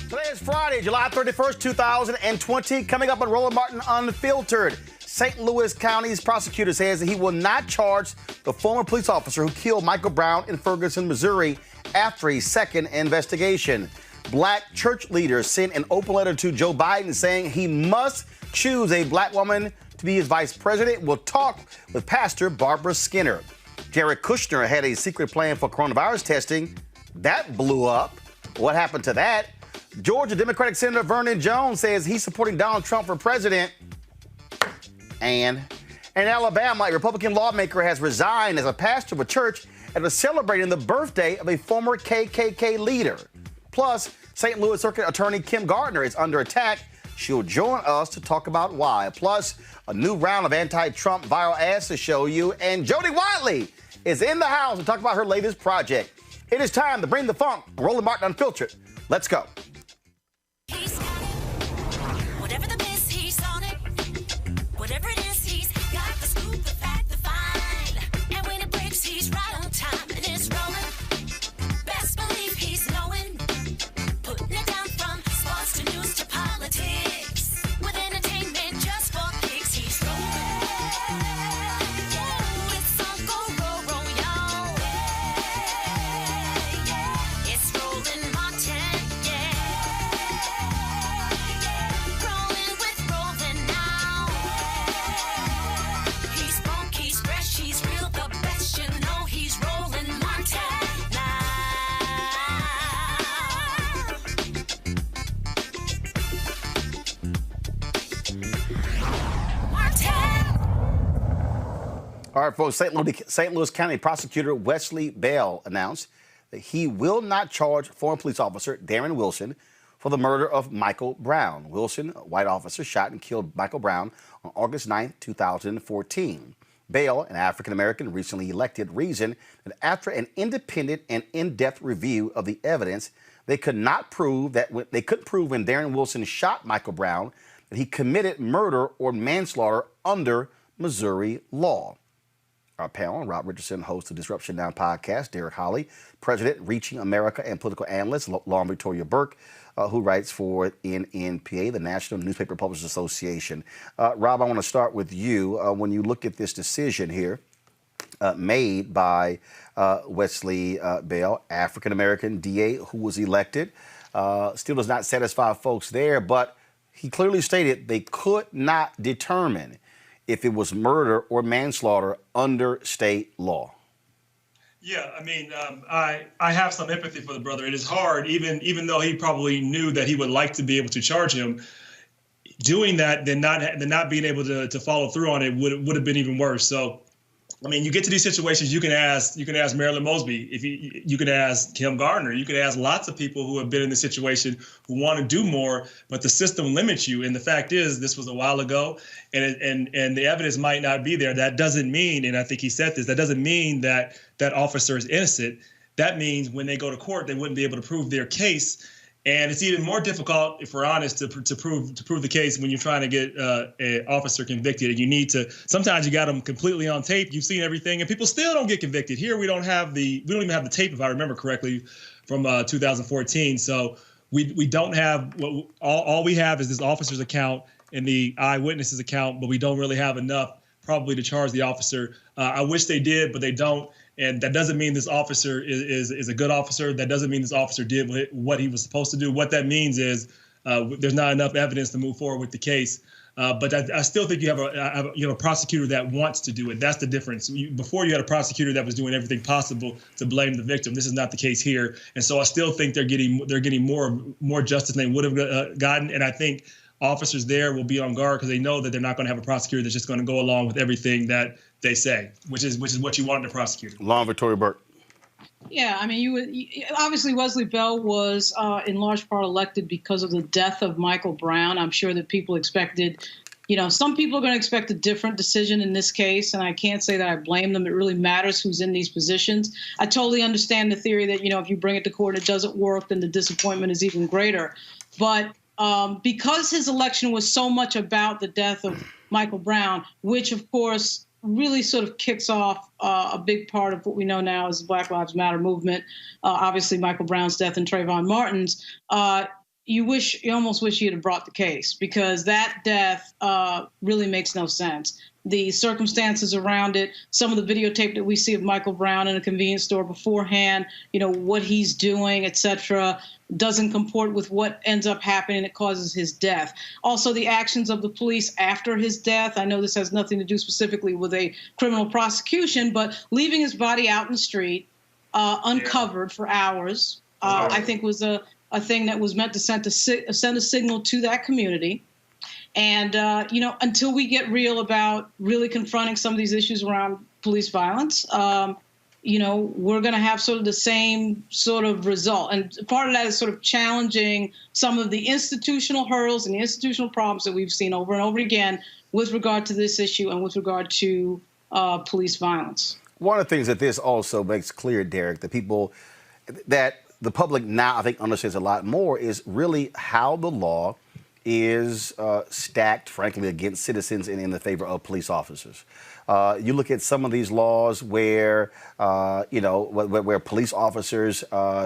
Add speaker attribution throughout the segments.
Speaker 1: Today is Friday, July 31st, 2020. Coming up on Roland Martin Unfiltered. St. Louis County's prosecutor says that he will not charge the former police officer who killed Michael Brown in Ferguson, Missouri, after a second investigation. Black church leaders sent an open letter to Joe Biden saying he must choose a black woman to be his vice president. We'll talk with Pastor Barbara Skinner. Jared Kushner had a secret plan for coronavirus testing. That blew up. What happened to that? Georgia Democratic Senator Vernon Jones says he's supporting Donald Trump for president. And in Alabama, a Republican lawmaker has resigned as a pastor of a church and was celebrating the birthday of a former KKK leader. Plus, St. Louis Circuit Attorney Kim Gardner is under attack. She'll join us to talk about why. Plus, a new round of anti-Trump viral ads to show you. And Jody Wiley is in the house to talk about her latest project. It is time to bring the funk. Roland Martin Unfiltered. Let's go.
Speaker 2: He's got it. Whatever the miss, he's on it. Whatever it is, he's got the scoop, the fact, the find. And when it breaks, he's right on time and it's rolling. Best believe he's knowing. Putting it down from sports to news to politics. With entertainment just for kicks, he's rolling. Yeah, it's Uncle Roro, y'all. Yeah, it's Roland Martin, yeah. Rolling with Roland now. He's funk, he's fresh, he's real, the best, you know he's Roland Martin now. Martin.
Speaker 1: All right, folks, St. Louis County Prosecutor Wesley Bell announced that he will not charge former police officer Darren Wilson for the murder of Michael Brown. Wilson, a white officer, shot and killed Michael Brown on August 9, 2014. Bell, an African-American recently elected, reasoned that after an independent and in-depth review of the evidence, they couldn't prove when Darren Wilson shot Michael Brown that he committed murder or manslaughter under Missouri law. Our panel, Rob Richardson, host of Disruption Now podcast, Derek Holley, president, Reaching America, and political analyst, Lauren Victoria Burke, who writes for NNPA, the National Newspaper Publishers Association. Rob, I want to start with you. When you look at this decision here made by Wesley Bell, African-American DA who was elected, still does not satisfy folks there, but he clearly stated they could not determine if it was murder or manslaughter under state law.
Speaker 3: Yeah, I mean, I have some empathy for the brother. It is hard, even though he probably knew that he would like to be able to charge him. Doing that, then not being able to follow through on it would have been even worse. So, I mean, you get to these situations, you can ask Marilyn Mosby, if you can ask Kim Gardner, you can ask lots of people who have been in this situation who want to do more, but the system limits you. And the fact is, this was a while ago, and the evidence might not be there. That doesn't mean, and I think he said this, that doesn't mean that that officer is innocent. That means when they go to court, they wouldn't be able to prove their case. And it's even more difficult, if we're honest, to prove the case when you're trying to get an officer convicted. And you need to, sometimes you got them completely on tape. You've seen everything, and people still don't get convicted. Here we don't even have the tape, if I remember correctly, from 2014. So we don't have all we have is this officer's account and the eyewitness's account, but we don't really have enough probably to charge the officer. I wish they did, but they don't. And that doesn't mean this officer is a good officer. That doesn't mean this officer did what he was supposed to do. What that means is there's not enough evidence to move forward with the case. But I still think you have a prosecutor that wants to do it. That's the difference. Before you had a prosecutor that was doing everything possible to blame the victim. This is not the case here. And so I still think they're getting more justice than they would have gotten. And I think officers there will be on guard because they know that they're not going to have a prosecutor that's just going to go along with everything that they say, which is what you want in a prosecutor.
Speaker 1: Lauren Victoria Burke.
Speaker 4: Yeah, I mean, obviously Wesley Bell was in large part elected because of the death of Michael Brown. I'm sure that people expected, some people are going to expect a different decision in this case, and I can't say that I blame them. It really matters who's in these positions. I totally understand the theory that, if you bring it to court and it doesn't work, then the disappointment is even greater. But because his election was so much about the death of Michael Brown, which, of course, really sort of kicks off a big part of what we know now as the Black Lives Matter movement. Obviously, Michael Brown's death and Trayvon Martin's. you almost wish you had brought the case, because that death really makes no sense. The circumstances around it, some of the videotape that we see of Michael Brown in a convenience store beforehand, what he's doing, etc., doesn't comport with what ends up happening that causes his death. Also, the actions of the police after his death. I know this has nothing to do specifically with a criminal prosecution, but leaving his body out in the street, uncovered for hours, I think was a thing that was meant to send a signal to that community. And, until we get real about really confronting some of these issues around police violence, we're going to have sort of the same sort of result. And part of that is sort of challenging some of the institutional hurdles and the institutional problems that we've seen over and over again with regard to this issue and with regard to police violence.
Speaker 1: One of the things that this also makes clear, Derek, that the public now, I think, understands a lot more is really how the law is stacked, frankly, against citizens and in the favor of police officers. You look at some of these laws where, where police officers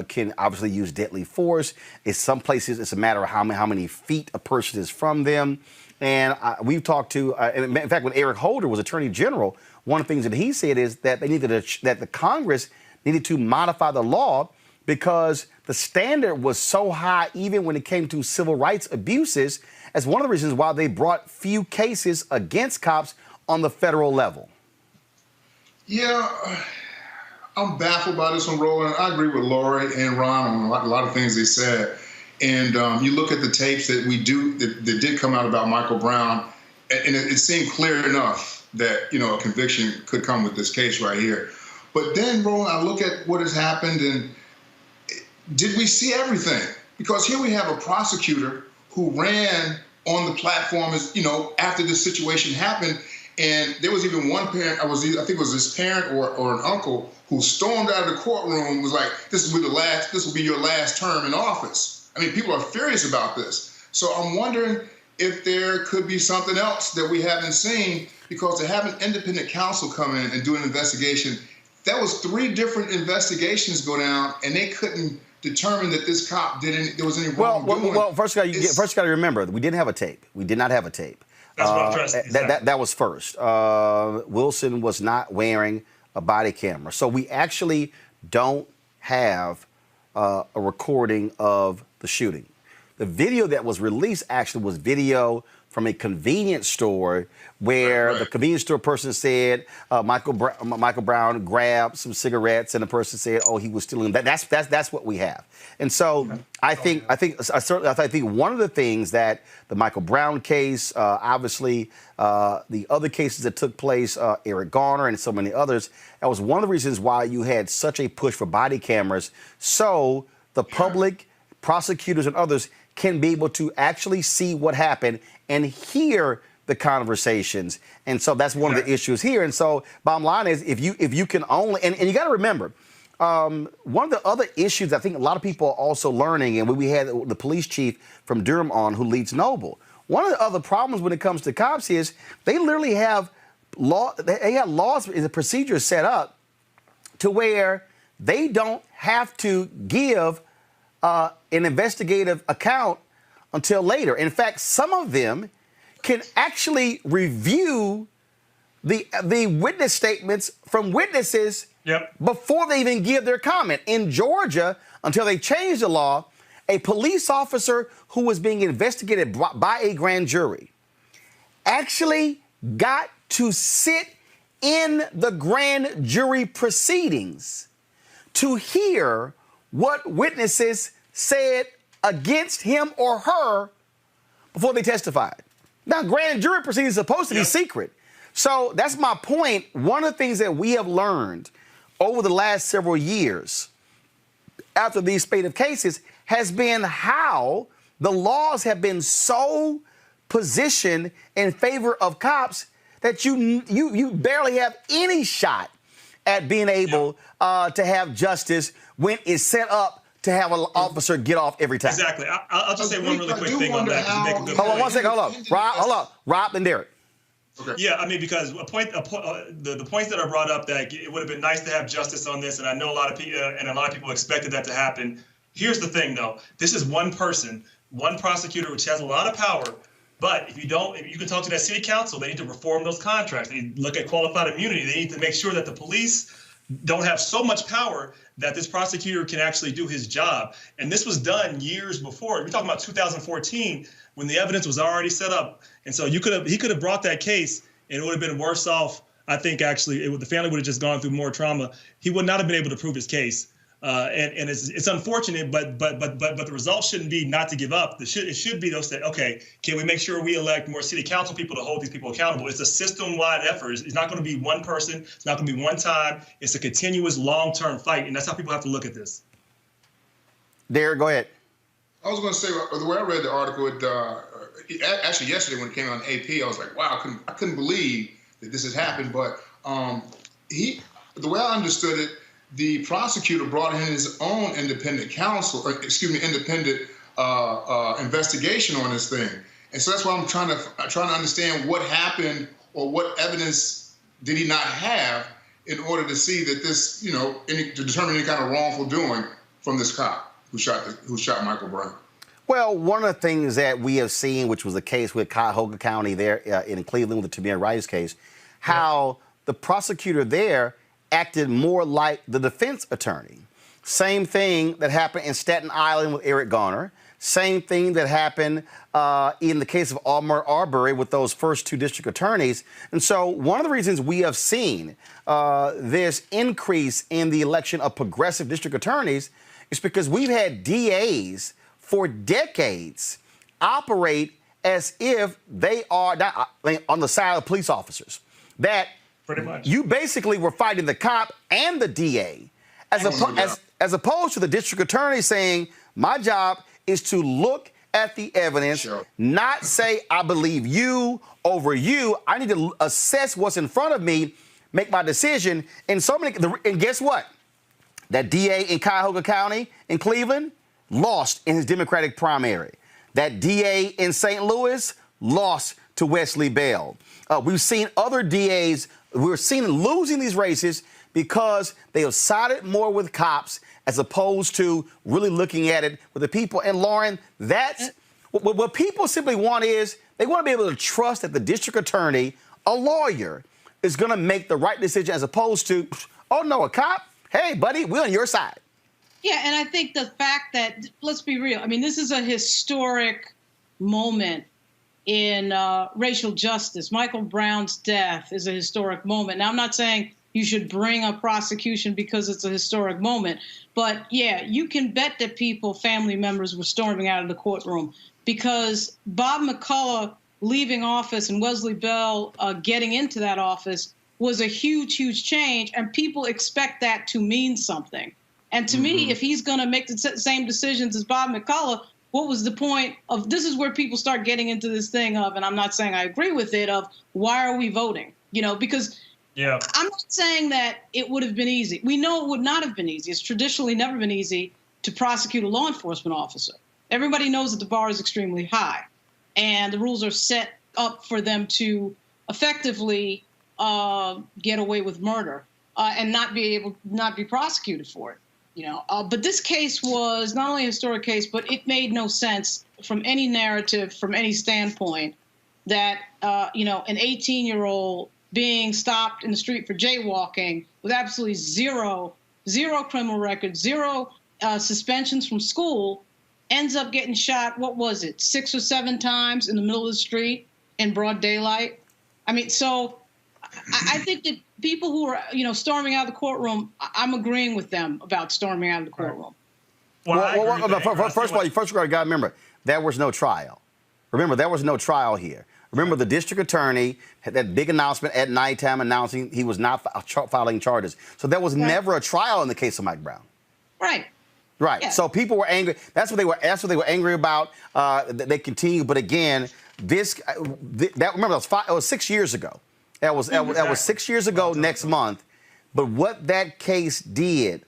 Speaker 1: can obviously use deadly force. In some places, it's a matter of how many feet a person is from them. And we've talked to, in fact, when Eric Holder was Attorney General, one of the things that he said is that that the Congress needed to modify the law because the standard was so high, even when it came to civil rights abuses, as one of the reasons why they brought few cases against cops on the federal level.
Speaker 5: Yeah, I'm baffled by this one, Roland. I agree with Lori and Ron on a lot of things they said. And you look at the tapes that that did come out about Michael Brown, and it seemed clear enough that, a conviction could come with this case right here. But then, Roland, I look at what has happened, and did we see everything? Because here we have a prosecutor who ran on the platform after this situation happened. And there was even one parent, I think it was this parent or an uncle, who stormed out of the courtroom, was like, this will be your last term in office. I mean, people are furious about this. So I'm wondering if there could be something else that we haven't seen, because to have an independent counsel come in and do an investigation, that was 3 different investigations go down, and they couldn't determine that this cop there was any wrongdoing.
Speaker 1: Well, first you got to remember, we didn't have a tape. We did not have a tape.
Speaker 3: That's what I'm trying to say.
Speaker 1: That was first. Wilson was not wearing a body camera. So we actually don't have a recording of the shooting. The video that was released actually was video from a convenience store where the convenience store person said Michael Brown grabbed some cigarettes, and the person said, "Oh, he was stealing that." That's what we have. And so I think one of the things that the Michael Brown case, obviously the other cases that took place, Eric Garner and so many others, that was one of the reasons why you had such a push for body cameras, so the public, prosecutors, and others can be able to actually see what happened and hear the conversations. And so that's one of the issues here. And so bottom line is, if you can only, and you got to remember, one of the other issues I think a lot of people are also learning, and when we had the police chief from Durham on, who leads Noble, one of the other problems when it comes to cops is they literally have laws and procedures set up to where they don't have to give an investigative account until later. In fact, some of them can actually review the witness statements from witnesses before they even give their comment. In Georgia, until they changed the law, a police officer who was being investigated by a grand jury actually got to sit in the grand jury proceedings to hear what witnesses said against him or her before they testified. Now, grand jury proceedings are supposed to be secret. So that's my point. One of the things that we have learned over the last several years after these spate of cases has been how the laws have been so positioned in favor of cops that you barely have any shot at being able to have justice when it's set up to have an officer get off every time.
Speaker 3: Exactly. I'll just say one really quick thing on that to make a good point.
Speaker 1: Hold on one second. Hold on. Rob and Derek.
Speaker 5: Okay.
Speaker 3: Yeah, I mean, because the points that are brought up, that it would have been nice to have justice on this, and I know a lot of people expected that to happen. Here's the thing, though. This is one person one prosecutor, which has a lot of power. But if you can talk to that city council, they need to reform those contracts. They need to look at qualified immunity. They need to make sure that the police don't have so much power that this prosecutor can actually do his job. And this was done years before. We're talking about 2014 when the evidence was already set up. And so he could have brought that case and it would have been worse off. I think actually the family would have just gone through more trauma. He would not have been able to prove his case. And it's unfortunate, but the result shouldn't be not to give up. It should be those that, okay, can we make sure we elect more city council people to hold these people accountable? It's a system-wide effort. It's not going to be one person. It's not going to be one time. It's a continuous long-term fight, and that's how people have to look at this.
Speaker 1: Derek, go ahead.
Speaker 5: I was going to say, the way I read the article, actually yesterday when it came on AP, I was like, wow, I couldn't believe that this has happened. But the way I understood it, the prosecutor brought in his own independent independent investigation on this thing. And so that's why I'm trying to understand what happened or what evidence did he not have in order to see that this, to determine any kind of wrongful doing from this cop who shot Michael Brown.
Speaker 1: Well, one of the things that we have seen, which was the case with Cuyahoga County there in Cleveland with the Tamir Rice case, how the prosecutor there acted more like the defense attorney. Same thing that happened in Staten Island with Eric Garner. Same thing that happened in the case of Ahmaud Arbery with those first two district attorneys. And so one of the reasons we have seen this increase in the election of progressive district attorneys is because we've had DAs for decades operate as if they are on the side of police officers. That
Speaker 3: pretty much
Speaker 1: you basically were fighting the cop and the DA, as opposed to the district attorney saying, my job is to look at the evidence, not say I believe you over you. I need to assess what's in front of me, make my decision. And guess what? That DA in Cuyahoga County in Cleveland lost in his Democratic primary. That DA in St. Louis lost to Wesley Bell. We've seen other DAs, we're seeing losing these races because they have sided more with cops as opposed to really looking at it with the people. And Lauren, that's what people simply want is they want to be able to trust that the district attorney, a lawyer, is going to make the right decision as opposed to, oh no, a cop? Hey, buddy, we're on your side.
Speaker 4: Yeah, and I think the fact that, let's be real, I mean, this is a historic moment in racial justice. Michael Brown's death is a historic moment. Now, I'm not saying you should bring a prosecution because it's a historic moment, but yeah, you can bet that family members were storming out of the courtroom because Bob McCullough leaving office and Wesley Bell getting into that office was a huge, huge change, and people expect that to mean something. And to me, if he's going to make the same decisions as Bob McCullough, what was the point of this? Is where people start getting into this thing of, and I'm not saying I agree with it, of why are we voting? Because I'm not saying that it would have been easy. We know it would not have been easy. It's traditionally never been easy to prosecute a law enforcement officer. Everybody knows that the bar is extremely high, and the rules are set up for them to effectively get away with murder and not be prosecuted for it. But this case was not only a historic case, but it made no sense from any narrative, from any standpoint, that an 18-year-old being stopped in the street for jaywalking with absolutely zero criminal record, zero suspensions from school, ends up getting shot. What was it? 6 or 7 times in the middle of the street in broad daylight. I mean, so I think that people who are, storming out of the courtroom, I'm agreeing with them about storming out of the courtroom.
Speaker 1: First of all, you got to remember, there was no trial. Remember, there was no trial here. Remember, the district attorney had that big announcement at nighttime announcing he was not filing charges. So there was never a trial in the case of Mike Brown.
Speaker 4: Right.
Speaker 1: Right. Yeah. So people were angry. That's what they were angry about. They continue. But again, remember, it was 6 years ago. That was 6 years ago next month. But what that case did,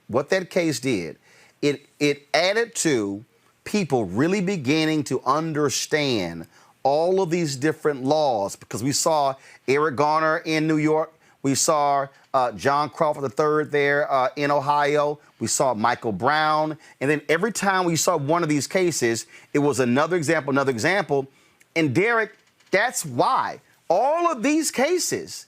Speaker 1: it added to people really beginning to understand all of these different laws, because we saw Eric Garner in New York We saw John Crawford III there in Ohio. We saw Michael Brown. And then every time we saw one of these cases, it was another example, another example. And Derek, that's why all of these cases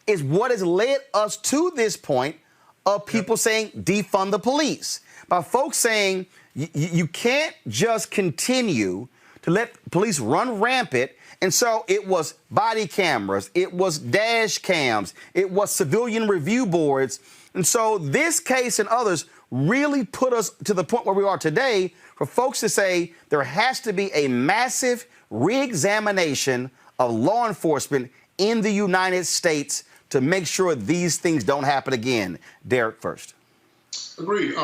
Speaker 1: is what has led us to this point of people saying defund the police. By folks saying you can't just continue to let police run rampant. And so it was body cameras, it was dash cams, it was civilian review boards. And so this case and others really put us to the point where we are today for folks to say there has to be a massive re-examination of law enforcement in the United States to make sure these things don't happen again. Derek first.
Speaker 5: Agreed.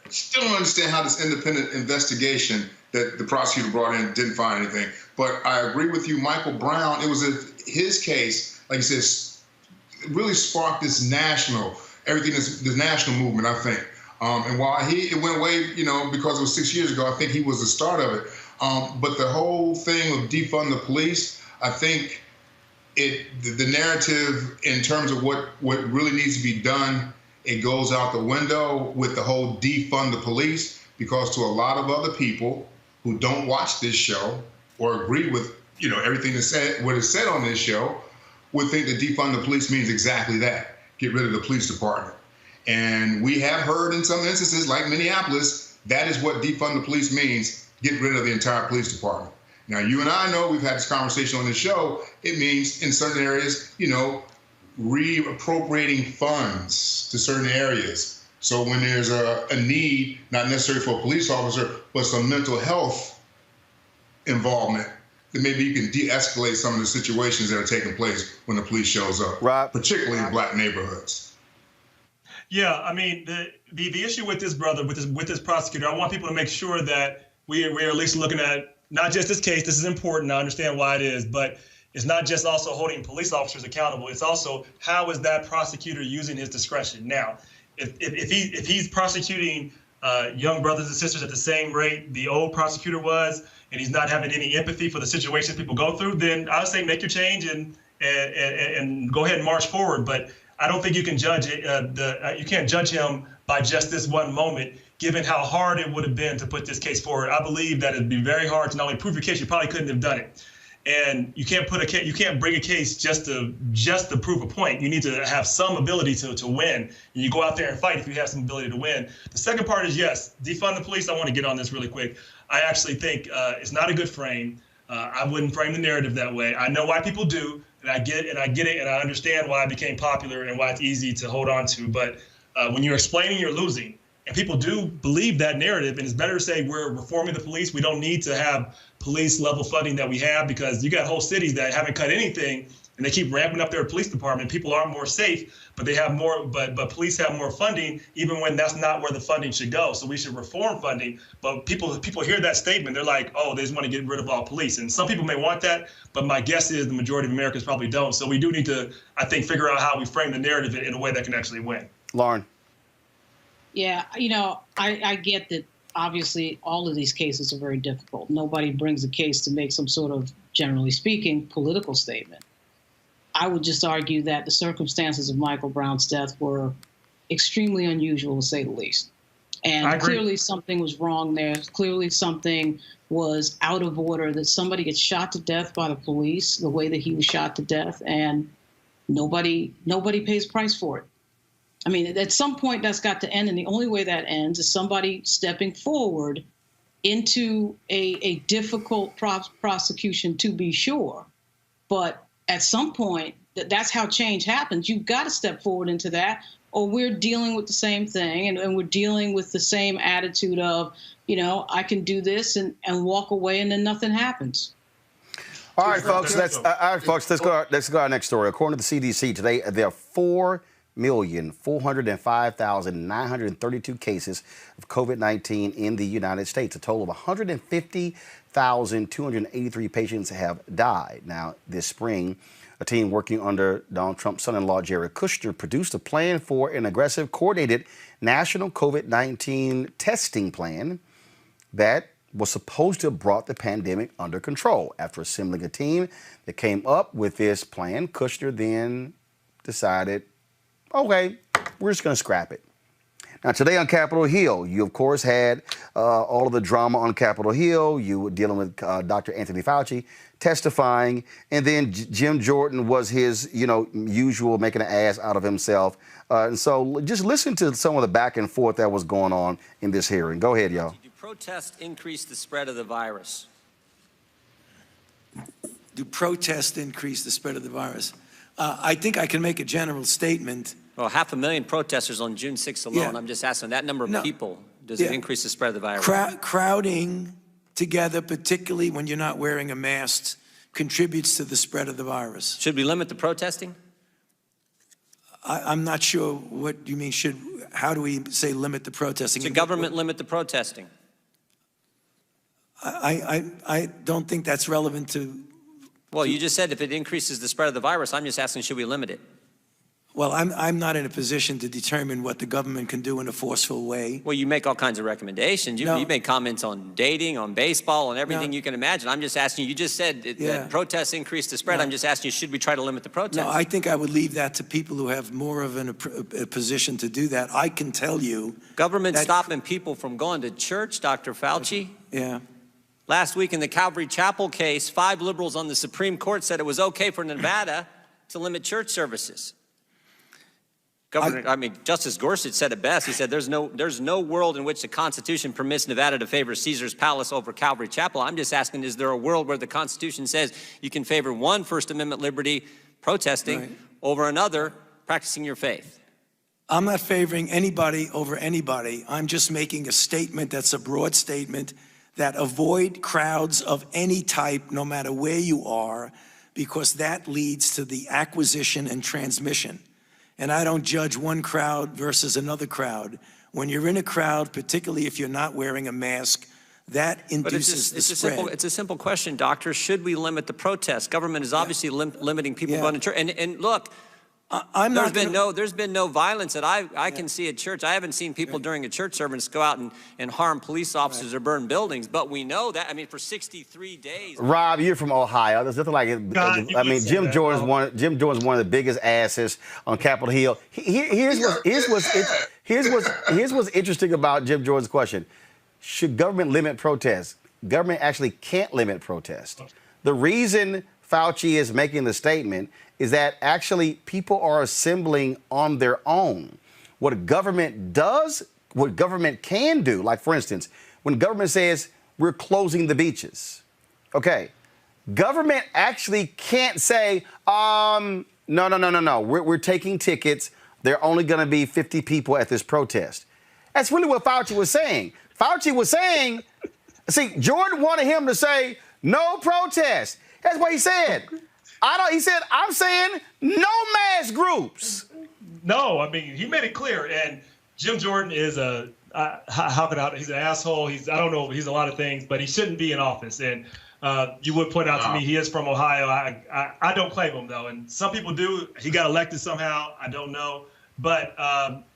Speaker 5: Still don't understand how this independent investigation that the prosecutor brought in didn't find anything. But I agree with you, Michael Brown. It was his case, like you said, it really sparked this national, this national movement, I think. And while it went away, because it was 6 years ago, I think he was the start of it. But the whole thing of defund the police, I think the narrative in terms of what really needs to be done, it goes out the window with the whole defund the police, because to a lot of other people who don't watch this show or agree with everything that's said, what is said on this show, would think that defund the police means exactly that: get rid of the police department. And we have heard in some instances, like Minneapolis, that is what defund the police means: get rid of the entire police department. Now, you and I know, we've had this conversation on this show, it means in certain areas, reappropriating funds to certain areas. So when there's a need, not necessarily for a police officer, but some mental health involvement, then maybe you can de-escalate some of the situations that are taking place when the police shows up,
Speaker 1: right,
Speaker 5: particularly in black neighborhoods.
Speaker 3: Yeah, I mean, the issue with this brother, with this prosecutor, I want people to make sure that we're at least looking at not just this case. This is important. I understand why it is, but it's not just also holding police officers accountable. It's also, how is that prosecutor using his discretion? Now, if he's prosecuting young brothers and sisters at the same rate the old prosecutor was, and he's not having any empathy for the situations people go through, then I would say make your change and go ahead and march forward. But I don't think you can judge you can't judge him by just this one moment, given how hard it would have been to put this case forward. I believe that it'd be very hard to not only prove your case, you probably couldn't have done it. And you can't bring a case just to prove a point. You need to have some ability to win. And you go out there and fight if you have some ability to win. The second part is, yes, defund the police. I want to get on this really quick. I actually think it's not a good frame. I wouldn't frame the narrative that way. I know why people do, and I get it, and I understand why it became popular and why it's easy to hold on to. But when you're explaining, you're losing. And people do believe that narrative, and it's better to say we're reforming the police. We don't need to have police level funding that we have, because you got whole cities that haven't cut anything, and they keep ramping up their police department. People are more safe, but they have more. But police have more funding, even when that's not where the funding should go. So we should reform funding. But people hear that statement, they're like, oh, they just want to get rid of all police. And some people may want that, but my guess is the majority of Americans probably don't. So we do need to, I think, figure out how we frame the narrative in a way that can actually win.
Speaker 1: Lauren.
Speaker 4: Yeah, I get that. Obviously, all of these cases are very difficult. Nobody brings a case to make some sort of, generally speaking, political statement. I would just argue that the circumstances of Michael Brown's death were extremely unusual, to say the least. And clearly something was wrong there. Clearly something was out of order, that somebody gets shot to death by the police the way that he was shot to death, and nobody pays price for it. I mean, at some point that's got to end, and the only way that ends is somebody stepping forward into a difficult prosecution, to be sure. But at some point, that's how change happens. You've got to step forward into that, or we're dealing with the same thing, and we're dealing with the same attitude of, I can do this and walk away, and then nothing happens.
Speaker 1: All right, folks, let's go to our next story. According to the CDC today, there are 4,405,932 cases of COVID-19 in the United States. A total of 150,283 patients have died. Now, this spring, a team working under Donald Trump's son-in-law, Jared Kushner, produced a plan for an aggressive, coordinated national COVID-19 testing plan that was supposed to have brought the pandemic under control. After assembling a team that came up with this plan, Kushner then decided, okay, we're just going to scrap it. Now, today on Capitol Hill, you, of course, had all of the drama on Capitol Hill. You were dealing with Dr. Anthony Fauci testifying, and then Jim Jordan was his, usual making an ass out of himself. And so just listen to some of the back and forth that was going on in this hearing. Go ahead, y'all.
Speaker 6: Do protests increase the spread of the virus?
Speaker 7: Do protests increase the spread of the virus? I think I can make a general statement.
Speaker 6: Well, 500,000 protesters on June 6th alone.
Speaker 7: Yeah.
Speaker 6: I'm just asking that number of people. Does it increase the spread of the virus?
Speaker 7: Crowding together, particularly when you're not wearing a mask, contributes to the spread of the virus.
Speaker 6: Should we limit the protesting?
Speaker 7: I'm not sure what you mean. How do we say limit the protesting?
Speaker 6: Should government limit the protesting?
Speaker 7: I don't think that's relevant to.
Speaker 6: Well, you just said if it increases the spread of the virus. I'm just asking, should we limit it?
Speaker 7: Well, I'm not in a position to determine what the government can do in a forceful way.
Speaker 6: Well, you make all kinds of recommendations. You make comments on dating, on baseball, on everything you can imagine. I'm just asking you. You just said that protests increase the spread. I'm just asking you, should we try to limit the protests?
Speaker 7: No, I think I would leave that to people who have more of a position to do that. I can tell you.
Speaker 6: Government stopping people from going to church, Dr. Fauci.
Speaker 7: Yeah.
Speaker 6: Last week in the Calvary Chapel case, 5 liberals on the Supreme Court said it was okay for Nevada to limit church services. Justice Gorsuch said it best. He said there's no world in which the Constitution permits Nevada to favor Caesar's Palace over Calvary Chapel. I'm just asking, is there a world where the Constitution says you can favor one First Amendment liberty, protesting, over another, practicing your faith?
Speaker 7: I'm not favoring anybody over anybody. I'm just making a statement that's a broad statement that avoid crowds of any type, no matter where you are, because that leads to the acquisition and transmission. And I don't judge one crowd versus another crowd. When you're in a crowd, particularly if you're not wearing a mask, that induces the spread.
Speaker 6: It's a simple question, doctor. Should we limit the protests? Government is obviously limiting people going to church. And look, there's been no violence that I can see at church. I haven't seen people during a church service go out and harm police officers or burn buildings. But we know that, for 63 days.
Speaker 1: Rob, you're from Ohio. There's nothing like it. Jim Jordan's one of the biggest asses on Capitol Hill. Here's what's interesting about Jim Jordan's question. Should government limit protests? Government actually can't limit protests. The reason Fauci is making the statement is that actually people are assembling on their own. What government does, what government can do, like for instance, when government says we're closing the beaches, okay, government actually can't say, no, we're taking tickets. There are only going to be 50 people at this protest. That's really what Fauci was saying. Fauci was saying, see, Jordan wanted him to say no protest. That's what he said. He said, I'm saying no mass groups.
Speaker 3: No, he made it clear. And Jim Jordan is he's an asshole. He's a lot of things, but he shouldn't be in office. And you would point out to me, he is from Ohio. I don't claim him though. And some people do. He got elected somehow. I don't know. But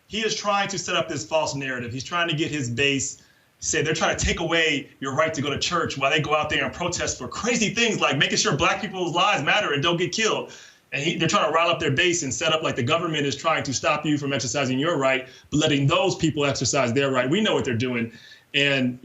Speaker 3: he is trying to set up this false narrative. He's trying to get his base say they're trying to take away your right to go to church while they go out there and protest for crazy things like making sure black people's lives matter and don't get killed. And they're trying to rile up their base and set up like the government is trying to stop you from exercising your right, but letting those people exercise their right. We know what they're doing. And,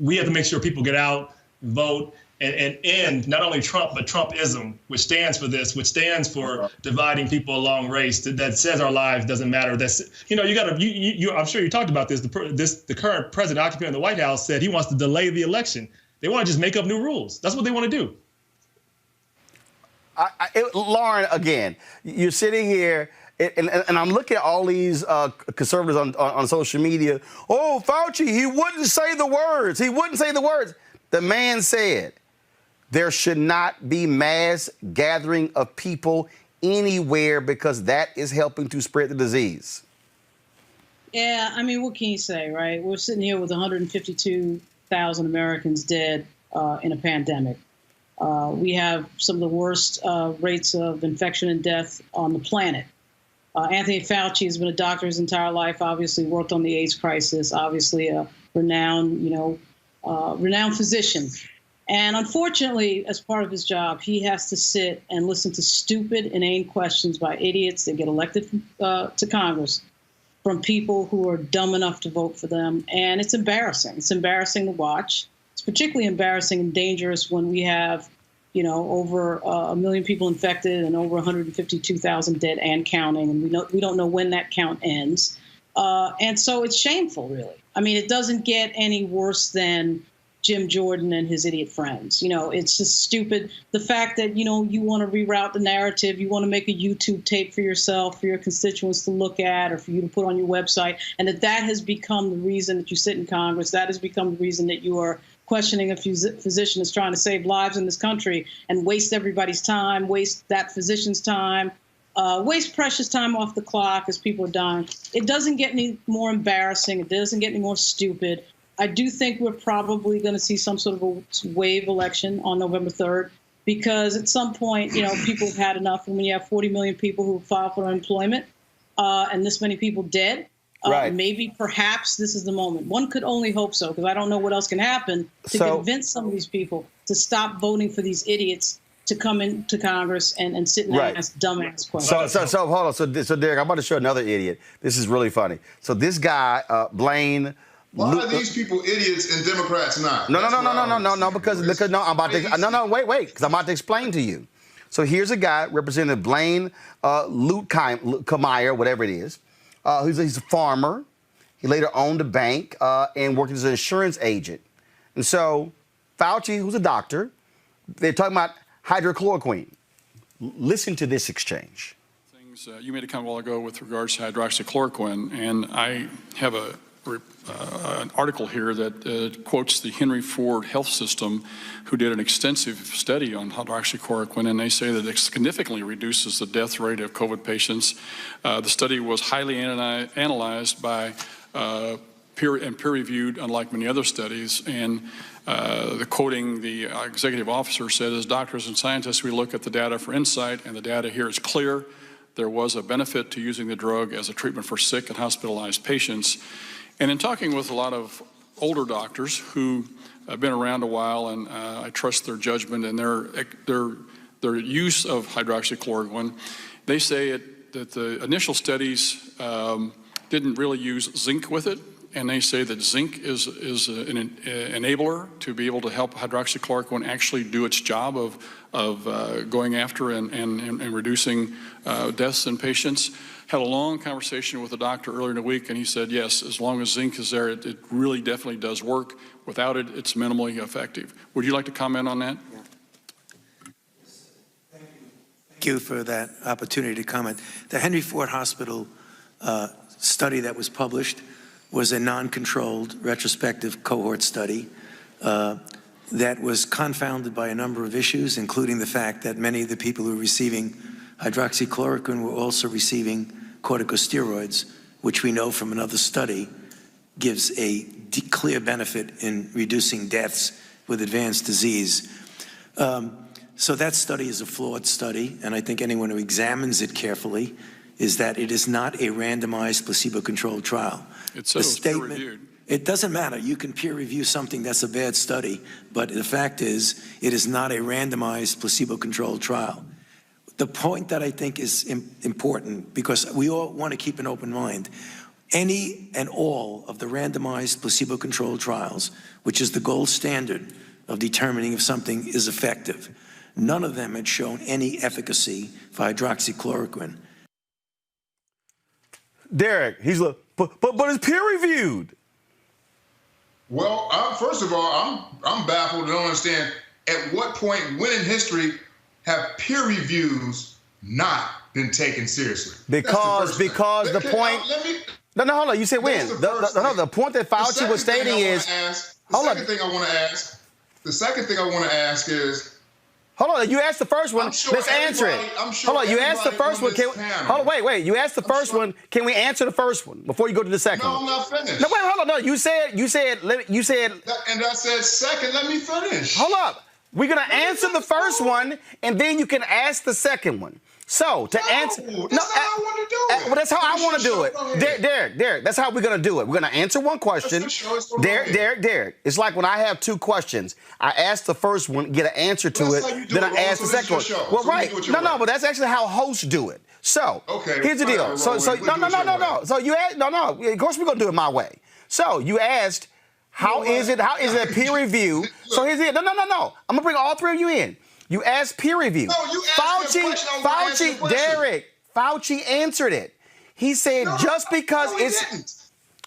Speaker 3: we have to make sure people get out, vote, and end not only Trump, but Trumpism, which stands for this, which stands for dividing people along race, that says our lives doesn't matter. That's, I'm sure you talked about this. The current president occupant in the White House said he wants to delay the election. They want to just make up new rules. That's what they want to do.
Speaker 1: Lauren, again, you're sitting here, and I'm looking at all these conservatives on social media. Oh, Fauci, he wouldn't say the words. He wouldn't say the words. The man said there should not be mass gathering of people anywhere because that is helping to spread the disease.
Speaker 4: Yeah, what can you say, right? We're sitting here with 152,000 Americans dead in a pandemic. We have some of the worst rates of infection and death on the planet. Anthony Fauci has been a doctor his entire life, obviously worked on the AIDS crisis, obviously a renowned physician. And unfortunately, as part of his job, he has to sit and listen to stupid, inane questions by idiots that get elected to Congress from people who are dumb enough to vote for them. And it's embarrassing. It's embarrassing to watch. It's particularly embarrassing and dangerous when we have, over 1 million people infected and over 152,000 dead and counting. And we don't know when that count ends. And so it's shameful, really. I mean, it doesn't get any worse than Jim Jordan and his idiot friends. It's just stupid. The fact that, you want to reroute the narrative, you want to make a YouTube tape for yourself, for your constituents to look at, or for you to put on your website, and that has become the reason that you sit in Congress. That has become the reason that you are questioning a physician that's trying to save lives in this country and waste everybody's time, waste that physician's time, waste precious time off the clock as people are dying. It doesn't get any more embarrassing. It doesn't get any more stupid. I do think we're probably going to see some sort of a wave election on November 3rd, because at some point, people have had enough. And when you have 40 million people who file for unemployment and this many people dead, maybe perhaps this is the moment. One could only hope so, because I don't know what else can happen to convince some of these people to stop voting for these idiots to come into Congress and sit and ask dumbass questions.
Speaker 1: So hold on. So Derek, I'm about to show another idiot. This is really funny. So this guy, Blaine.
Speaker 5: Why are these people idiots and Democrats not?
Speaker 1: No, because I'm about to wait, because I'm about to explain to you. So here's a guy, Representative Blaine Luetkemeyer, whatever it is. He's a farmer. He later owned a bank and worked as an insurance agent. And so Fauci, who's a doctor, they're talking about hydrochloroquine. Listen to this exchange.
Speaker 8: Things you made a comment a while ago with regards to hydroxychloroquine, and I have an article here that quotes the Henry Ford Health System, who did an extensive study on hydroxychloroquine, and they say that it significantly reduces the death rate of COVID patients. The study was highly analyzed by peer-reviewed, unlike many other studies, and quoting the executive officer said, as doctors and scientists, we look at the data for insight, and the data here is clear. There was a benefit to using the drug as a treatment for sick and hospitalized patients. And in talking with a lot of older doctors who have been around a while, and I trust their judgment and their use of hydroxychloroquine, they say that the initial studies didn't really use zinc with it, and they say that zinc is an enabler to be able to help hydroxychloroquine actually do its job of going after and reducing deaths in patients. Had a long conversation with a doctor earlier in the week, and he said, yes, as long as zinc is there, it really definitely does work. Without it, it's minimally effective. Would you like to comment on that?
Speaker 7: Thank you for that opportunity to comment. The Henry Ford Hospital study that was published was a non-controlled retrospective cohort study that was confounded by a number of issues, including the fact that many of the people who were receiving hydroxychloroquine were also receiving corticosteroids, which we know from another study gives a clear benefit in reducing deaths with advanced disease. So that study is a flawed study, and I think anyone who examines it carefully is that it is not a randomized placebo-controlled trial.
Speaker 8: It's peer-reviewed.
Speaker 7: It doesn't matter. You can peer review something that's a bad study, but the fact is it is not a randomized placebo-controlled trial. The point that I think is important, because we all want to keep an open mind, any and all of the randomized placebo-controlled trials, which is the gold standard of determining if something is effective, none of them had shown any efficacy for hydroxychloroquine.
Speaker 1: Derek, he's like, but it's peer-reviewed.
Speaker 5: Well, first of all, I'm baffled and don't understand at what point, when in history, have peer reviews not been taken seriously?
Speaker 1: Because the point. No, hold on. You said when? The point that Fauci was stating is.
Speaker 5: The second thing I want to ask is.
Speaker 1: Hold on. You asked the first one. Let's answer it. Hold on. You asked the first one. Hold on. Wait. You asked the first one. Can we answer the first one before you go to the second one?
Speaker 5: No, I'm not finished.
Speaker 1: No, wait. Hold on. No. You said. And
Speaker 5: I said second. Let me finish.
Speaker 1: Hold up. We're going to answer the first one, and then you can ask the second one. So to answer,
Speaker 5: that's how I want to do it.
Speaker 1: well, that's how I want to do it. Derek, that's how we're gonna do it. We're gonna answer one question. Derek. It's like when I have two questions. I ask the first one, get an answer to it, then I ask the second one. Well, right? No, but that's actually how hosts do it. So here's the deal. So no. So you asked, no. Of course we're gonna do it my way. So you asked, how is it a peer review? So here's it. No. I'm gonna bring all three of you in. You asked peer review.
Speaker 5: No, you asked me a question, I was gonna answer the question.
Speaker 1: Derek, Fauci answered it. He said just because it's.
Speaker 5: Didn't.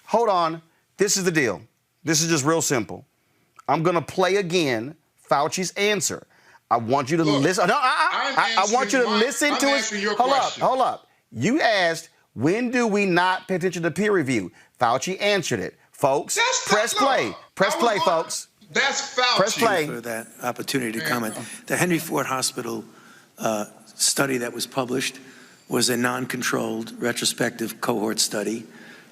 Speaker 1: Hold on. This is the deal. This is just real simple. I'm gonna play again Fauci's answer. I want you to listen. No, I want you to listen to his. Hold up. You asked, when do we not pay attention to peer review? Fauci answered it. Folks, press play. Press play, folks.
Speaker 5: That's Fauci.
Speaker 1: Press play.
Speaker 7: For that opportunity to comment. The Henry Ford Hospital study that was published was a non-controlled retrospective cohort study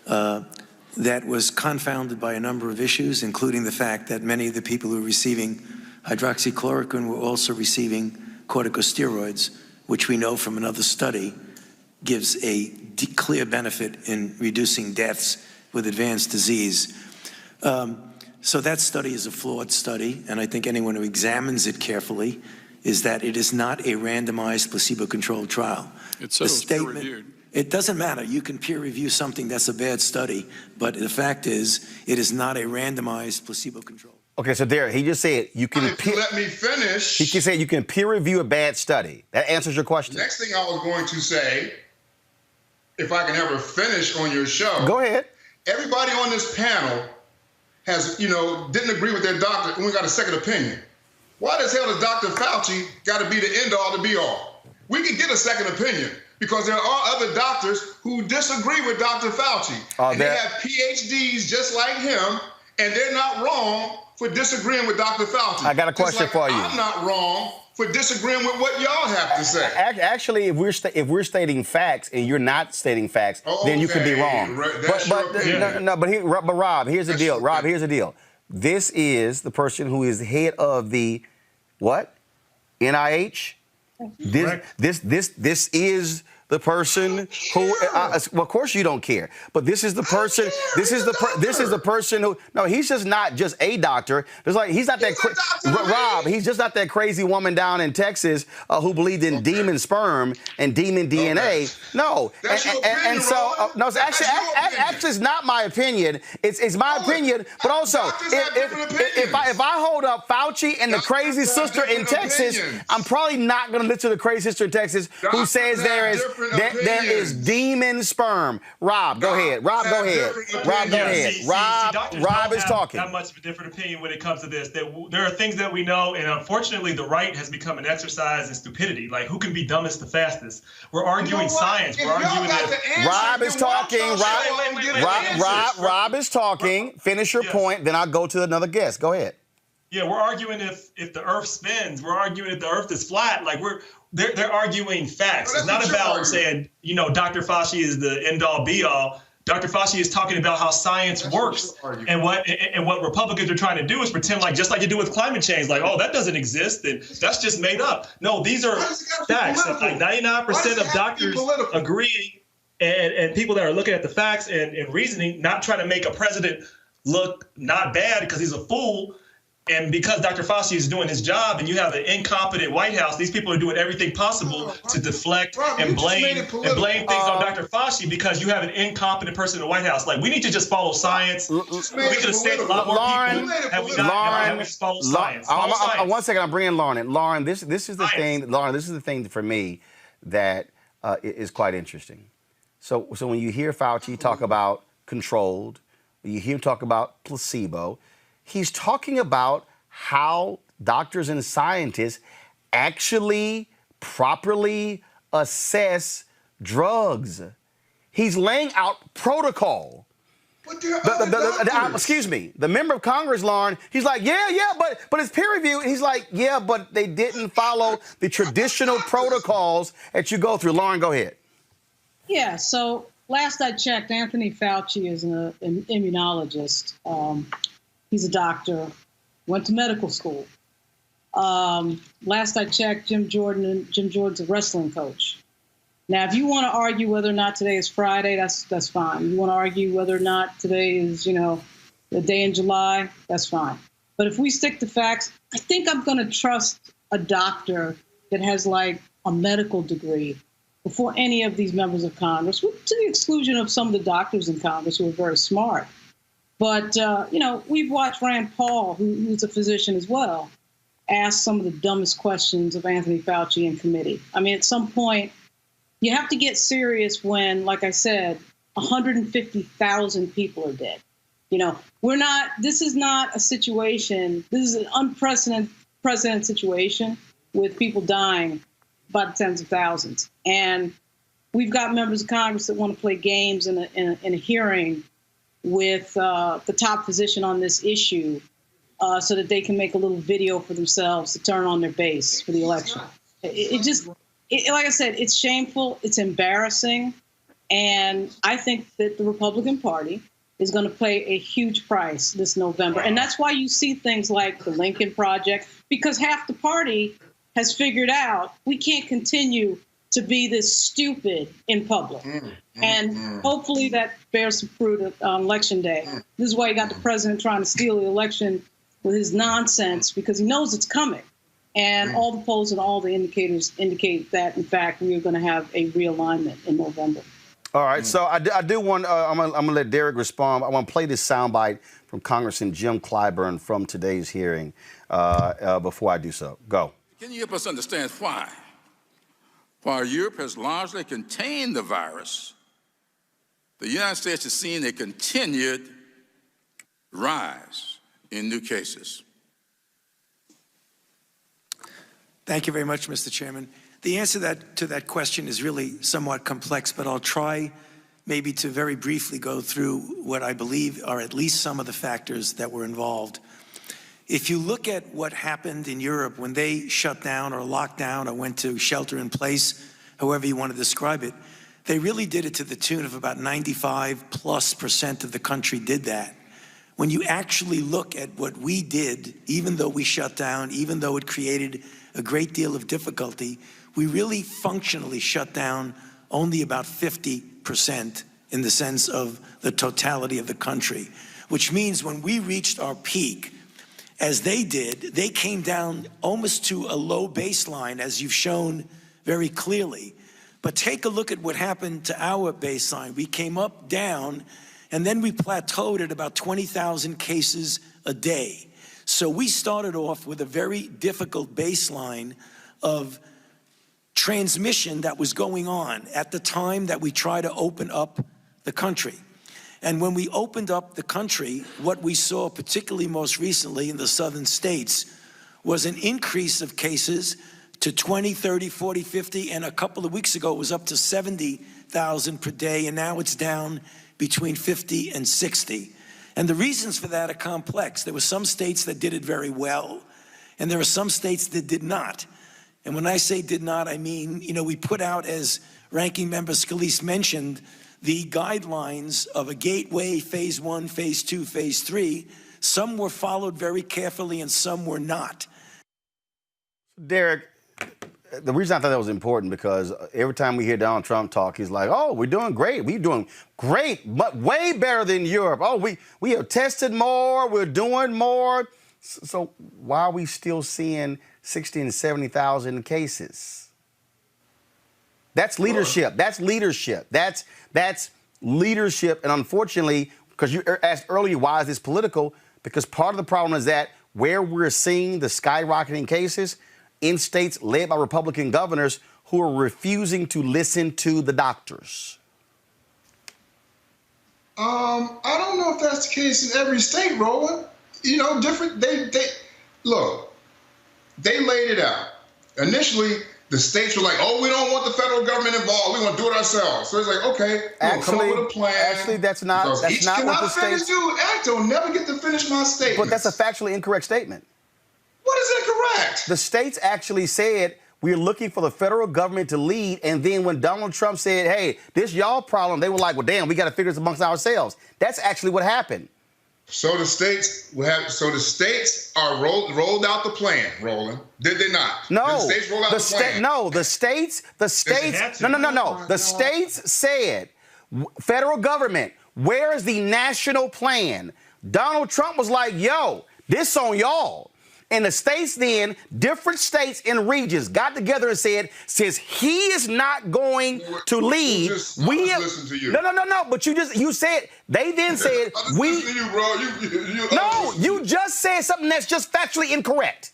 Speaker 7: that was confounded by a number of issues, including the fact that many of the people who were receiving hydroxychloroquine were also receiving corticosteroids, which we know from another study gives a clear benefit in reducing deaths with advanced disease. So that study is a flawed study, and I think anyone who examines it carefully is that it is not a randomized placebo-controlled trial.
Speaker 8: It says it's peer-reviewed.
Speaker 7: It doesn't matter. You can peer review something that's a bad study, but the fact is it is not a randomized placebo-controlled.
Speaker 1: Okay, so Derek, he just said you can.
Speaker 5: If you let me finish.
Speaker 1: He can say you can peer review a bad study. That answers your question.
Speaker 5: Next thing I was going to say, if I can ever finish on your show.
Speaker 1: Go ahead.
Speaker 5: Everybody on this panel has, didn't agree with their doctor, and we got a second opinion. Why the hell does Dr. Fauci got to be the end-all to be-all? We can get a second opinion because there are other doctors who disagree with Dr. Fauci. And they have PhDs just like him, and they're not wrong for disagreeing with Dr. Fauci.
Speaker 1: I got a question for you.
Speaker 5: I'm not wrong for disagreeing with what y'all have to say.
Speaker 1: Actually, if we're stating facts and you're not stating facts, then you could be wrong. But Rob, here's the deal. Rob, here's the deal. This is the person who is head of the what? NIH. This is the person who. Well, of course you don't care. But this is the person. This is the person who. No, he's just not just a doctor. There's like he's not that. Rob, he's just not that crazy woman down in Texas who believed in demon sperm and demon DNA. No, and so no, it's actually it's not my opinion. It's my opinion. But also, if I hold up Fauci and the crazy sister in Texas, I'm probably not going to listen to the crazy sister in Texas who says there is demon sperm. Rob, go ahead. Rob, go ahead. Rob is talking.
Speaker 3: Not much of a different opinion when it comes to this. There are things that we know, and unfortunately, the right has become an exercise in stupidity. Like, who can be dumbest the fastest? We're arguing science. We're arguing that.
Speaker 1: Rob is talking. Rob is talking. Finish your point, then I'll go to another guest. Go ahead.
Speaker 3: Yeah, we're arguing if the Earth spins. We're arguing if the Earth is flat. Like they're arguing facts. It's not about saying, Dr. Fauci is the end-all be-all. Dr. Fauci is talking about how science works, and what Republicans are trying to do is pretend just like you do with climate change, like, oh, that doesn't exist and that's just made up. No, these are facts. Like 99% of doctors agree, and people that are looking at the facts and reasoning, not trying to make a president look not bad because he's a fool. And because Dr. Fauci is doing his job and you have an incompetent White House, these people are doing everything possible to deflect and blame things on Dr. Fauci because you have an incompetent person in the White House. Like, we need to just follow science. We could have saved a lot more people had we not followed science.
Speaker 1: One second, I'm bringing Lauren in. Lauren, this is the thing. Lauren, this is the thing for me that is quite interesting. So when you hear Fauci talk about controlled, you hear him talk about placebo, he's talking about how doctors and scientists actually properly assess drugs. He's laying out protocol. Excuse me, the member of Congress, Lauren, he's like, yeah, but it's peer reviewed. He's like, yeah, but they didn't follow the traditional protocols that you go through. Lauren, go ahead.
Speaker 4: Yeah, so last I checked, Anthony Fauci is an immunologist. He's a doctor, went to medical school. Last I checked, Jim Jordan's a wrestling coach. Now, if you want to argue whether or not today is Friday, that's fine. You want to argue whether or not today is, the day in July, that's fine. But if we stick to facts, I think I'm going to trust a doctor that has like a medical degree before any of these members of Congress, to the exclusion of some of the doctors in Congress who are very smart. But, we've watched Rand Paul, who's a physician as well, ask some of the dumbest questions of Anthony Fauci in committee. I mean, at some point, you have to get serious when, like I said, 150,000 people are dead. This is not a situation, this is an unprecedented situation with people dying by the tens of thousands. And we've got members of Congress that want to play games in a hearing with the top physician on this issue so that they can make a little video for themselves to turn on their base for the election. Like I said, it's shameful, it's embarrassing, and I think that the Republican Party is going to pay a huge price this November. And that's why you see things like the Lincoln Project, because half the party has figured out we can't continue to be this stupid in public. And hopefully that bears some fruit on Election Day. This is why you got the president trying to steal the election with his nonsense, because he knows it's coming. And all the polls and all the indicators indicate that, in fact, we are going to have a realignment in November.
Speaker 1: All right, so I do want, I'm going to let Derek respond. I want to play this soundbite from Congressman Jim Clyburn from today's hearing before I do so. Go.
Speaker 9: Can you help us understand why? While Europe has largely contained the virus, the United States has seen a continued rise in new cases.
Speaker 7: Thank you very much, Mr. Chairman. The answer to that question is really somewhat complex, but I'll try maybe to very briefly go through what I believe are at least some of the factors that were involved. If you look at what happened in Europe when they shut down or locked down or went to shelter in place, however you want to describe it, they really did it to the tune of about 95+% of the country did that. When you actually look at what we did, even though we shut down, even though it created a great deal of difficulty, we really functionally shut down only about 50% in the sense of the totality of the country, which means when we reached our peak, as they did, they came down almost to a low baseline, as you've shown very clearly. But take a look at what happened to our baseline. We came up, down, and then we plateaued at about 20,000 cases a day. So we started off with a very difficult baseline of transmission that was going on at the time that we tried to open up the country. And when we opened up the country, what we saw, particularly most recently in the southern states, was an increase of cases to 20, 30, 40, 50, and a couple of weeks ago it was up to 70,000 per day, and now it's down between 50 and 60. And the reasons for that are complex. There were some states that did it very well, and there are some states that did not. And when I say did not, I mean, we put out, as Ranking Member Scalise mentioned, the guidelines of a gateway, phase 1, phase 2, phase 3. Some were followed very carefully and some were not.
Speaker 1: Derek, the reason I thought that was important because every time we hear Donald Trump talk, he's like, oh, we're doing great. We're doing great, but way better than Europe. Oh, we have tested more. We're doing more. So why are we still seeing 60 and 70,000 cases? That's leadership. That's leadership. That's leadership. And unfortunately, because you asked earlier, why is this political? Because part of the problem is that where we're seeing the skyrocketing cases in states led by Republican governors who are refusing to listen to the doctors.
Speaker 5: I don't know if that's the case in every state, Roland. Different. Look, they laid it out. Initially, the states were like, oh, we don't want the federal government involved. We want to do it ourselves. So it's like, okay, we'll come up with a plan.
Speaker 1: Actually, that's not what the states
Speaker 5: do. I'll never get to finish my statement.
Speaker 1: But that's a factually incorrect statement.
Speaker 5: What is incorrect?
Speaker 1: The states actually said we're looking for the federal government to lead, and then when Donald Trump said, hey, this y'all problem, they were like, well, damn, we got to figure this amongst ourselves. That's actually what happened.
Speaker 5: So the states are rolled out the plan, Roland. Did they not?
Speaker 1: No.
Speaker 5: Did the states roll out the plan?
Speaker 1: No, the states, no. The states said, federal government, where is the national plan? Donald Trump was like, yo, this on y'all. And the states then, different states and regions got together and said, since he is not going to lead, we have.
Speaker 5: Listen to you.
Speaker 1: No. But you said, they then said, we.
Speaker 5: Listen to you, bro.
Speaker 1: No, you just said something that's just factually incorrect.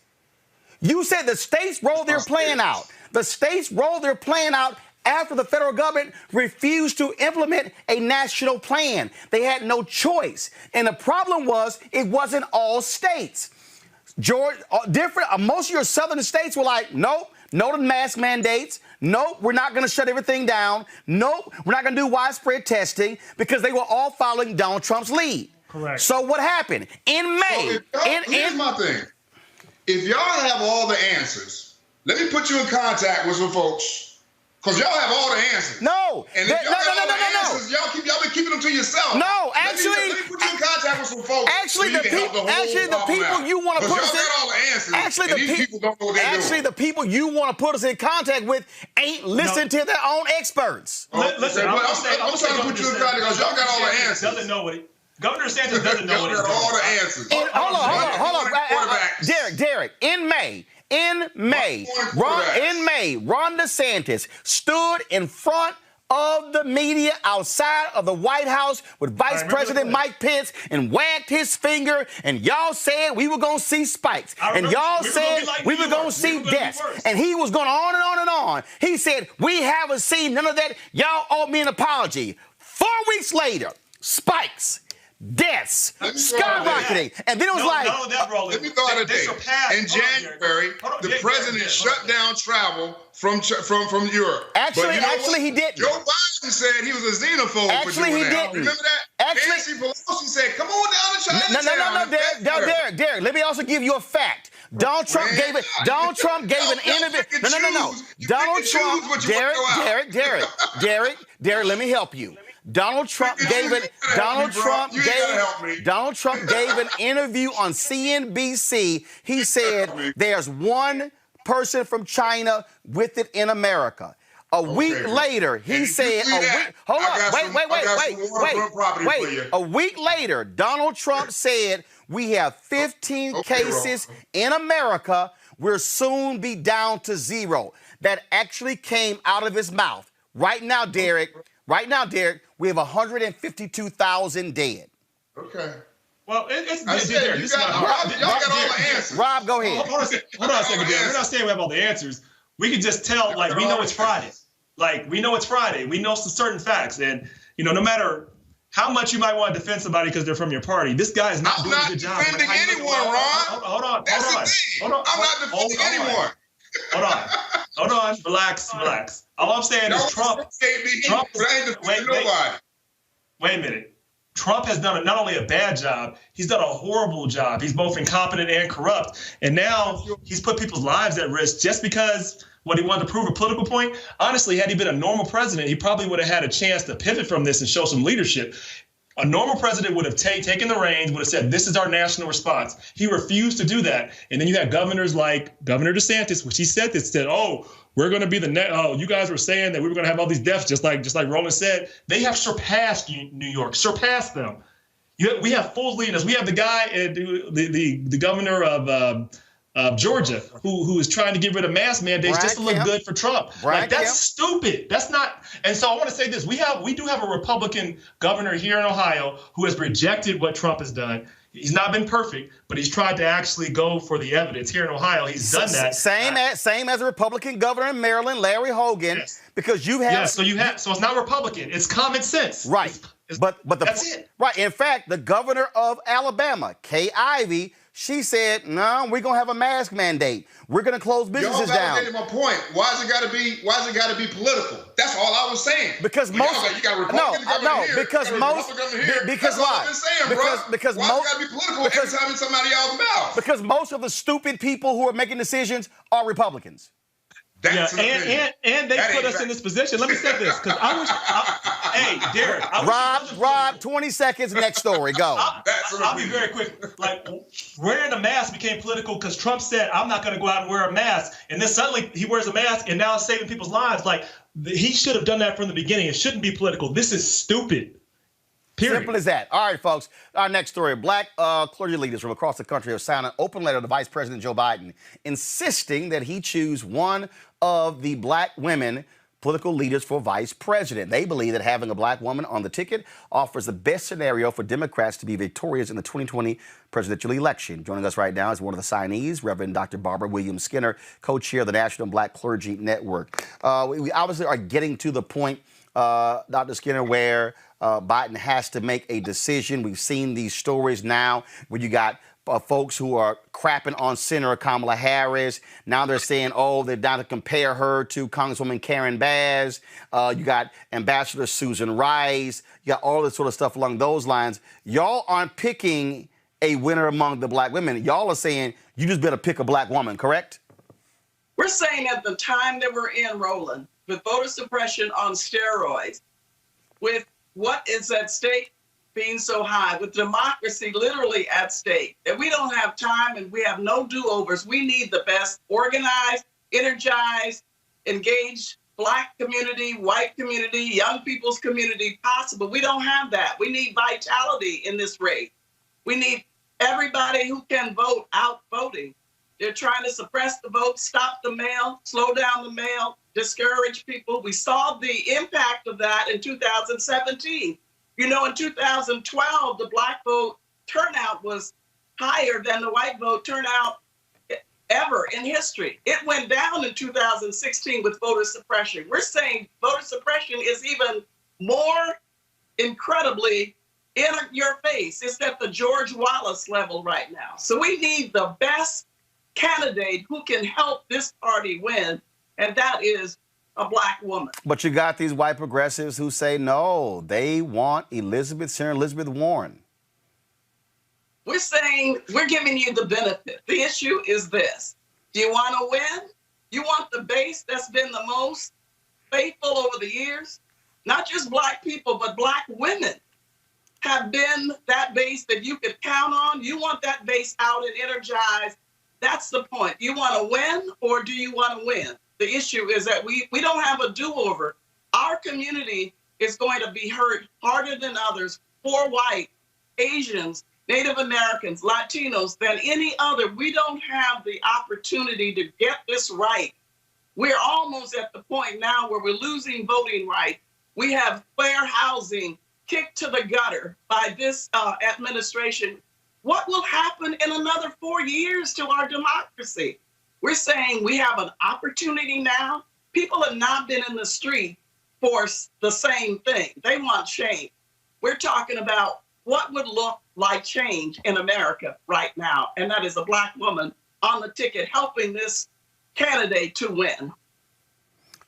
Speaker 1: You said the states rolled their plan out. The states rolled their plan out after the federal government refused to implement a national plan. They had no choice. And the problem was, it wasn't all states. Most of your southern states were like, nope, no to mask mandates. Nope, we're not going to shut everything down. Nope, we're not going to do widespread testing, because they were all following Donald Trump's lead.
Speaker 3: Correct.
Speaker 1: So what happened? In May.
Speaker 5: Here's my thing. If y'all have all the answers, let me put you in contact with some folks. Because y'all have all the answers.
Speaker 1: No.
Speaker 5: And if y'all got all the answers, y'all been keeping them to yourself.
Speaker 1: No, actually.
Speaker 5: Let me put you in contact with some folks.
Speaker 1: Actually, the people you want to put us in.
Speaker 5: Y'all got all the answers. These people don't know what they're doing.
Speaker 1: Actually, the people you want to put us in contact with ain't listening to their own experts.
Speaker 3: Listen,
Speaker 5: I'm trying to put you in contact because y'all got all the answers.
Speaker 3: Doesn't know what Governor DeSantis doesn't know what he's doing.
Speaker 5: All the answers.
Speaker 1: Hold on. Derek, in May, Ron DeSantis stood in front of the media outside of the White House with Vice President Mike Pence and wagged his finger, and y'all said we were going to see spikes. And y'all said we were going to see deaths. And he was going on and on and on. He said, we haven't seen none of that. Y'all owe me an apology. 4 weeks later, spikes. Deaths skyrocketing, and then it was
Speaker 5: let me throw out a date. In January, the president shut down travel from Europe.
Speaker 1: Actually, he didn't.
Speaker 5: Joe Biden said he was a xenophobe.
Speaker 1: Actually, he didn't.
Speaker 5: Remember that? Nancy Pelosi said, "Come on down to China."
Speaker 1: No, Derek. Let me also give you a fact. Donald Trump gave an interview. No. Donald Trump. Derek. Let me help you. Donald Trump gave an interview on CNBC. He said there's one person from China with it in America. A week later, he said, a week later, Donald Trump said, we have 15 cases in America. We'll soon be down to 0. That actually came out of his mouth. Right now, Derek, we have 152,000 dead.
Speaker 5: Okay.
Speaker 3: Well, it's
Speaker 5: y'all got all the answers.
Speaker 1: Rob, go ahead.
Speaker 3: Hold on a second, Derek. We're not saying we have all the answers. We can just tell, we know it's Friday. We know it's Friday. We know some certain facts. And, no matter how much you might want to defend somebody because they're from your party, this guy is not doing a good job.
Speaker 5: I'm not defending anyone, Ron.
Speaker 3: Hold on.
Speaker 5: I'm not defending anyone.
Speaker 3: Hold on. Relax. All I'm saying is Trump. Wait a minute. Trump has done not only a bad job, he's done a horrible job. He's both incompetent and corrupt. And now he's put people's lives at risk just because he wanted to prove a political point. Honestly, had he been a normal president, he probably would have had a chance to pivot from this and show some leadership. A normal president would have taken the reins, would have said, this is our national response. He refused to do that. And then you had governors like Governor DeSantis, which he said we're going to be you guys were saying that we were going to have all these deaths, just like Roland said. They have surpassed New York, surpassed them. We have full leaders. We have the guy, the governor of Georgia, who is trying to get rid of mask mandates just to look good for Trump. That's stupid. That's not. And so I want to say this: we do have a Republican governor here in Ohio who has rejected what Trump has done. He's not been perfect, but he's tried to actually go for the evidence. Here in Ohio, he's done that.
Speaker 1: Same as a Republican governor in Maryland, Larry Hogan,
Speaker 3: yes.
Speaker 1: Because you have.
Speaker 3: So it's not Republican. It's common sense.
Speaker 1: Right. That's it. Right. In fact, the governor of Alabama, Kay Ivey, she said, no, we're going to have a mask mandate. We're going to close businesses down.
Speaker 5: Y'all validated my point. Why is it got to be political? That's all I was saying.
Speaker 1: Because
Speaker 5: you got Republican governor here.
Speaker 1: Because most
Speaker 5: That's all I've been saying, bro.
Speaker 1: Because
Speaker 5: why is it got to be political every time it's somebody else's mouth?
Speaker 1: Because most of the stupid people who are making decisions are Republicans.
Speaker 5: That's an opinion.
Speaker 3: and they
Speaker 5: That
Speaker 3: put
Speaker 5: ain't
Speaker 3: us
Speaker 5: fact.
Speaker 3: in this position. Let me say this, because hey, Derek.
Speaker 1: Rob, 20 seconds, next story, go.
Speaker 3: I'll be very quick. Like, wearing a mask became political because Trump said, I'm not going to go out and wear a mask. And then suddenly he wears a mask and now it's saving people's lives. Like, he should have done that from the beginning. It shouldn't be political. This is stupid. Period.
Speaker 1: Simple as that. All right, folks. Our next story. Black clergy leaders from across the country have signed an open letter to Vice President Joe Biden insisting that he choose one of the black women political leaders for vice president. They believe that having a black woman on the ticket offers the best scenario for Democrats to be victorious in the 2020 presidential election. Joining us right now is one of the signees, Reverend Dr. Barbara Williams Skinner, co-chair of the National Black Clergy Network. We obviously are getting to the point, Dr. Skinner, where Biden has to make a decision. We've seen these stories now where you got folks who are crapping on Senator Kamala Harris. Now they're saying, oh, they're down to compare her to Congresswoman Karen Bass. You got Ambassador Susan Rice. You got all this sort of stuff along those lines. Y'all aren't picking a winner among the black women. Y'all are saying you just better pick a black woman, correct?
Speaker 10: We're saying at the time that we're in, Roland, with voter suppression on steroids, with what is at stake being so high, with democracy literally at stake, that we don't have time and we have no do-overs. We need the best organized, energized, engaged black community, white community, young people's community possible. We don't have that. We need vitality in this race. We need everybody who can vote out voting. They're trying to suppress the vote, stop the mail, slow down the mail, discourage people. We saw the impact of that in 2017. You know, in 2012, the black vote turnout was higher than the white vote turnout ever in history. It went down in 2016 with voter suppression. We're saying voter suppression is even more incredibly in your face. It's at the George Wallace level right now. So we need the best candidate who can help this party win, and that is a black woman.
Speaker 1: But you got these white progressives who say no, they want Senator Elizabeth Warren.
Speaker 10: We're saying we're giving you the benefit. The issue is this. Do you want to win? You want the base that's been the most faithful over the years? Not just black people, but black women have been that base that you could count on. You want that base out and energized. That's the point. You want to win, or do you want to win? The issue is that we don't have a do-over. Our community is going to be hurt harder than others, poor white, Asians, Native Americans, Latinos, than any other. We don't have the opportunity to get this right. We're almost at the point now where we're losing voting rights. We have fair housing kicked to the gutter by this administration. What will happen in another 4 years to our democracy? We're saying we have an opportunity now. People have not been in the street for the same thing. They want change. We're talking about what would look like change in America right now, and that is a black woman on the ticket helping this candidate to win.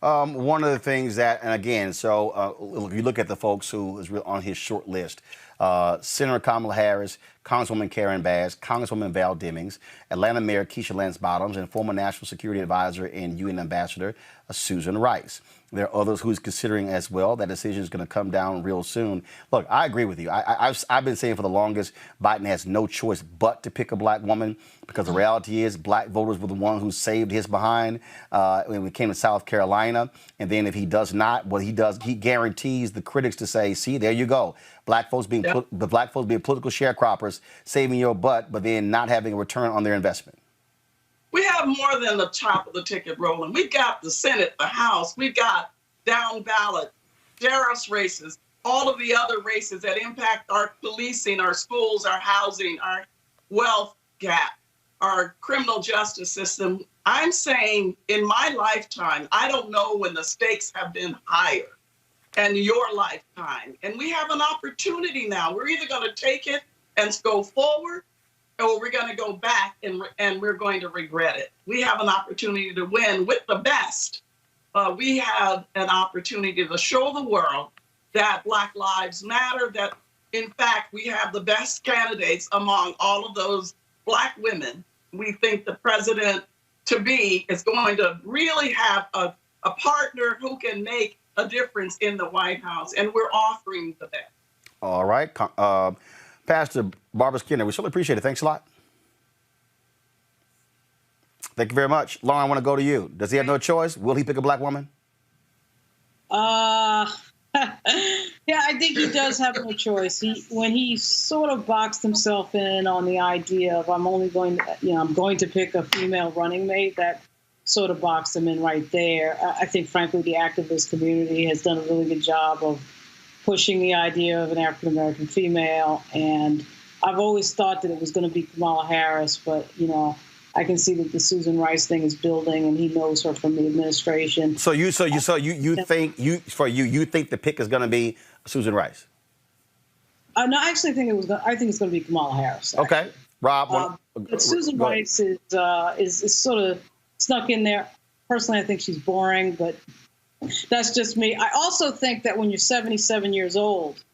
Speaker 1: One of the things that, and again, so you look at the folks who is on his short list, Senator Kamala Harris, Congresswoman Karen Bass, Congresswoman Val Demings, Atlanta Mayor Keisha Lance Bottoms, and former National Security Advisor and UN Ambassador Susan Rice. There are others who's considering as well. That decision is going to come down real soon. Look, I agree with you. I've been saying for the longest, Biden has no choice but to pick a black woman, because the reality is black voters were the ones who saved his behind when we came to South Carolina. And then if he does not, what he does, he guarantees the critics to say, see, there you go. Black folks being political sharecroppers, saving your butt, but then not having a return on their investment.
Speaker 10: We have more than the top of the ticket, Roland. We've got the Senate, the House. We've got down ballot, sheriff's races, all of the other races that impact our policing, our schools, our housing, our wealth gap, our criminal justice system. I'm saying in my lifetime, I don't know when the stakes have been higher, and your lifetime. And we have an opportunity now. We're either going to take it and go forward, or we're going to go back and we're going to regret it. We have an opportunity to win with the best. We have an opportunity to show the world that Black lives matter, that in fact we have the best candidates among all of those Black women. We think the president to be is going to really have a partner who can make a difference in the White House, and we're offering for that.
Speaker 1: All right. Pastor Barbara Skinner, we certainly appreciate it. Thanks a lot. Thank you very much. Lauren, I want to go to you. Does he have no choice? Will he pick a black woman?
Speaker 4: Yeah, I think he does have no choice. When he sort of boxed himself in on the idea of I'm going to pick a female running mate, that sort of boxed him in right there. I think, frankly, the activist community has done a really good job of pushing the idea of an African-American female. And I've always thought that it was going to be Kamala Harris, but, I can see that the Susan Rice thing is building, and he knows her from the administration.
Speaker 1: So you think the pick is going to be Susan Rice?
Speaker 4: No, I actually think I think it's going to be Kamala Harris. Actually.
Speaker 1: Okay, Rob.
Speaker 4: But Susan Rice is sort of snuck in there. Personally, I think she's boring, but that's just me. I also think that when you're 77 years old,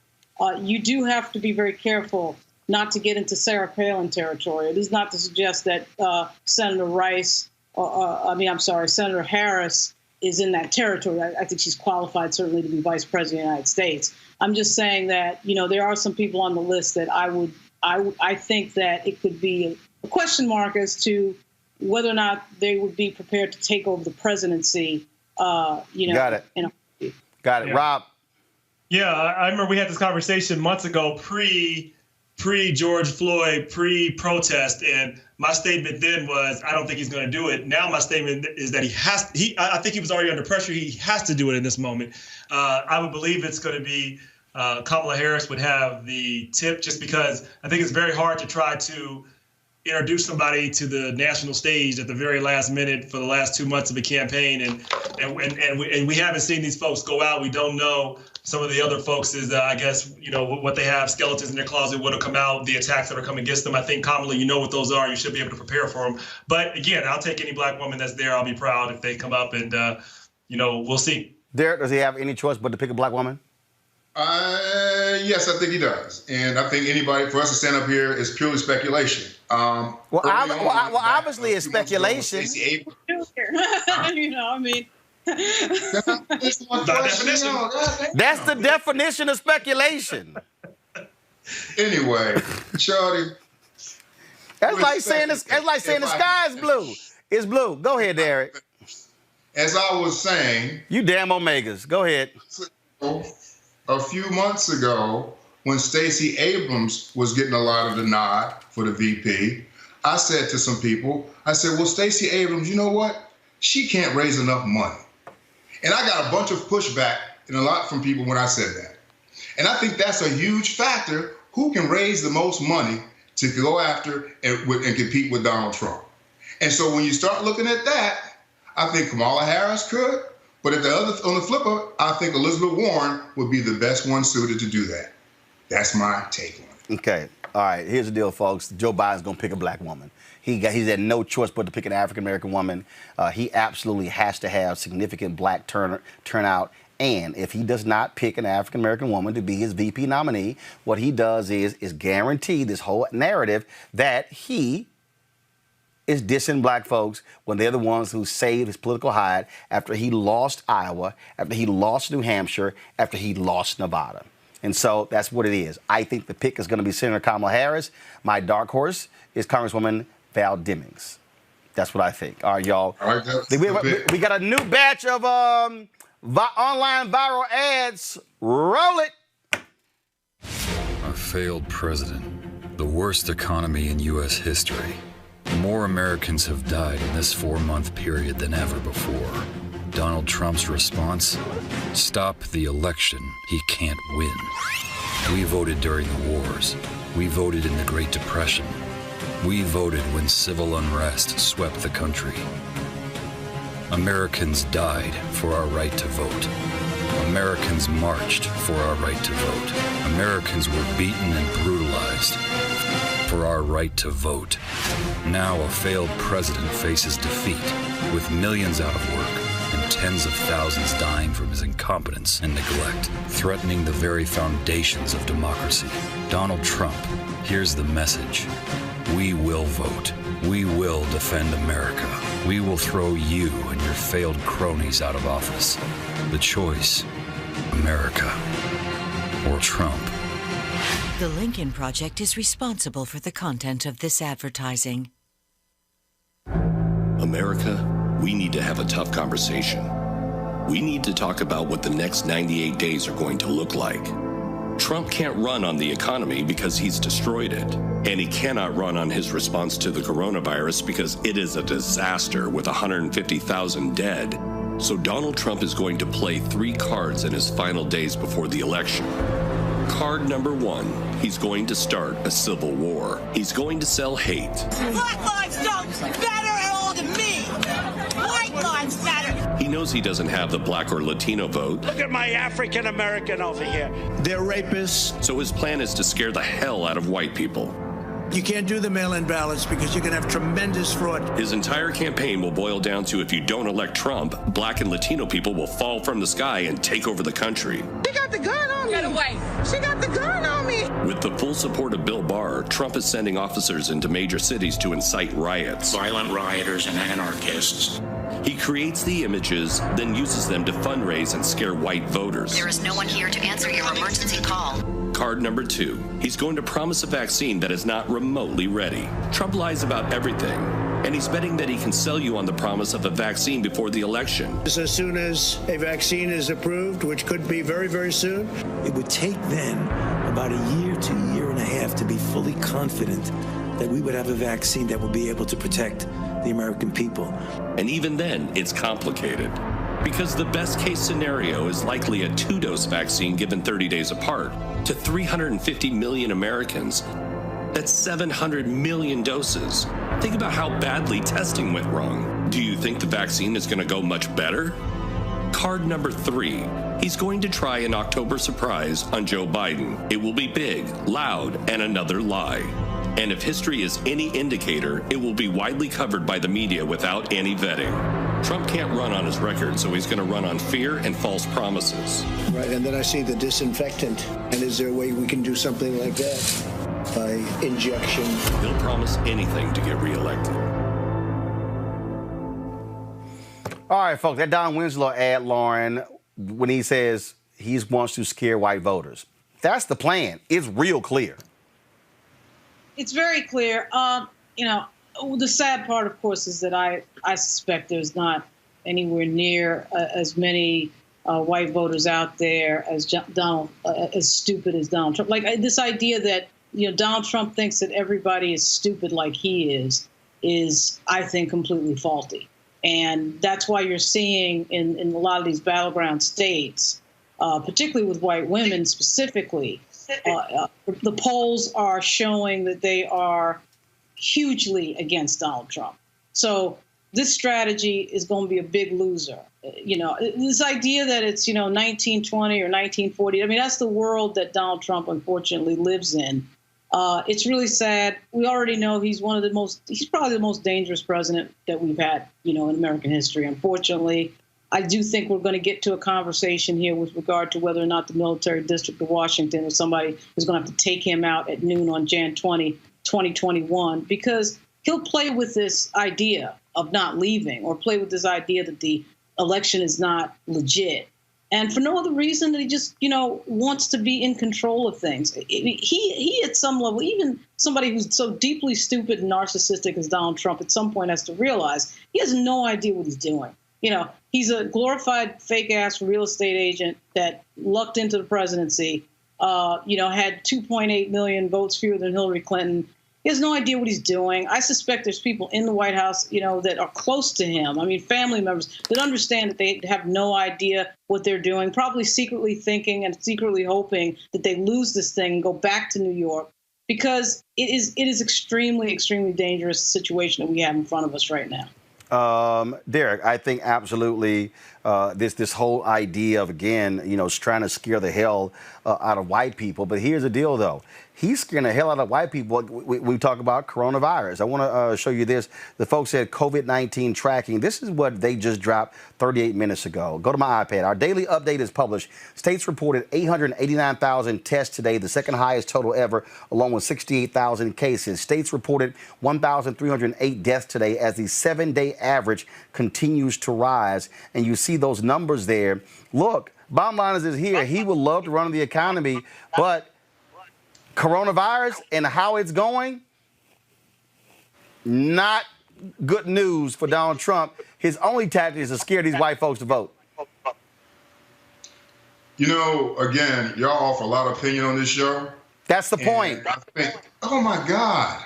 Speaker 4: you do have to be very careful not to get into Sarah Palin territory. It is not to suggest that Senator Harris is in that territory. I think she's qualified certainly to be Vice President of the United States. I'm just saying that, there are some people on the list that I think that it could be a question mark as to whether or not they would be prepared to take over the presidency.
Speaker 1: Got it. Got it.
Speaker 3: Yeah.
Speaker 1: Rob.
Speaker 3: Yeah, I remember we had this conversation months ago, pre-George Floyd, pre-protest, and my statement then was, I don't think he's going to do it. Now my statement is that I think he was already under pressure. He has to do it in this moment. I would believe it's going to be Kamala Harris would have the tip, just because I think it's very hard to try to introduce somebody to the national stage at the very last minute for the last 2 months of a campaign, and we haven't seen these folks go out. We don't know some of the other folks is I guess what they have, skeletons in their closet, what will come out, the attacks that are coming against them. I think Kamala, what those are. You should be able to prepare for them. But again, I'll take any black woman that's there. I'll be proud if they come up, and we'll see.
Speaker 1: Derek, does he have any choice but to pick a black woman?
Speaker 5: Yes, I think he does, and I think anybody for us to stand up here is purely speculation.
Speaker 1: Obviously, it's speculation.
Speaker 5: That's
Speaker 1: the definition of speculation.
Speaker 5: Anyway, Shorty.
Speaker 1: That's like saying the sky is blue. It's blue. Go ahead, Derek.
Speaker 5: As I was saying,
Speaker 1: you damn Omegas. Go ahead.
Speaker 5: A few months ago, when Stacey Abrams was getting a lot of the nod for the VP, I said to some people, well, Stacey Abrams, you know what? She can't raise enough money. And I got a bunch of pushback and a lot from people when I said that. And I think that's a huge factor. Who can raise the most money to go after and compete with Donald Trump? And so when you start looking at that, I think Kamala Harris could. But on the flip of it, I think Elizabeth Warren would be the best one suited to do that. That's my take on it.
Speaker 1: Okay. All right. Here's the deal, folks. Joe Biden's going to pick a black woman. He's had no choice but to pick an African-American woman. He absolutely has to have significant black turnout. And if he does not pick an African-American woman to be his VP nominee, what he does is guarantee this whole narrative that he is dissing black folks when they're the ones who saved his political hide after he lost Iowa, after he lost New Hampshire, after he lost Nevada. And so that's what it is. I think the pick is going to be Senator Kamala Harris. My dark horse is Congresswoman Val Demings. That's what I think. All right, y'all.
Speaker 5: All right,
Speaker 1: we got a new batch of online viral ads. Roll it.
Speaker 11: A failed president. The worst economy in U.S. history. More Americans have died in this 4-month period than ever before. Donald Trump's response? Stop the election. He can't win. We voted during the wars. We voted in the Great Depression. We voted when civil unrest swept the country. Americans died for our right to vote. Americans marched for our right to vote. Americans were beaten and brutalized for our right to vote. Now a failed president faces defeat, with millions out of work and tens of thousands dying from his incompetence and neglect, threatening the very foundations of democracy. Donald Trump, here's the message. We will vote. We will defend America. We will throw you and your failed cronies out of office. The choice, America or Trump.
Speaker 12: The Lincoln Project is responsible for the content of this advertising.
Speaker 13: America, we need to have a tough conversation. We need to talk about what the next 98 days are going to look like. Trump can't run on the economy because he's destroyed it. And he cannot run on his response to the coronavirus because it is a disaster with 150,000 dead. So Donald Trump is going to play 3 cards in his final days before the election. Card number 1, he's going to start a civil war. He's going to sell hate.
Speaker 14: Black lives don't matter at all to me. White lives matter.
Speaker 13: He knows he doesn't have the black or Latino vote.
Speaker 15: Look at my African American over here.
Speaker 13: They're rapists. So his plan is to scare the hell out of white people.
Speaker 7: You can't do the mail-in ballots because you're going to have tremendous fraud.
Speaker 13: His entire campaign will boil down to if you don't elect Trump, black and Latino people will fall from the sky and take over the country.
Speaker 14: She got the gun on me. Get away. She got the gun on me.
Speaker 13: With the full support of Bill Barr, Trump is sending officers into major cities to incite riots.
Speaker 15: Violent rioters and anarchists.
Speaker 13: He creates the images, then uses them to fundraise and scare white voters.
Speaker 16: There is no one here to answer your emergency call.
Speaker 13: Card number 2. He's going to promise a vaccine that is not remotely ready. Trump lies about everything, and he's betting that he can sell you on the promise of a vaccine before the election.
Speaker 17: As soon as a vaccine is approved, which could be very, very soon.
Speaker 7: It would take then about a year to a year and a half to be fully confident that we would have a vaccine that would be able to protect the American people.
Speaker 13: And even then, it's complicated. Because the best case scenario is likely a 2-dose vaccine given 30 days apart to 350 million Americans. That's 700 million doses. Think about how badly testing went wrong. Do you think the vaccine is going to go much better? Card number 3. He's going to try an October surprise on Joe Biden. It will be big, loud, and another lie. And if history is any indicator, it will be widely covered by the media without any vetting. Trump can't run on his record, so he's going to run on fear and false promises.
Speaker 17: Right, and then I see the disinfectant. And is there a way we can do something like that? By injection?
Speaker 13: He'll promise anything to get reelected.
Speaker 1: All right, folks, that Don Winslow ad, Lauren, when he says he wants to scare white voters, that's the plan. It's real clear.
Speaker 4: It's very clear. You know, the sad part, of course, is that I suspect there's not anywhere near as many white voters out there as as stupid as Donald Trump. Like this idea that, you know, Donald Trump thinks that everybody is stupid like he is I think completely faulty. And that's why you're seeing in a lot of these battleground states, particularly with white women specifically, the polls are showing that they are hugely against Donald Trump. So this strategy is going to be a big loser. You know, this idea that it's, you know, 1920 or 1940, I mean, that's the world that Donald Trump unfortunately lives in. It's really sad. We already know he's probably the most dangerous president that we've had, you know, in American history, unfortunately. I do think we're going to get to a conversation here with regard to whether or not the military district of Washington or somebody is going to have to take him out at noon on Jan 20, 2021, because he'll play with this idea of not leaving or play with this idea that the election is not legit. And for no other reason that he just, you know, wants to be in control of things. He at some level, even somebody who's so deeply stupid and narcissistic as Donald Trump at some point has to realize he has no idea what he's doing. You know, he's a glorified fake-ass real estate agent that lucked into the presidency, you know, had 2.8 million votes fewer than Hillary Clinton. He has no idea what he's doing. I suspect there's people in the White House, you know, that are close to him. I mean, family members that understand that they have no idea what they're doing, probably secretly thinking and secretly hoping that they lose this thing and go back to New York, because it is extremely, extremely dangerous situation that we have in front of us right now.
Speaker 1: Derek, I think absolutely this whole idea of, again, trying to scare the hell out of white people. But here's the deal, though. He's scaring the hell out of white people. We talk about coronavirus. I want to show you this. The folks at COVID-19 tracking. This is what they just dropped 38 minutes ago. Go to my iPad. Our daily update is published. States reported 889,000 tests today, the second highest total ever, along with 68,000 cases. States reported 1,308 deaths today as the 7-day average continues to rise. And you see those numbers there. Look, bottom line is here. He would love to run the economy, but coronavirus and how it's going, not good news for Donald Trump. His only tactic is to scare these white folks to vote.
Speaker 5: Again, y'all offer a lot of opinion on this show.
Speaker 1: That's the point.
Speaker 5: I think, oh my God.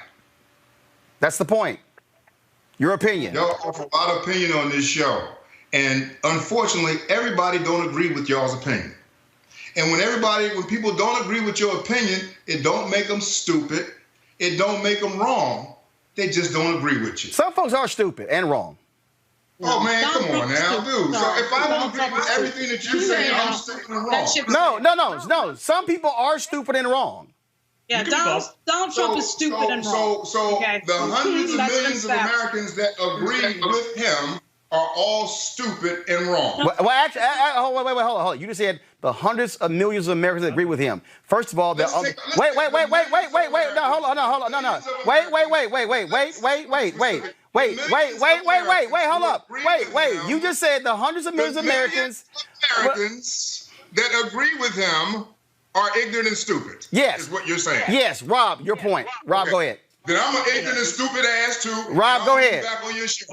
Speaker 1: That's the point. Your opinion.
Speaker 5: Y'all offer a lot of opinion on this show. And unfortunately, everybody don't agree with y'all's opinion. And when people don't agree with your opinion, it don't make them stupid. It don't make them wrong. They just don't agree with you.
Speaker 1: Some folks are stupid and wrong.
Speaker 5: Oh, man, come on now, dude. So if I don't agree with everything that you say, I'm stupid and wrong.
Speaker 1: No. Some people are stupid and wrong.
Speaker 4: Yeah, Donald Trump is stupid and wrong.
Speaker 5: So the hundreds of millions of Americans that agree with him are all stupid and wrong.
Speaker 1: Well, actually, hold on. You just said the hundreds of millions of Americans that agree with him. First of all, wait. No, hold up. Wait. You just said the hundreds of millions of Americans
Speaker 5: that agree with him are ignorant and stupid.
Speaker 1: Yes.
Speaker 5: Is what you're saying.
Speaker 1: Yes, Rob, your point. Rob, go ahead.
Speaker 5: Then I'm an ignorant and stupid ass too.
Speaker 1: Rob, go ahead.
Speaker 5: Back on your show.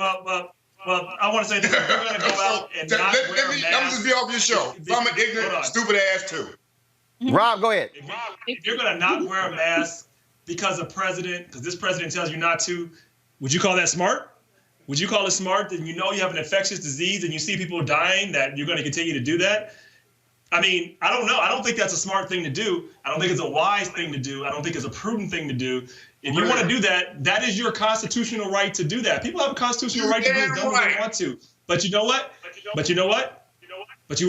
Speaker 3: Well, I want to say this. If you're going to go out and not wear a mask,
Speaker 5: I'm just be off your show. I'm an ignorant, stupid ass too.
Speaker 1: Rob, go ahead.
Speaker 3: If you're going to not wear a mask because this president tells you not to, would you call that smart? Would you call it smart that you have an infectious disease and you see people dying, that you're going to continue to do that? I mean, I don't know. I don't think that's a smart thing to do. I don't think it's a wise thing to do. I don't think it's a prudent thing to do. If you want to do that, that is your constitutional right to do that. People have a constitutional right to do it when they want to. But you know what? But then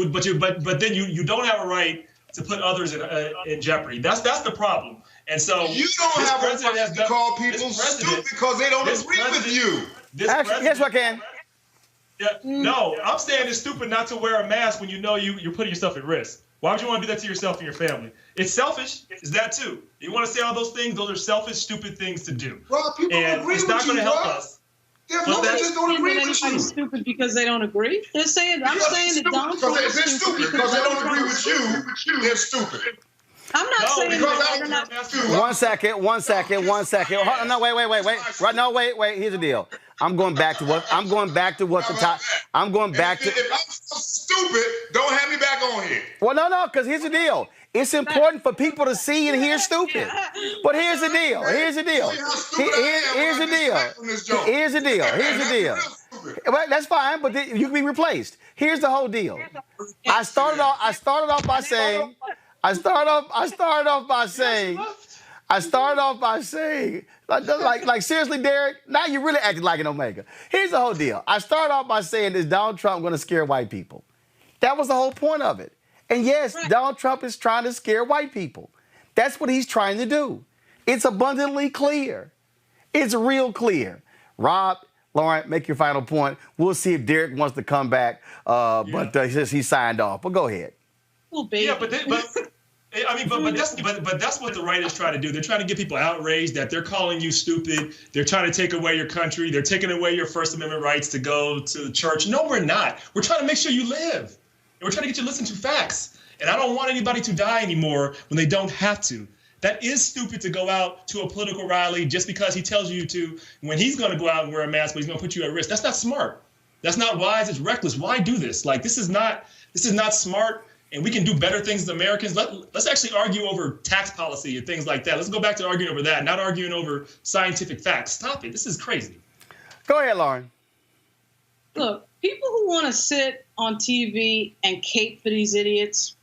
Speaker 3: you don't have a right to put others in jeopardy. That's the problem. And so
Speaker 5: you don't have a right to call people stupid because they don't agree with you.
Speaker 1: Actually, yes, I can.
Speaker 3: Yeah, no, I'm saying it's stupid not to wear a mask when you're putting yourself at risk. Why would you want to do that to yourself and your family? It's selfish. It's that too. You want to say all those things? Those are selfish, stupid things to do.
Speaker 5: Well, people
Speaker 3: and
Speaker 5: agree
Speaker 3: it's
Speaker 5: with
Speaker 3: not going to help us.
Speaker 5: Yeah, people just don't agree with you.
Speaker 4: Stupid because they don't agree. I'm saying that Donald Trump is stupid
Speaker 5: because they don't agree with you. They're stupid.
Speaker 4: I'm not saying that they're not.
Speaker 1: One second. No, wait. Right, no, wait. Here's the deal. I'm going back to what the top.
Speaker 5: If I'm stupid, don't have me back on here.
Speaker 1: Well, no, because here's the deal. It's important for people to see and hear stupid. But here's the deal. Well, that's fine, but you can be replaced. Here's the whole deal. I started off by saying, like seriously, Derek, now you really acting like an Omega. Here's the whole deal. I started off by saying, is Donald Trump going to scare white people? That was the whole point of it. And yes, Donald Trump is trying to scare white people. That's what he's trying to do. It's abundantly clear. It's real clear. Rob, Lauren, make your final point. We'll see if Derek wants to come back, but he signed off. But go ahead.
Speaker 4: Well, baby.
Speaker 3: Yeah, but that's what the right is trying to do. They're trying to get people outraged that they're calling you stupid. They're trying to take away your country. They're taking away your First Amendment rights to go to the church. No, we're not. We're trying to make sure you live. And we're trying to get you to listen to facts. And I don't want anybody to die anymore when they don't have to. That is stupid to go out to a political rally just because he tells you to, when he's going to go out and wear a mask, but he's going to put you at risk. That's not smart. That's not wise. It's reckless. Why do this? Like, this is not smart. And we can do better things as Americans. Let's actually argue over tax policy and things like that. Let's go back to arguing over that, not arguing over scientific facts. Stop it. This is crazy.
Speaker 1: Go ahead, Lauren.
Speaker 4: Look, people who want to sit on TV and cape for these idiots,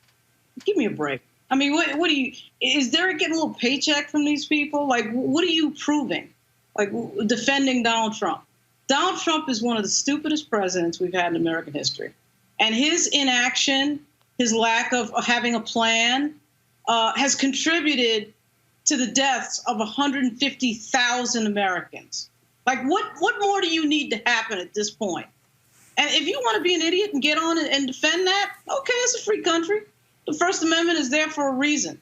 Speaker 4: give me a break. I mean, what do you, is Derek getting a little paycheck from these people? Like, what are you proving? Like, defending Donald Trump. Donald Trump is one of the stupidest presidents we've had in American history. And his inaction, his lack of having a plan, has contributed to the deaths of 150,000 Americans. Like, what more do you need to happen at this point? And if you want to be an idiot and get on and defend that, okay, it's a free country. The First Amendment is there for a reason.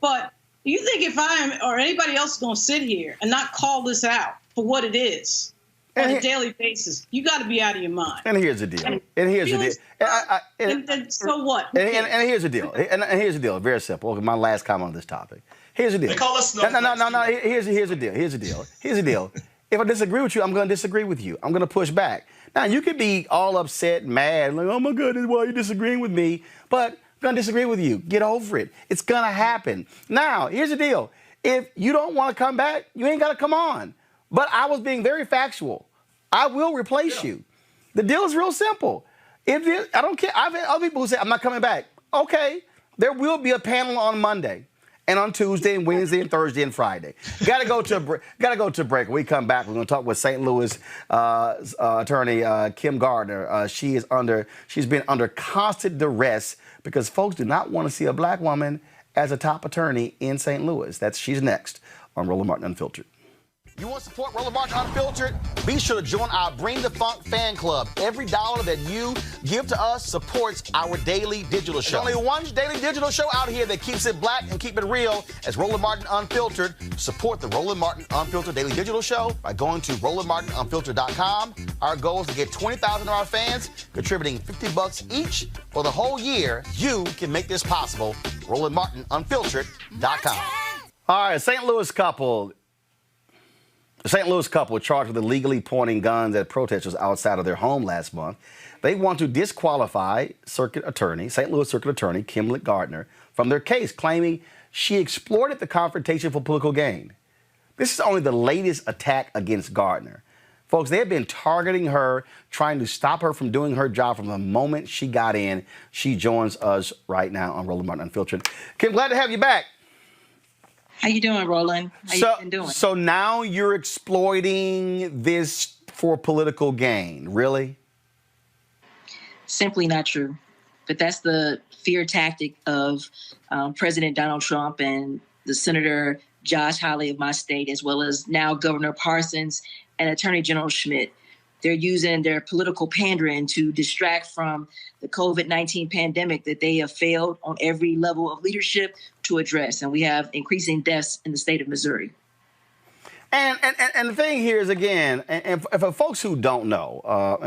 Speaker 4: But you think if I am or anybody else is going to sit here and not call this out for what it is on a daily basis, you got to be out of your mind.
Speaker 1: And here's the deal. And
Speaker 4: so what?
Speaker 1: And here's the deal. And here's the deal. Very simple. Okay, my last comment on this topic. Here's the deal.
Speaker 3: They call us
Speaker 1: No. Here's the deal. Here's the deal. If I disagree with you, I'm going to disagree with you. I'm going to push back. Now, you could be all upset, mad, like, oh my goodness, why are you disagreeing with me? But I'm going to disagree with you. Get over it. It's going to happen. Now, here's the deal. If you don't want to come back, you ain't got to come on. But I was being very factual. I will replace you. The deal is real simple. I don't care. I've had other people who say, I'm not coming back. Okay, there will be a panel on Monday and on Tuesday and Wednesday and Thursday and Friday. Got to go to a break. When we come back, we're going to talk with St. Louis attorney Kim Gardner. She's been under constant duress because folks do not want to see a black woman as a top attorney in St. Louis. She's next on Roland Martin Unfiltered. You want to support Roland Martin Unfiltered? Be sure to join our Bring the Funk fan club. Every dollar that you give to us supports our daily digital show. There's only one daily digital show out here that keeps it black and keep it real as Roland Martin Unfiltered. Support the Roland Martin Unfiltered daily digital show by going to RolandMartinUnfiltered.com. Our goal is to get 20,000 of our fans contributing $50 each for the whole year. You can make this possible. RolandMartinUnfiltered.com. All right, St. Louis couple charged with illegally pointing guns at protesters outside of their home last month. They want to disqualify St. Louis Circuit Attorney Kim Gardner from their case, claiming she exploited the confrontation for political gain. This is only the latest attack against Gardner. Folks, they have been targeting her, trying to stop her from doing her job from the moment she got in. She joins us right now on Roland Martin Unfiltered. Kim, glad to have you back.
Speaker 18: How you doing, Roland? How you been doing?
Speaker 1: So now you're exploiting this for political gain, really?
Speaker 18: Simply not true. But that's the fear tactic of President Donald Trump and the Senator Josh Hawley of my state, as well as now Governor Parsons and Attorney General Schmidt. They're using their political pandering to distract from the COVID-19 pandemic that they have failed on every level of leadership to address. And we have increasing deaths in the state of Missouri.
Speaker 1: And the thing here is, again, and for folks who don't know,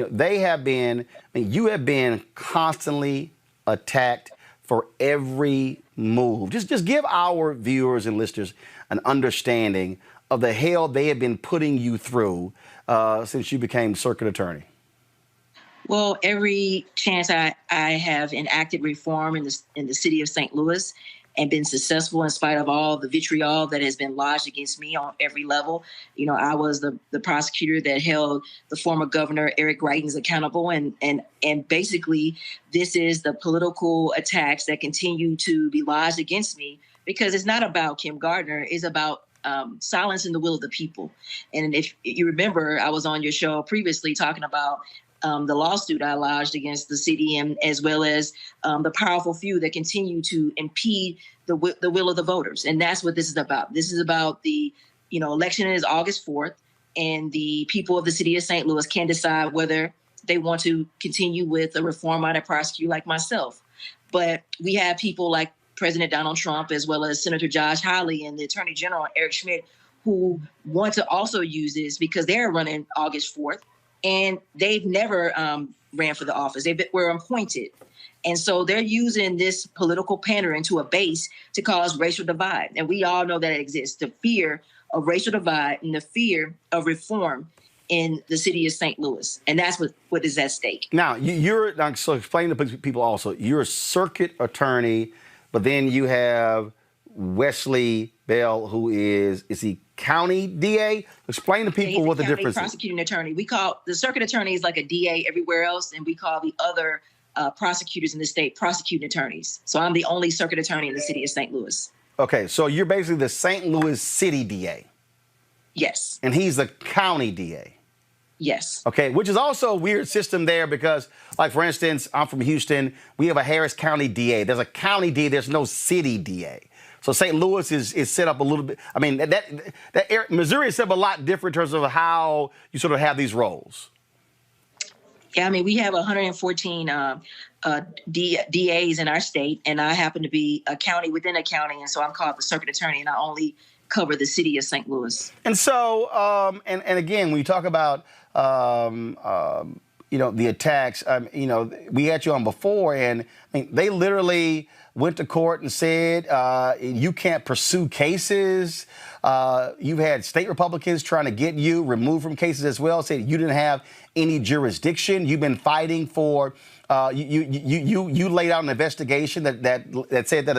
Speaker 1: they have been, you have been constantly attacked for every move. Just give our viewers and listeners an understanding of the hell they have been putting you through since you became circuit attorney.
Speaker 18: Well, every chance I have enacted reform in the city of St. Louis and been successful in spite of all the vitriol that has been lodged against me on every level. You know, I was the prosecutor that held the former governor, Eric Greitens, accountable. And basically, this is the political attacks that continue to be lodged against me, because it's not about Kim Gardner. It's about silencing the will of the people. And if you remember, I was on your show previously talking about the lawsuit I lodged against the city, and as well as the powerful few that continue to impede the will of the voters. And that's what this is about. This is about the, election is August 4th, and the people of the city of St. Louis can decide whether they want to continue with a reform-minded prosecutor like myself. But we have people like President Donald Trump, as well as Senator Josh Hawley and the Attorney General, Eric Schmidt, who want to also use this because they're running August 4th. And they've never ran for the office. They were appointed. And so they're using this political pandering to a base to cause racial divide. And we all know that it exists, the fear of racial divide and the fear of reform in the city of St. Louis. And that's what is at stake.
Speaker 1: Now, so explain to people also, you're a circuit attorney, but then you have Wesley Bell, who is he county DA? Explain to people what the difference is.
Speaker 18: Prosecuting attorney. We call the circuit attorney is like a DA everywhere else, and we call the other prosecutors in the state prosecuting attorneys. So I'm the only circuit attorney in the city of St. Louis.
Speaker 1: Okay, so you're basically the St. Louis City DA.
Speaker 18: Yes.
Speaker 1: And he's the county DA.
Speaker 18: Yes.
Speaker 1: Okay, which is also a weird system there because, like, for instance, I'm from Houston. We have a Harris County DA. There's a county DA. There's no city DA. So St. Louis is set up a little bit. I mean, that area, Missouri is set up a lot different in terms of how you sort of have these roles.
Speaker 18: Yeah, I mean, we have 114 DAs in our state, and I happen to be a county within a county, and so I'm called the circuit attorney, and I only cover the city of St. Louis.
Speaker 1: And so, and again, when you talk about, you know, the attacks, you know, we had you on before, and I mean, they literally went to court and said, you can't pursue cases. You've had state Republicans trying to get you removed from cases as well, said you didn't have any jurisdiction. You've been fighting for, you laid out an investigation that said that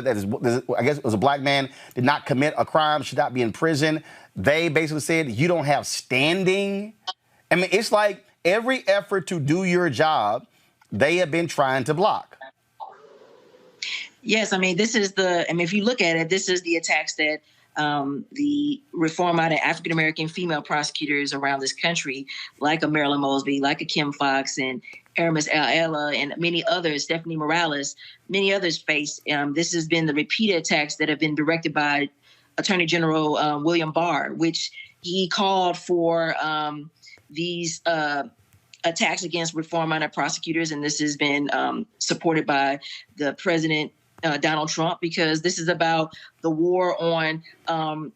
Speaker 1: I guess it was a black man, did not commit a crime, should not be in prison. They basically said you don't have standing. I mean, it's like every effort to do your job, they have been trying to block.
Speaker 18: Yes, I mean, if you look at it, this is the attacks that the reform-minded African-American female prosecutors around this country, like a Marilyn Mosby, like a Kim Foxx, and Aramis Ella, and many others, Stephanie Morales, many others face. This has been the repeated attacks that have been directed by Attorney General William Barr, which he called for these attacks against reform-minded prosecutors, and this has been supported by the president, Donald Trump, because this is about the war on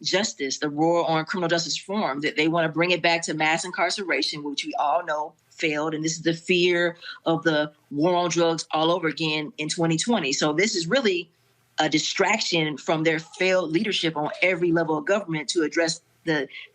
Speaker 18: justice, the war on criminal justice reform, that they want to bring it back to mass incarceration, which we all know failed. And this is the fear of the war on drugs all over again in 2020. So this is really a distraction from their failed leadership on every level of government to address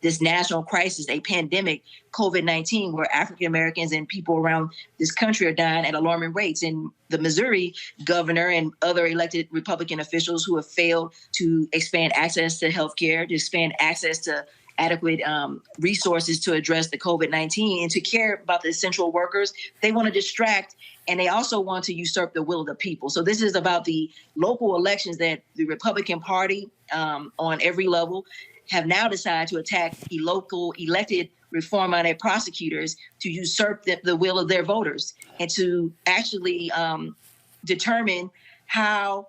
Speaker 18: this national crisis, a pandemic, COVID-19, where African Americans and people around this country are dying at alarming rates. And the Missouri governor and other elected Republican officials who have failed to expand access to health care, to expand access to adequate resources to address the COVID-19 and to care about the essential workers, they want to distract, and they also want to usurp the will of the people. So this is about the local elections that the Republican Party on every level have now decided to attack the local elected reform-minded prosecutors to usurp the will of their voters and to actually determine how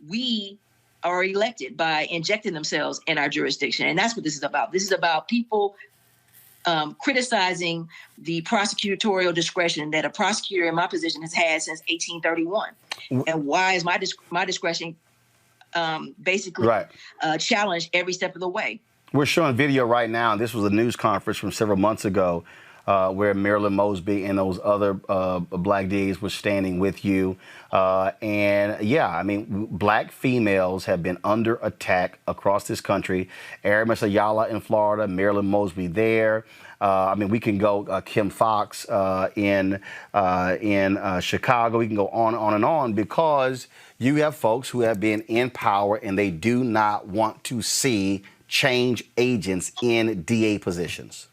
Speaker 18: we are elected by injecting themselves in our jurisdiction. And that's what this is about. This is about people criticizing the prosecutorial discretion that a prosecutor in my position has had since 1831. And why is my discretion basically challenged every step of the way?
Speaker 1: We're showing video right now, and this was a news conference from several months ago where Marilyn Mosby and those other black DAs were standing with you. And yeah, I mean, black females have been under attack across this country. Aramis Ayala in Florida, Marilyn Mosby there. I mean, we can go Kim Foxx in Chicago. We can go on and on because you have folks who have been in power and they do not want to see change agents in DA positions.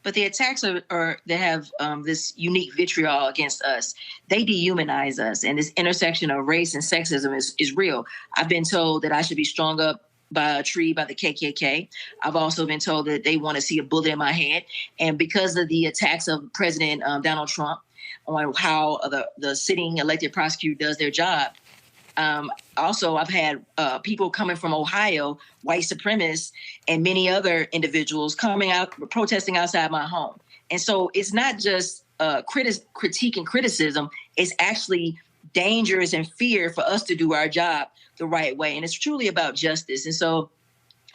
Speaker 18: But the attacks that have this unique vitriol against us, they dehumanize us. And this intersection of race and sexism is real. I've been told that I should be strung up by a tree by the KKK. I've also been told that they want to see a bullet in my head. And because of the attacks of President Donald Trump on how the sitting elected prosecutor does their job, also, I've had people coming from Ohio, white supremacists, and many other individuals coming out, protesting outside my home. And so it's not just critique and criticism. It's actually dangerous and fear for us to do our job the right way. And it's truly about justice. And so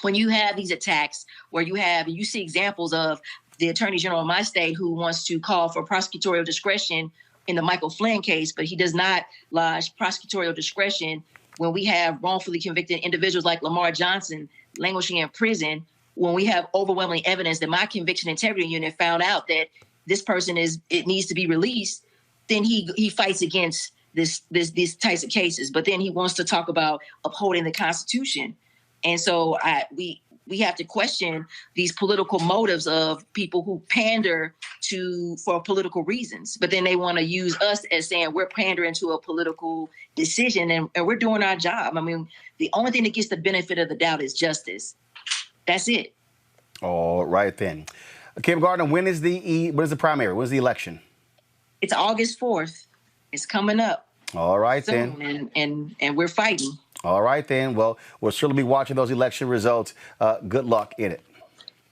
Speaker 18: when you have these attacks where you see examples of the Attorney General of my state who wants to call for prosecutorial discretion in the Michael Flynn case, but he does not lodge prosecutorial discretion when we have wrongfully convicted individuals like Lamar Johnson languishing in prison, when we have overwhelming evidence that my conviction integrity unit found out that this person needs to be released, then he fights against these types of cases. But then he wants to talk about upholding the Constitution. And so we have to question these political motives of people who pander for political reasons. But then they want to use us as saying we're pandering to a political decision and we're doing our job. I mean, the only thing that gets the benefit of the doubt is justice. That's it.
Speaker 1: All right, then. Kim Gardner, when is the primary? When's the election?
Speaker 18: It's August 4th. It's coming up.
Speaker 1: All right,
Speaker 18: soon,
Speaker 1: then.
Speaker 18: And we're fighting.
Speaker 1: All right, then. Well, we'll surely be watching those election results. Good luck in it.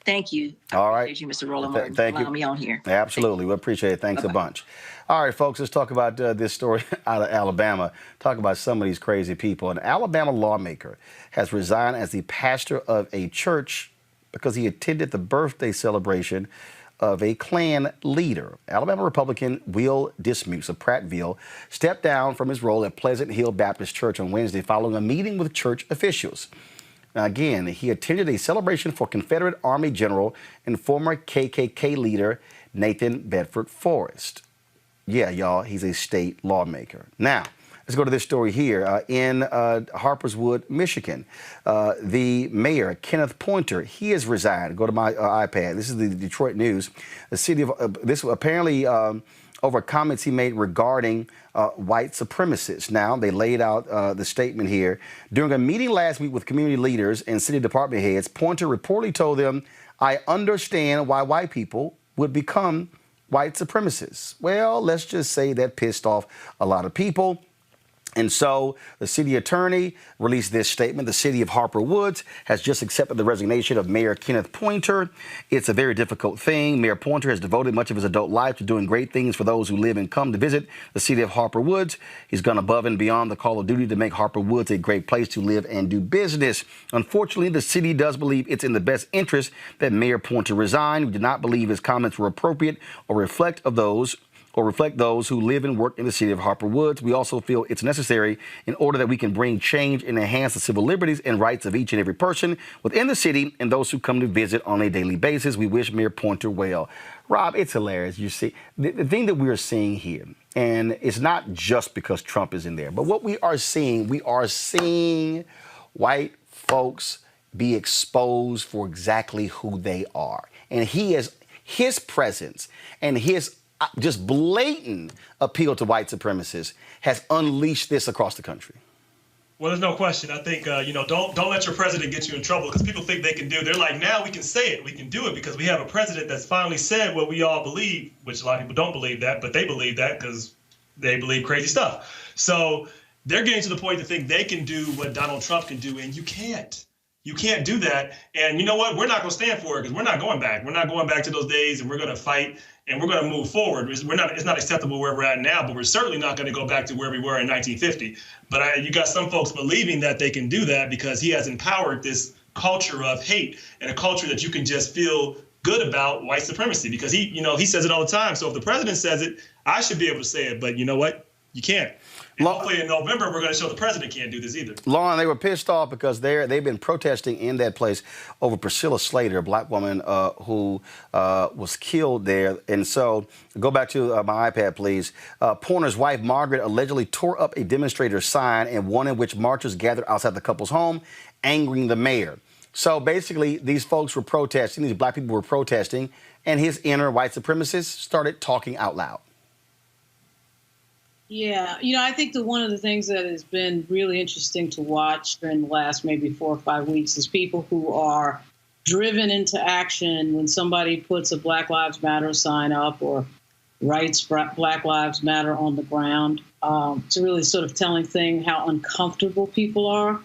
Speaker 18: Thank you.
Speaker 1: All right.
Speaker 18: Thank you, Mr. Roland Martin,
Speaker 1: Thank
Speaker 18: for allowing
Speaker 1: you.
Speaker 18: me on here.
Speaker 1: Absolutely. We appreciate it. Thanks a bunch. All right, folks, let's talk about this story out of Alabama. Talk about some of these crazy people. An Alabama lawmaker has resigned as the pastor of a church because he attended the birthday celebration of a Klan leader. Alabama Republican Will Dismukes of Prattville stepped down from his role at Pleasant Hill Baptist Church on Wednesday following a meeting with church officials. Now, again, he attended a celebration for Confederate Army General and former KKK leader Nathan Bedford Forrest. Yeah, y'all, he's a state lawmaker. Now, let's go to this story here. In Harperswood, Michigan, the mayor, Kenneth Pointer, he has resigned. Go to my iPad. This is the Detroit News. The city of, this apparently over comments he made regarding white supremacists. Now, they laid out the statement here. During a meeting last week with community leaders and city department heads, Pointer reportedly told them, "I understand why white people would become white supremacists." Well, let's just say that pissed off a lot of people. And so the city attorney released this statement. The city of Harper Woods has just accepted the resignation of Mayor Kenneth Pointer. It's a very difficult thing. Mayor Pointer has devoted much of his adult life to doing great things for those who live and come to visit the city of Harper Woods. He's gone above and beyond the call of duty to make Harper Woods a great place to live and do business. Unfortunately, the city does believe it's in the best interest that Mayor Pointer resign. We do not believe his comments were appropriate or reflect those who live and work in the city of Harper Woods. We also feel it's necessary in order that we can bring change and enhance the civil liberties and rights of each and every person within the city and those who come to visit on a daily basis. We wish Mayor Pointer well. Rob, it's hilarious. You see, the thing that we are seeing here, and it's not just because Trump is in there, but what we are seeing white folks be exposed for exactly who they are. And his presence and his just blatant appeal to white supremacists has unleashed this across the country.
Speaker 3: Well, there's no question. I think, don't let your president get you in trouble because people think they can do. They're like, now we can say it. We can do it because we have a president that's finally said what we all believe, which a lot of people don't believe that, but they believe that because they believe crazy stuff. So they're getting to the point to think they can do what Donald Trump can do, and you can't. You can't do that. And you know what? We're not going to stand for it because we're not going back. We're not going back to those days, and we're going to fight, and we're going to move forward. It's not acceptable where we're at now, but we're certainly not going to go back to where we were in 1950. But you got some folks believing that they can do that because he has empowered this culture of hate and a culture that you can just feel good about white supremacy because he says it all the time. So if the president says it, I should be able to say it. But you know what? You can't. And hopefully in November, we're going to show the president can't do this either.
Speaker 1: Lauren, they were pissed off because they've been protesting in that place over Priscilla Slater, a black woman who was killed there. And so go back to my iPad, please. Pointer's wife, Margaret, allegedly tore up a demonstrator's sign and one in which marchers gathered outside the couple's home, angering the mayor. So basically, these folks were protesting, these black people were protesting, and his inner white supremacists started talking out loud.
Speaker 4: Yeah, I think that one of the things that has been really interesting to watch during the last maybe 4 or 5 weeks is people who are driven into action when somebody puts a Black Lives Matter sign up or writes Black Lives Matter on the ground. It's a really sort of telling thing how uncomfortable people are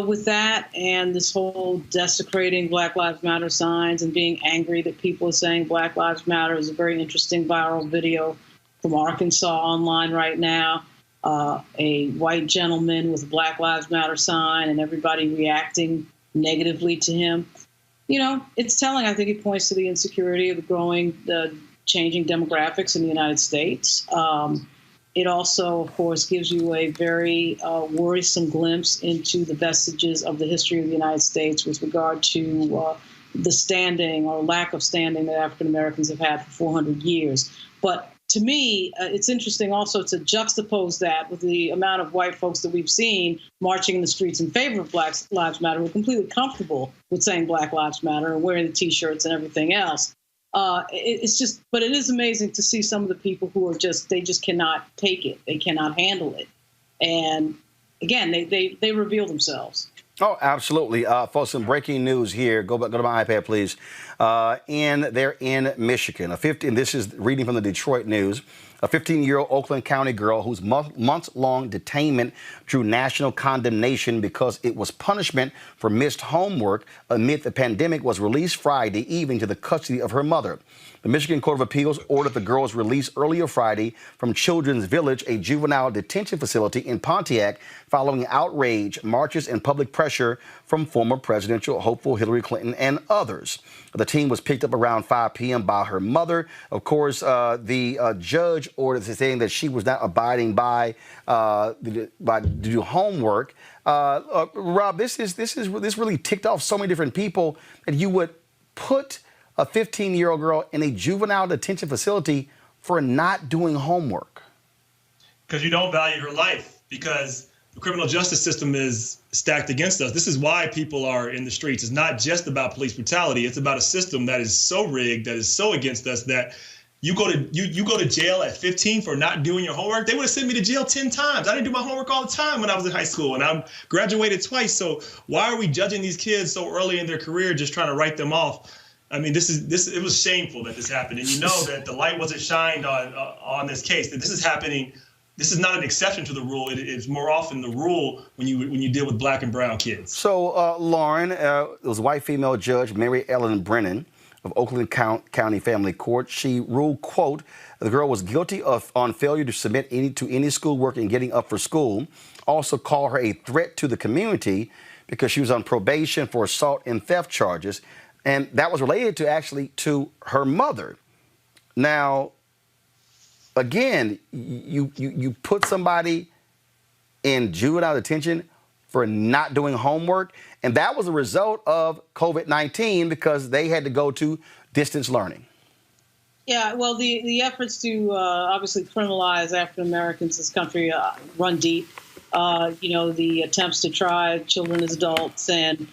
Speaker 4: with that, and this whole desecrating Black Lives Matter signs and being angry that people are saying Black Lives Matter is a very interesting viral video from Arkansas online right now, a white gentleman with a Black Lives Matter sign and everybody reacting negatively to him. It's telling. I think it points to the insecurity of the changing demographics in the United States. It also, of course, gives you a very worrisome glimpse into the vestiges of the history of the United States with regard to the standing or lack of standing that African Americans have had for 400 years. But to me, it's interesting also to juxtapose that with the amount of white folks that we've seen marching in the streets in favor of Black Lives Matter who are completely comfortable with saying Black Lives Matter and wearing the T-shirts and everything else. But it is amazing to see some of the people who are they just cannot take it. They cannot handle it. And again, they reveal themselves.
Speaker 1: Oh, absolutely. For some breaking news here, go to my iPad, please. and they're in Michigan. And this is reading from the Detroit News. A 15-year-old Oakland County girl whose months-long detainment drew national condemnation because it was punishment for missed homework amid the pandemic was released Friday evening to the custody of her mother. The Michigan Court of Appeals ordered the girl's release earlier Friday from Children's Village, a juvenile detention facility in Pontiac, following outrage, marches, and public pressure from former presidential hopeful Hillary Clinton and others. The teen was picked up around 5 p.m. by her mother. Of course, the judge ordered saying that she was not abiding by to do homework. Rob, this really ticked off so many different people that you would put a 15-year-old girl in a juvenile detention facility for not doing homework.
Speaker 3: Because you don't value her life, because the criminal justice system is stacked against us. This is why people are in the streets. It's not just about police brutality. It's about a system that is so rigged, that is so against us, that you go to jail at 15 for not doing your homework. They would have sent me to jail 10 times. I didn't do my homework all the time when I was in high school, and I graduated twice. So why are we judging these kids so early in their career, just trying to write them off? I mean, it was shameful that this happened. And you know that the light wasn't shined on this case, that this is happening. This is not an exception to the rule. It's more often the rule when you deal with black and brown kids. So,
Speaker 1: Lauren, it was white-female judge Mary Ellen Brennan of Oakland County Family Court. She ruled, quote, the girl was guilty on failure to submit to any schoolwork and getting up for school. Also called her a threat to the community because she was on probation for assault and theft charges. And that was related to her mother. Now, again, you put somebody in juvenile detention for not doing homework, and that was a result of COVID-19 because they had to go to distance learning.
Speaker 4: Yeah, well, the efforts to obviously criminalize African Americans in this country run deep. The attempts to try children as adults and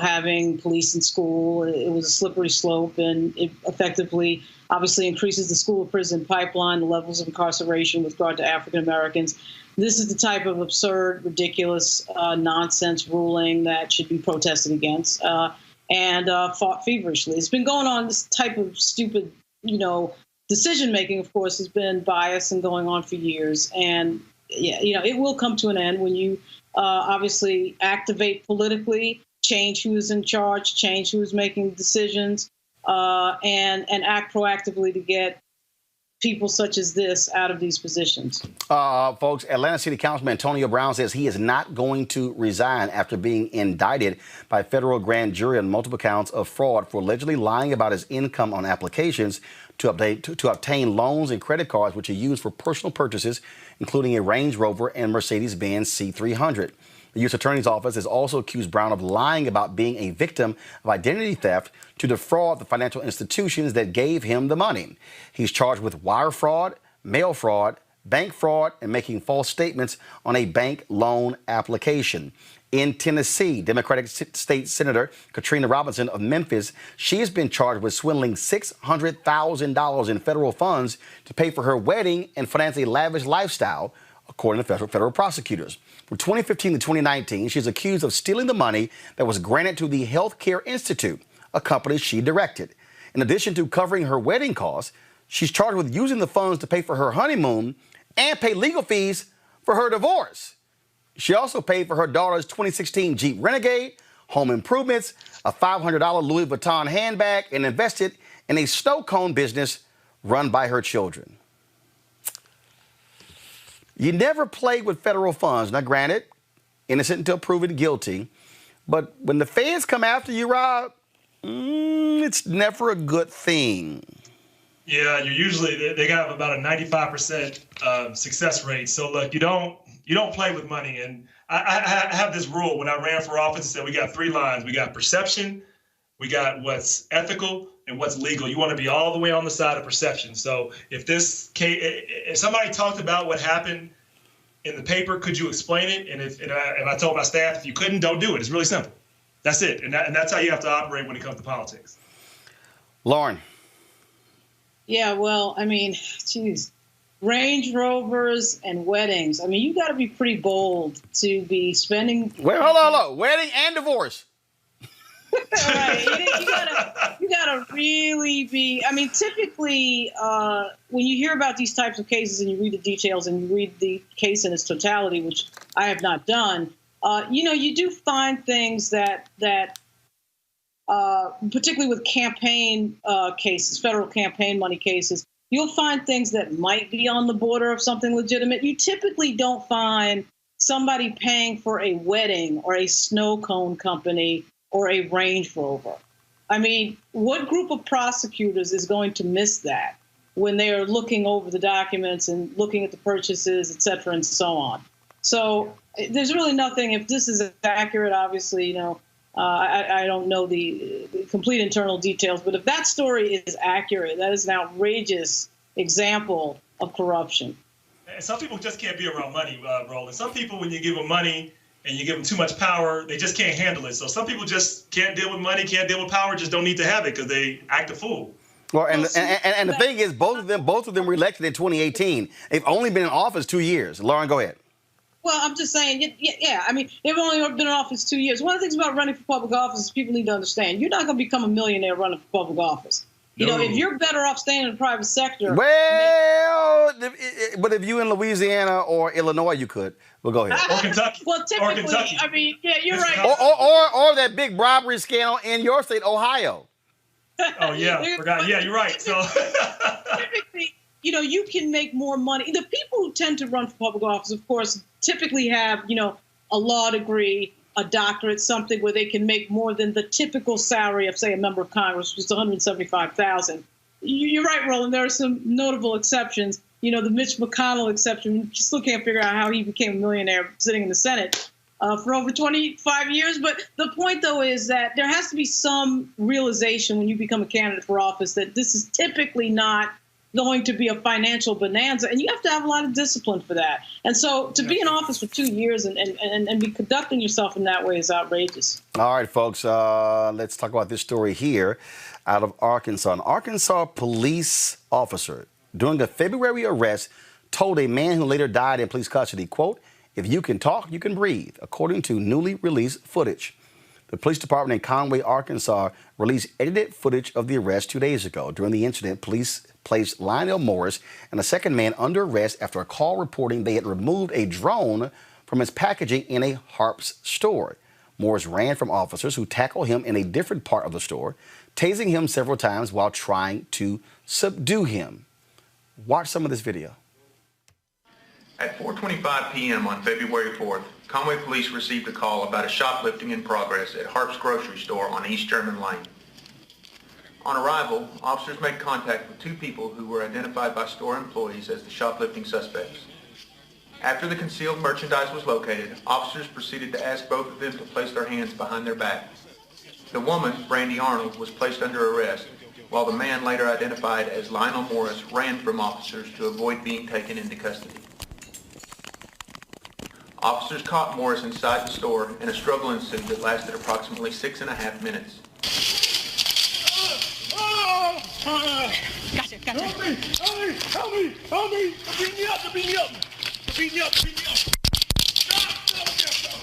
Speaker 4: having police in school, it was a slippery slope, and it effectively, obviously, increases the school-to-prison pipeline, the levels of incarceration with regard to African Americans. This is the type of absurd, ridiculous, nonsense ruling that should be protested against and fought feverishly. It's been going on. This type of stupid, decision-making, of course, has been biased and going on for years. And, it will come to an end when you obviously activate politically, change who is in charge, change who is making decisions, and act proactively to get people such as this out of these positions.
Speaker 1: Folks, Atlanta City Councilman Antonio Brown says he is not going to resign after being indicted by a federal grand jury on multiple counts of fraud for allegedly lying about his income on applications to obtain loans and credit cards, which he used for personal purchases, including a Range Rover and Mercedes-Benz C300. The U.S. Attorney's Office has also accused Brown of lying about being a victim of identity theft to defraud the financial institutions that gave him the money. He's charged with wire fraud, mail fraud, bank fraud, and making false statements on a bank loan application. In Tennessee, Democratic State Senator Katrina Robinson of Memphis, she has been charged with swindling $600,000 in federal funds to pay for her wedding and finance a lavish lifestyle, according to federal prosecutors. From 2015 to 2019, she's accused of stealing the money that was granted to the Healthcare Institute, a company she directed. In addition to covering her wedding costs, she's charged with using the funds to pay for her honeymoon and pay legal fees for her divorce. She also paid for her daughter's 2016 Jeep Renegade, home improvements, a $500 Louis Vuitton handbag, and invested in a snow cone business run by her children. You never play with federal funds. Now, granted, innocent until proven guilty. But when the feds come after you, Rob, it's never a good thing.
Speaker 3: Yeah, they have about a 95% success rate. So look, you don't play with money. And I have this rule when I ran for office. It said we got 3 lines. We got perception, we got what's ethical, and what's legal. You want to be all the way on the side of perception. So if somebody talked about what happened in the paper, could you explain it? And if I told my staff, if you couldn't, don't do it. It's really simple. That's it. And that's how you have to operate when it comes to politics.
Speaker 1: Lauren.
Speaker 4: Yeah, well, I mean, geez, Range Rovers and weddings. I mean, you got to be pretty bold to be spending.
Speaker 1: Wait, hold on. Wedding and divorce.
Speaker 4: Right. You gotta really be. I mean, typically, when you hear about these types of cases and you read the details and you read the case in its totality, which I have not done, you do find things that particularly with campaign cases, federal campaign money cases, you'll find things that might be on the border of something legitimate. You typically don't find somebody paying for a wedding or a snow cone company or a Range Rover. I mean, what group of prosecutors is going to miss that when they are looking over the documents and looking at the purchases, et cetera, and so on? So there's really nothing, if this is accurate, obviously, I don't know the complete internal details, but if that story is accurate, that is an outrageous example of corruption.
Speaker 3: And some people just can't be around money, Roland. Some people, when you give them money and you give them too much power, they just can't handle it. So some people just can't deal with money, can't deal with power, just don't need to have it because they act a fool.
Speaker 1: Well, and the thing is, both of them were elected in 2018. They've only been in office 2 years. Lauren, go ahead.
Speaker 4: Well, I'm just saying, yeah. I mean, they've only been in office 2 years. One of the things about running for public office is people need to understand you're not going to become a millionaire running for public office. If you're better off staying in the private sector.
Speaker 1: Well, but if you in Louisiana or Illinois, you could. Well, go ahead.
Speaker 3: Or Kentucky.
Speaker 4: Well, typically, I mean, yeah, you're right.
Speaker 1: Or that big bribery scandal in your state, Ohio.
Speaker 3: Oh, yeah. Forgot. Yeah, you're right. So
Speaker 4: typically, you can make more money. The people who tend to run for public office, of course, typically have, a law degree, a doctorate, something where they can make more than the typical salary of, say, a member of Congress, which is $175,000. You're right, Roland. There are some notable exceptions. The Mitch McConnell exception. You still can't figure out how he became a millionaire sitting in the Senate for over 25 years. But the point, though, is that there has to be some realization when you become a candidate for office that this is typically not going to be a financial bonanza, and you have to have a lot of discipline for that. And so to be in office for 2 years and be conducting yourself in that way is outrageous. All
Speaker 1: right, folks, let's talk about this story here out of Arkansas. An Arkansas police officer, during a February arrest, told a man who later died in police custody, quote, "If you can talk, you can breathe," according to newly released footage. The police department in Conway, Arkansas, released edited footage of the arrest 2 days ago. During the incident, police placed Lionel Morris and a second man under arrest after a call reporting they had removed a drone from his packaging in a Harps store. Morris ran from officers who tackled him in a different part of the store, tasing him several times while trying to subdue him. Watch some of this video.
Speaker 19: At 4:25 p.m. on February 4th, Conway police received a call about a shoplifting in progress at Harp's grocery store on East German Lane. On arrival, officers made contact with two people who were identified by store employees as the shoplifting suspects. After the concealed merchandise was located, officers proceeded to ask both of them to place their hands behind their back. The woman, Brandy Arnold, was placed under arrest, while the man later identified as Lionel Morris ran from officers to avoid being taken into custody. Officers caught Morris inside the store and a struggle ensued that lasted approximately 6.5 minutes.
Speaker 14: Gotcha. Help me! Help me! Beat me up!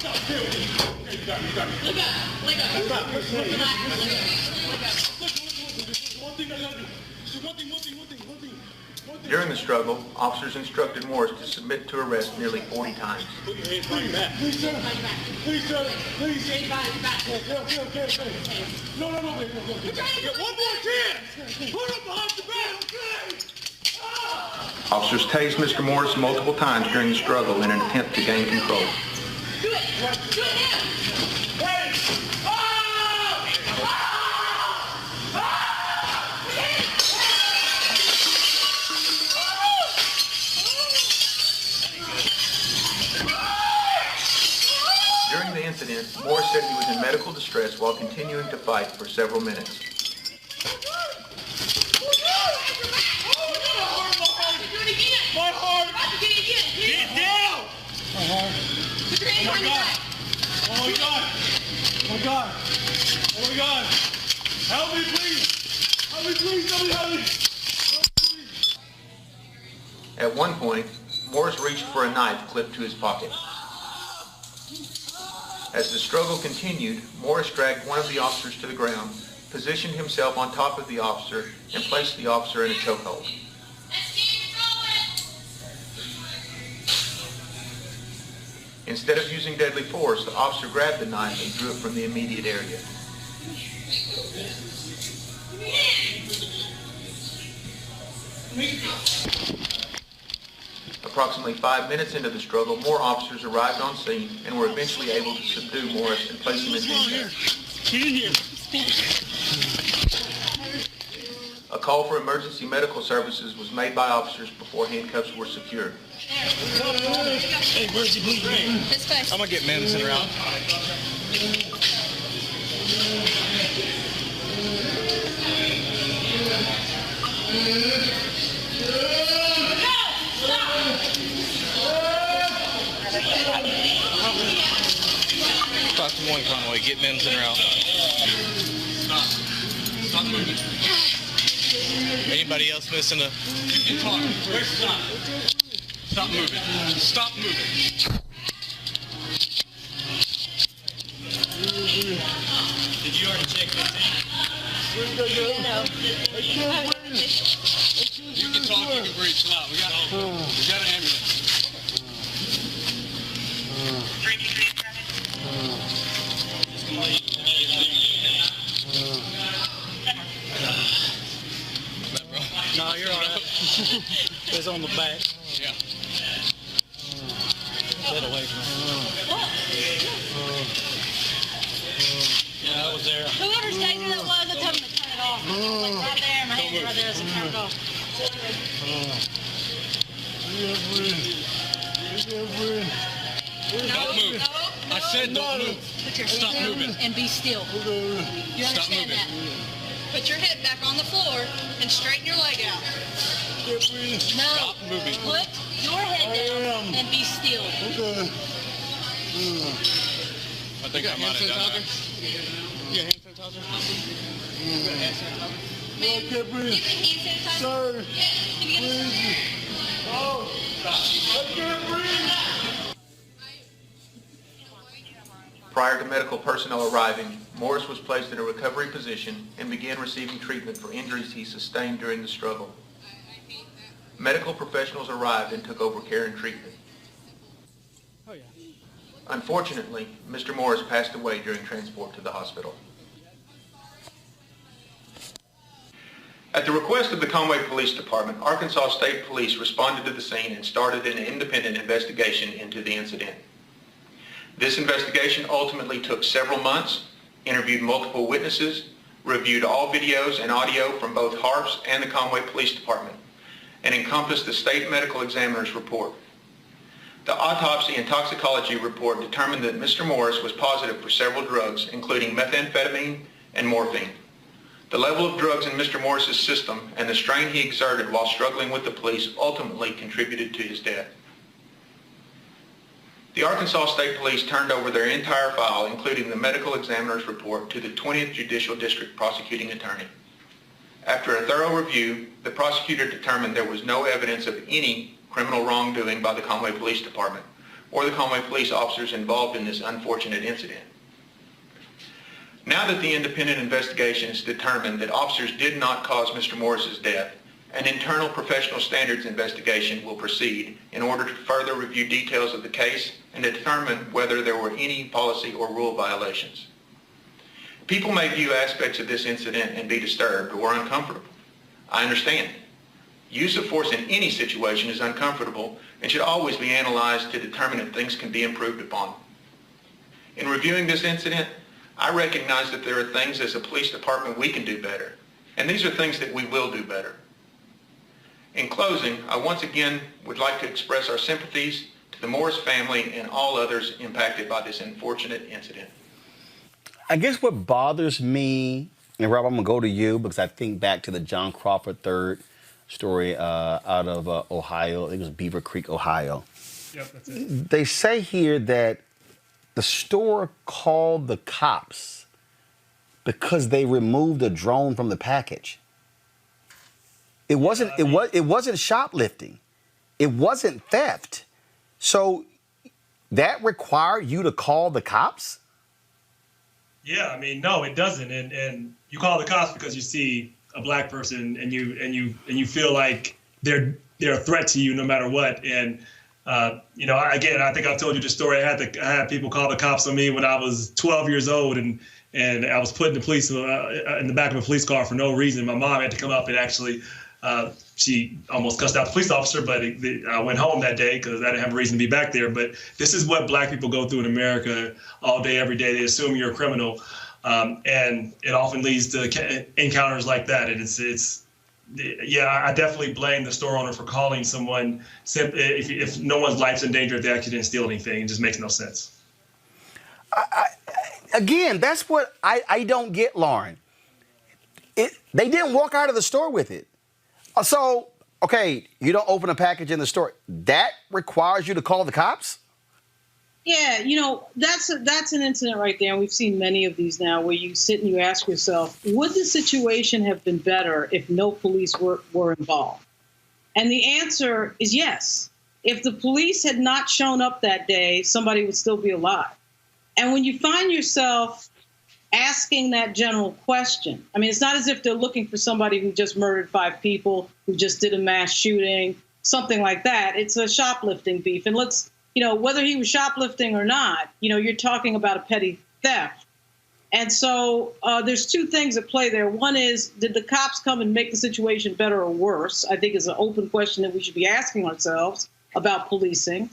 Speaker 14: Stop! Wake up!
Speaker 19: During the struggle, officers instructed Morris to submit to arrest nearly 40 times.
Speaker 14: Please, sir. No. One more chance. Put him behind the back, okay?
Speaker 19: Officers tased Mr. Morris multiple times during the struggle in an attempt to gain control.
Speaker 14: Do it now. Hey!
Speaker 19: During the incident, Morris said he was in medical distress while continuing to fight for several minutes.
Speaker 14: My heart! Get down! Oh my God! Help me, please! Help me!
Speaker 19: At one point, Morris reached for a knife clipped to his pocket. As the struggle continued, Morris dragged one of the officers to the ground, positioned himself on top of the officer, and placed the officer in a chokehold. Instead of using deadly force, the officer grabbed the knife and drew it from the immediate area. Approximately 5 minutes into the struggle, more officers arrived on scene and were eventually able to subdue Morris and place him in handcuffs. A call for emergency medical services was made by officers before handcuffs were secured.
Speaker 20: Hey, where's he bleeding?
Speaker 14: This way.
Speaker 20: I'm gonna get Madison out. Talk to one Conway. Get Madison out. Stop. Stop moving. Anybody else missing a? You talk. Stop. Stop moving. Stop moving. Did you already check that thing?
Speaker 14: No.
Speaker 20: You can talk, you can breathe. Chill out. We got an ambulance.
Speaker 21: No, you're all right. It's on the back.
Speaker 20: Yeah.
Speaker 21: Get away from me. Yeah, I was there.
Speaker 14: Whoever station that was, I told him to turn it off. Like right there, my hand's right there, so turn it off.
Speaker 20: Don't move. I said don't move.
Speaker 14: Put your
Speaker 20: Stop
Speaker 14: head
Speaker 20: moving.
Speaker 14: down and be still. You
Speaker 20: Stop
Speaker 14: understand
Speaker 20: moving.
Speaker 14: that? Put your head back on the floor and straighten your leg out. No.
Speaker 20: Stop moving.
Speaker 14: Put your head down and be still.
Speaker 20: I think I might have done that.
Speaker 21: You got hand sanitizer?
Speaker 14: Man, you can hand sanitizer? Yeah. Can you get
Speaker 19: Prior to medical personnel arriving, Morris was placed in a recovery position and began receiving treatment for injuries he sustained during the struggle. Medical professionals arrived and took over care and treatment. Unfortunately, Mr. Morris passed away during transport to the hospital. At the request of the Conway Police Department, Arkansas State Police responded to the scene and started an independent investigation into the incident. This investigation ultimately took several months, interviewed multiple witnesses, reviewed all videos and audio from both Harps and the Conway Police Department, and encompassed the state medical examiner's report. The autopsy and toxicology report determined that Mr. Morris was positive for several drugs, including methamphetamine and morphine. The level of drugs in Mr. Morris's system and the strain he exerted while struggling with the police ultimately contributed to his death. The Arkansas State Police turned over their entire file, including the medical examiner's report, to the 20th Judicial District Prosecuting Attorney. After a thorough review, the prosecutor determined there was no evidence of any criminal wrongdoing by the Conway Police Department or the Conway police officers involved in this unfortunate incident. Now that the independent investigation has determined that officers did not cause Mr. Morris's death, an internal professional standards investigation will proceed in order to further review details of the case and determine whether there were any policy or rule violations. People may view aspects of this incident and be disturbed or uncomfortable. I understand. Use of force in any situation is uncomfortable and should always be analyzed to determine if things can be improved upon. In reviewing this incident, I recognize that there are things as a police department we can do better, and these are things that we will do better. In closing, I once again would like to express our sympathies to the Morris family and all others impacted by this unfortunate incident.
Speaker 1: I guess what bothers me, and Rob, I'm going to go to you because I think back to the John Crawford III story out of Ohio. I think it was Beaver Creek, Ohio.
Speaker 3: Yep, that's it.
Speaker 1: They say here that the store called the cops because they removed a drone from the package. It wasn't shoplifting. It wasn't theft. So that required you to call the cops?
Speaker 3: Yeah, I mean, no, it doesn't. And you call the cops because you see a black person and you feel like they're a threat to you no matter what. And you know, again, I think I've told you the story. I had people call the cops on me when I was 12 years old, and I was put in the back of a police car for no reason. My mom had to come up and actually. She almost cussed out the police officer, but I went home that day because I didn't have a reason to be back there. But this is what black people go through in America all day, every day. They assume you're a criminal, and it often leads to encounters like that. And yeah, I definitely blame the store owner for calling someone if no one's life's in danger if they actually didn't steal anything. It just makes no sense.
Speaker 1: Again, that's what I don't get, Lauren. They didn't walk out of the store with it. So, okay, you don't open a package in the store. That requires you to call the cops?
Speaker 4: Yeah, you know, that's an incident right there. And we've seen many of these now where you sit and you ask yourself, would the situation have been better if no police were involved? And the answer is yes. If the police had not shown up that day, somebody would still be alive. And when you find yourself asking that general question, I mean, it's not as if they're looking for somebody who just murdered 5 people, who just did a mass shooting, something like that. It's a shoplifting beef. And let's, you know, whether he was shoplifting or not, you know, you're talking about a petty theft. And so there's 2 things at play there. One is, did the cops come and make the situation better or worse? I think is an open question that we should be asking ourselves about policing.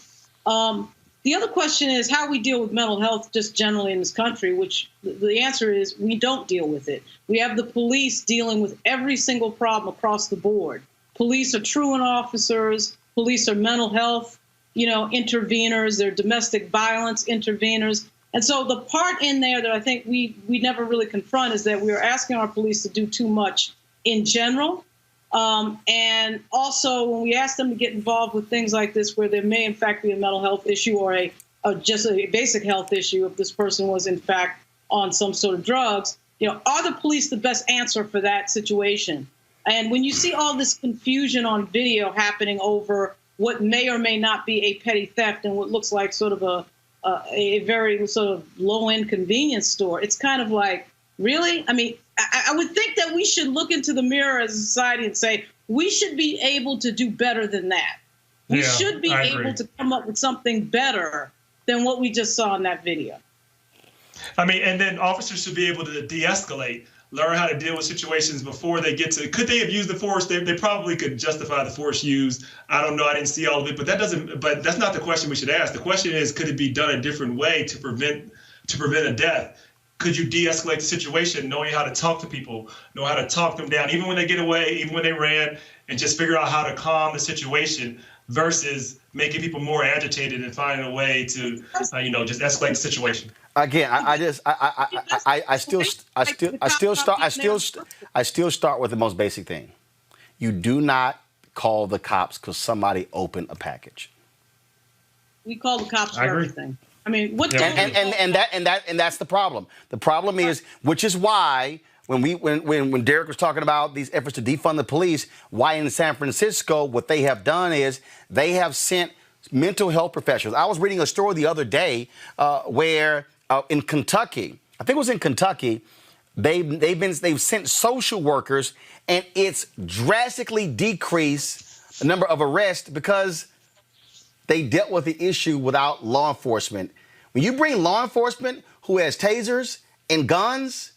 Speaker 4: The other question is how we deal with mental health just generally in this country, which the answer is we don't deal with it. We have the police dealing with every single problem across the board. Police are truant officers. Police are mental health, you know, interveners. They're domestic violence interveners. And so the part in there that I think we never really confront is that we are asking our police to do too much in general. And also, when we ask them to get involved with things like this, where there may, in fact, be a mental health issue or just a basic health issue, if this person was, in fact, on some sort of drugs, you know, are the police the best answer for that situation? And when you see all this confusion on video happening over what may or may not be a petty theft and what looks like sort of a very sort of low-end convenience store, it's kind of like, really? I mean, I would think that we should look into the mirror as a society and say, we should be able to do better than that. We should be able to come up with something better than what we just saw in that video.
Speaker 3: I mean, and then officers should be able to de-escalate, learn how to deal with situations before they get to, could they have used the force? They probably could justify the force used. I don't know. I didn't see all of it, but that's not the question we should ask. The question is, could it be done a different way to prevent a death? Could you de-escalate the situation, knowing how to talk to people, know how to talk them down, even when they get away, even when they ran, and just figure out how to calm the situation versus making people more agitated and finding a way to, just escalate the situation.
Speaker 1: Again, I still start with the most basic thing. You do not call the cops because somebody opened a package.
Speaker 4: We call the cops for everything. I mean, what?
Speaker 1: And that's the problem. The problem is, which is why when Derek was talking about these efforts to defund the police, why in San Francisco what they have done is they have sent mental health professionals. I was reading a story the other day where in Kentucky, I think it was in Kentucky, they've sent social workers, and it's drastically decreased the number of arrests because they dealt with the issue without law enforcement. When you bring law enforcement who has tasers and guns,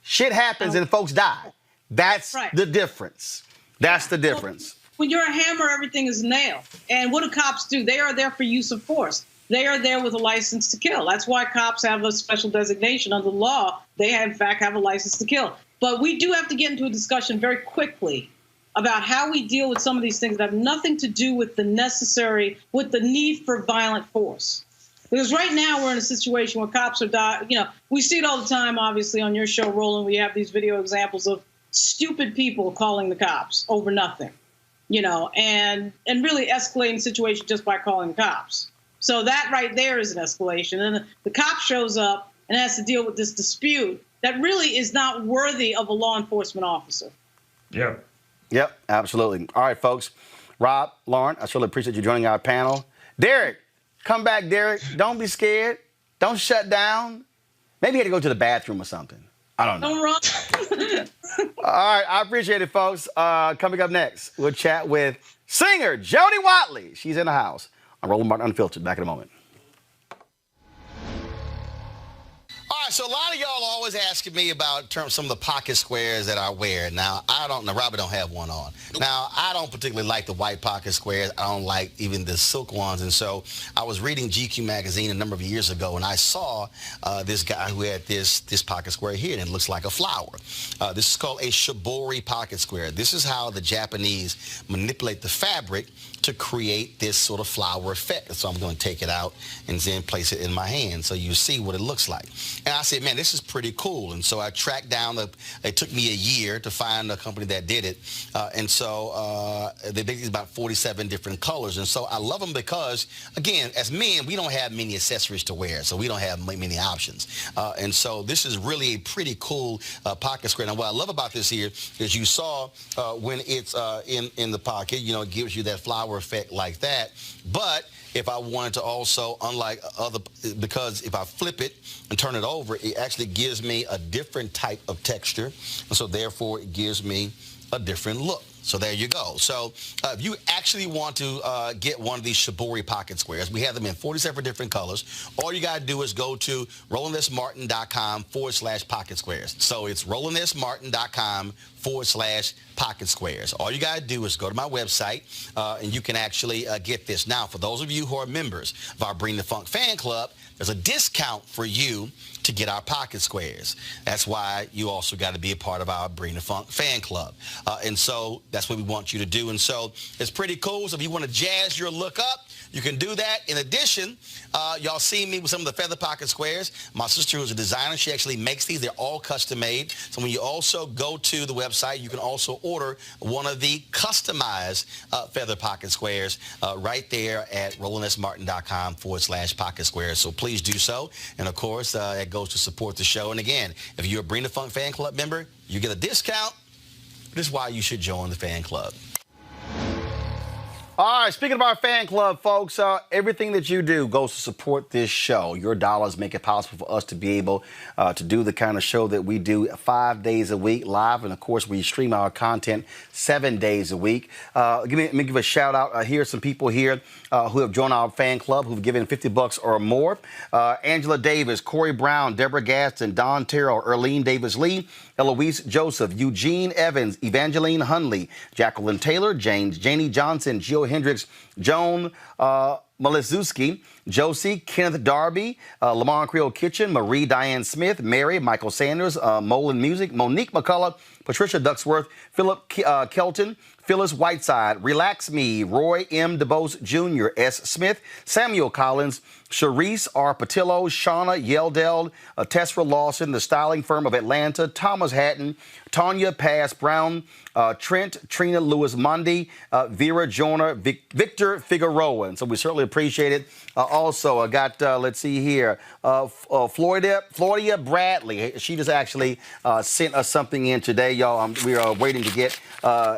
Speaker 1: shit happens and folks die. That's the difference. That's the difference.
Speaker 4: When you're a hammer, everything is nailed. And what do cops do? They are there for use of force. They are there with a license to kill. That's why cops have a special designation under the law. They, in fact, have a license to kill. But we do have to get into a discussion very quickly about how we deal with some of these things that have nothing to do with the need for violent force. Because right now we're in a situation where cops are dying. You know, we see it all the time, obviously, on your show, Roland. We have these video examples of stupid people calling the cops over nothing, you know, and really escalating the situation just by calling the cops. So that right there is an escalation. And the cop shows up and has to deal with this dispute that really is not worthy of a law enforcement officer.
Speaker 1: Yep, absolutely. All right, folks. Rob, Lauren, I certainly appreciate you joining our panel. Derek, come back, Derek. Don't be scared. Don't shut down. Maybe he had to go to the bathroom or something. I don't know.
Speaker 4: Don't run.
Speaker 1: All right, I appreciate it, folks. Coming up next, we'll chat with singer Jody Watley. She's in the house. I'm Roland Martin Unfiltered. Back in a moment. All right, so a lot of y'all always asking me about some of the pocket squares that I wear. Now, Robert don't have one on. Now, I don't particularly like the white pocket squares. I don't like even the silk ones. And so I was reading GQ magazine a number of years ago, and I saw this guy who had this pocket square here, and it looks like a flower. This is called a shibori pocket square. This is how the Japanese manipulate the fabric to create this sort of flower effect. So I'm going to take it out and then place it in my hand so you see what it looks like. And I said, man, this is pretty cool. And so I tracked down, it took me a year to find a company that did it. And so they make these about 47 different colors. And so I love them because, again, as men, we don't have many accessories to wear, so we don't have many options. And so this is really a pretty cool pocket square. Now, what I love about this here is you saw when it's in the pocket, you know, it gives you that flower effect like that. But if I wanted to also, unlike other, because if I flip it and turn it over, it actually gives me a different type of texture. And so therefore it gives me a different look. So there you go. So if you actually want to get one of these shibori pocket squares, we have them in 47 different colors. All you got to do is go to RolandSMartin.com/pocket squares. So it's RolandSMartin.com/pocket squares. All you got to do is go to my website, and you can actually get this. Now, for those of you who are members of our Bring the Funk fan club, there's a discount for you to get our pocket squares. That's why you also got to be a part of our Bring the Funk fan club. And so that's what we want you to do. And so it's pretty cool. So if you want to jazz your look up, you can do that. In addition, y'all see me with some of the feather pocket squares. My sister, who's a designer, she actually makes these. They're all custom made. So when you also go to the website, you can also order one of the customized feather pocket squares right there at RolandSMartin.com/pocket squares. So please do so. And of course, it goes to support the show. And again, if you're a Bring the Funk fan club member, you get a discount. This is why you should join the fan club. All right, speaking of our fan club, folks, everything that you do goes to support this show. Your dollars make it possible for us to be able to do the kind of show that we do 5 days a week live. And, of course, we stream our content 7 days a week. Let me give a shout out. Here's some people here who have joined our fan club who've given $50 or more. Angela Davis, Corey Brown, Deborah Gaston, Don Terrell, Erlene Davis-Lee, Eloise Joseph, Eugene Evans, Evangeline Hunley, Jacqueline Taylor, Janie Johnson, Gio Hendricks, Joan Maliszewski, Josie, Kenneth Darby, Lamont Creole Kitchen, Marie Diane Smith, Mary, Michael Sanders, Molin Music, Monique McCullough, Patricia Ducksworth, Philip Kelton, Phyllis Whiteside, Relax Me, Roy M. DeBose Jr., S. Smith, Samuel Collins, Sharice R. Patillo, Shauna Yeldeld, Tessra Lawson, the styling firm of Atlanta, Thomas Hatton, Tanya Pass Brown, Trent, Trina Lewis Mundy, Vera Joyner, Victor Figueroa. And so we certainly appreciate it. Also, I got, let's see here, Florida Bradley. She just actually sent us something in today, y'all. We are waiting to get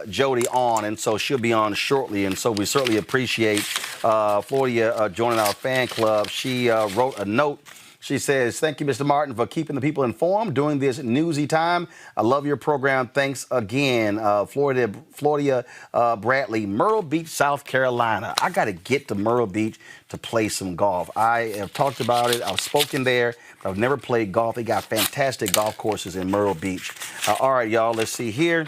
Speaker 1: Jody on, and so she'll be on shortly. And so we certainly appreciate Florida joining our fan club. She wrote a note. She says, thank you, Mr. Martin, for keeping the people informed during this newsy time. I love your program. Thanks again. Florida Bradley, Myrtle Beach, South Carolina. I got to get to Myrtle Beach to play some golf. I have talked about it. I've spoken there. I've never played golf. They got fantastic golf courses in Myrtle Beach. All right, y'all, let's see here.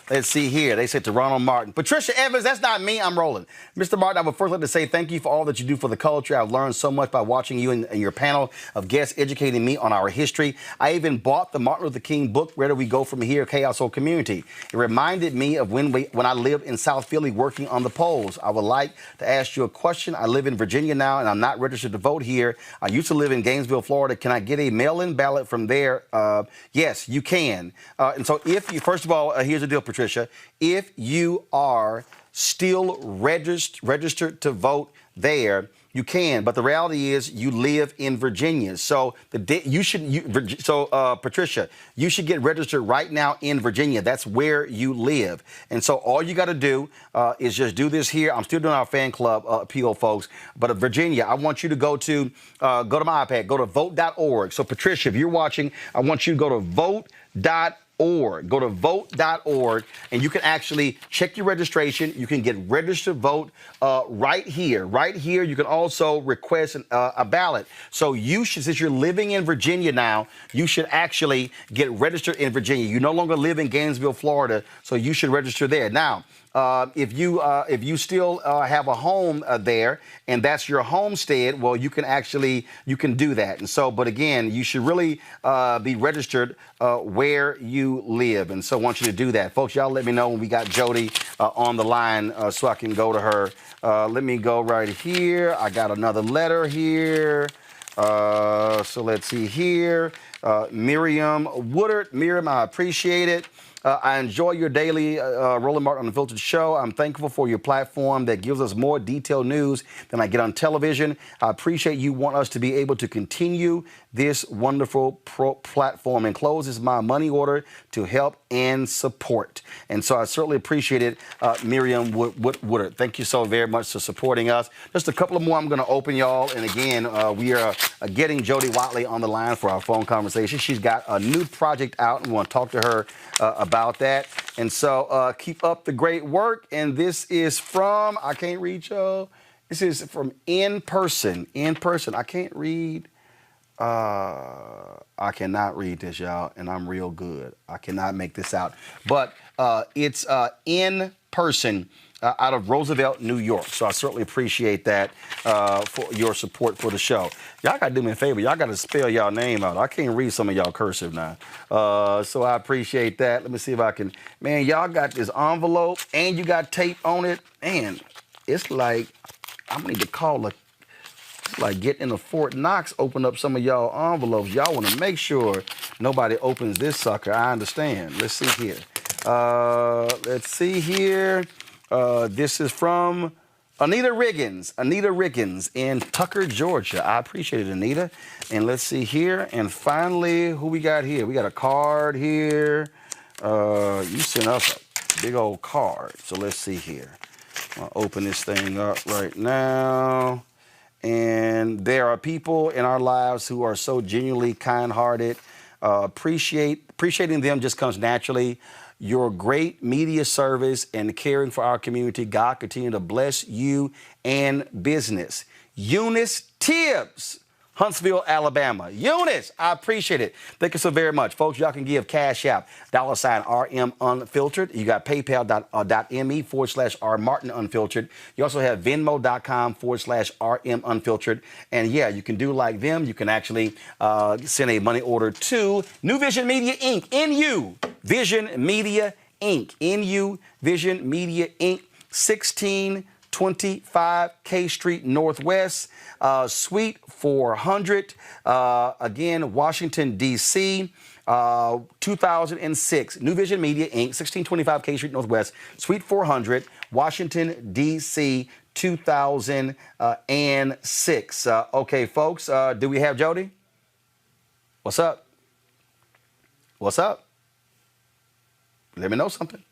Speaker 1: Let's see here. They said to Ronald Martin. Patricia Evans, that's not me. I'm Roland. Mr. Martin, I would first like to say thank you for all that you do for the culture. I've learned so much by watching you and your panel of guests educating me on our history. I even bought the Martin Luther King book, Where Do We Go From Here, Chaos or Community. It reminded me of when I lived in South Philly working on the polls. I would like to ask you a question. I live in Virginia now, and I'm not registered to vote here. I used to live in Gainesville, Florida. Can I get a mail-in ballot from there? Yes, you can. And so if you, first of all, here's the deal, Patricia. If you are still registered to vote there, You can, but the reality is you live in Virginia. So Patricia, you should get registered right now in Virginia. That's where you live. And so all you got to do is just do this here. I'm still doing our fan club appeal, folks. But Virginia, I want you to go to my iPad, go to vote.org. So Patricia, if you're watching, I want you to go to vote.org. Go to vote.org, and you can actually check your registration. You can get registered to vote right here. Right here, you can also request a ballot. So you should, since you're living in Virginia now, you should actually get registered in Virginia. You no longer live in Gainesville, Florida, so you should register there. Now, if you still have a home there and that's your homestead, well, you can do that. And so, but again, you should really be registered where you live. And so I want you to do that. Folks, y'all let me know when we got Jody on the line so I can go to her. Let me go right here. I got another letter here. So let's see here. Miriam Woodard. Miriam, I appreciate it. I enjoy your daily Roland Martin Unfiltered show. I'm thankful for your platform that gives us more detailed news than I get on television. I appreciate you want us to be able to continue this wonderful platform. And close is my money order to help and support. And so I certainly appreciate it, Miriam Woodard. Thank you so very much for supporting us. Just a couple of more I'm going to open, y'all. And again, we are getting Jody Watley on the line for our phone conversation. She's got a new project out, and we want to talk to her about that. And so keep up the great work. And this is from, I can't read, y'all. This is from In Person. I can't read. I cannot read this, y'all, and I'm real good. I cannot make this out. But it's In Person out of Roosevelt, New York. So I certainly appreciate that for your support for the show. Y'all got to do me a favor. Y'all got to spell y'all name out. I can't read some of y'all cursive now. So I appreciate that. Let me see if I can. Man, y'all got this envelope, and you got tape on it. And it's like, I'm going to need to call like getting in a Fort Knox, open up some of y'all envelopes. Y'all want to make sure nobody opens this sucker. I understand. Let's see here. This is from Anita Riggins in Tucker, Georgia. I appreciate it, Anita. And let's see here. And finally, who we got here? We got a card here. You sent us a big old card. So let's see here. I'll open this thing up right now. And there are people in our lives who are so genuinely kind-hearted. Appreciating them just comes naturally. Your great media service and caring for our community. God continue to bless you and business. Eunice Tibbs, Huntsville, Alabama. Eunice, I appreciate it. Thank you so very much. Folks, y'all can give Cash App, $RM Unfiltered. You got PayPal.me/R Martin Unfiltered. You also have Venmo.com/RM Unfiltered. And yeah, you can do like them. You can actually send a money order to New Vision Media, Inc. NU Vision Media, Inc. NU Vision Media, Inc. 1625 K Street Northwest, Suite 400, again, Washington, D.C., 2006. New Vision Media, Inc., 1625 K Street Northwest, Suite 400, Washington, D.C., 2006. Okay, folks, do we have Jody? What's up? What's up? Let me know something.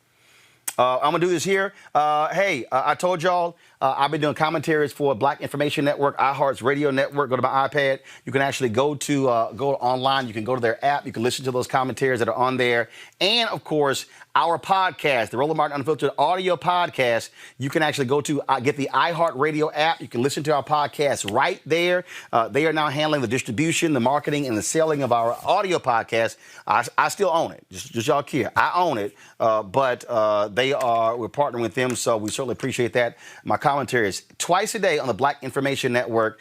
Speaker 1: I'm going to do this here. Hey, I told y'all I've been doing commentaries for Black Information Network, iHeart's radio network. Go to my iPad. You can actually go online. You can go to their app. You can listen to those commentaries that are on there. And, of course, our podcast, the Roland Martin Unfiltered audio podcast, you can actually go to get the iHeart Radio app. You can listen to our podcast right there. They are now handling the distribution, the marketing, and the selling of our audio podcast. I still own it. Just y'all care. I own it. But we're partnering with them, so we certainly appreciate that. My commentaries twice a day on the Black Information Network.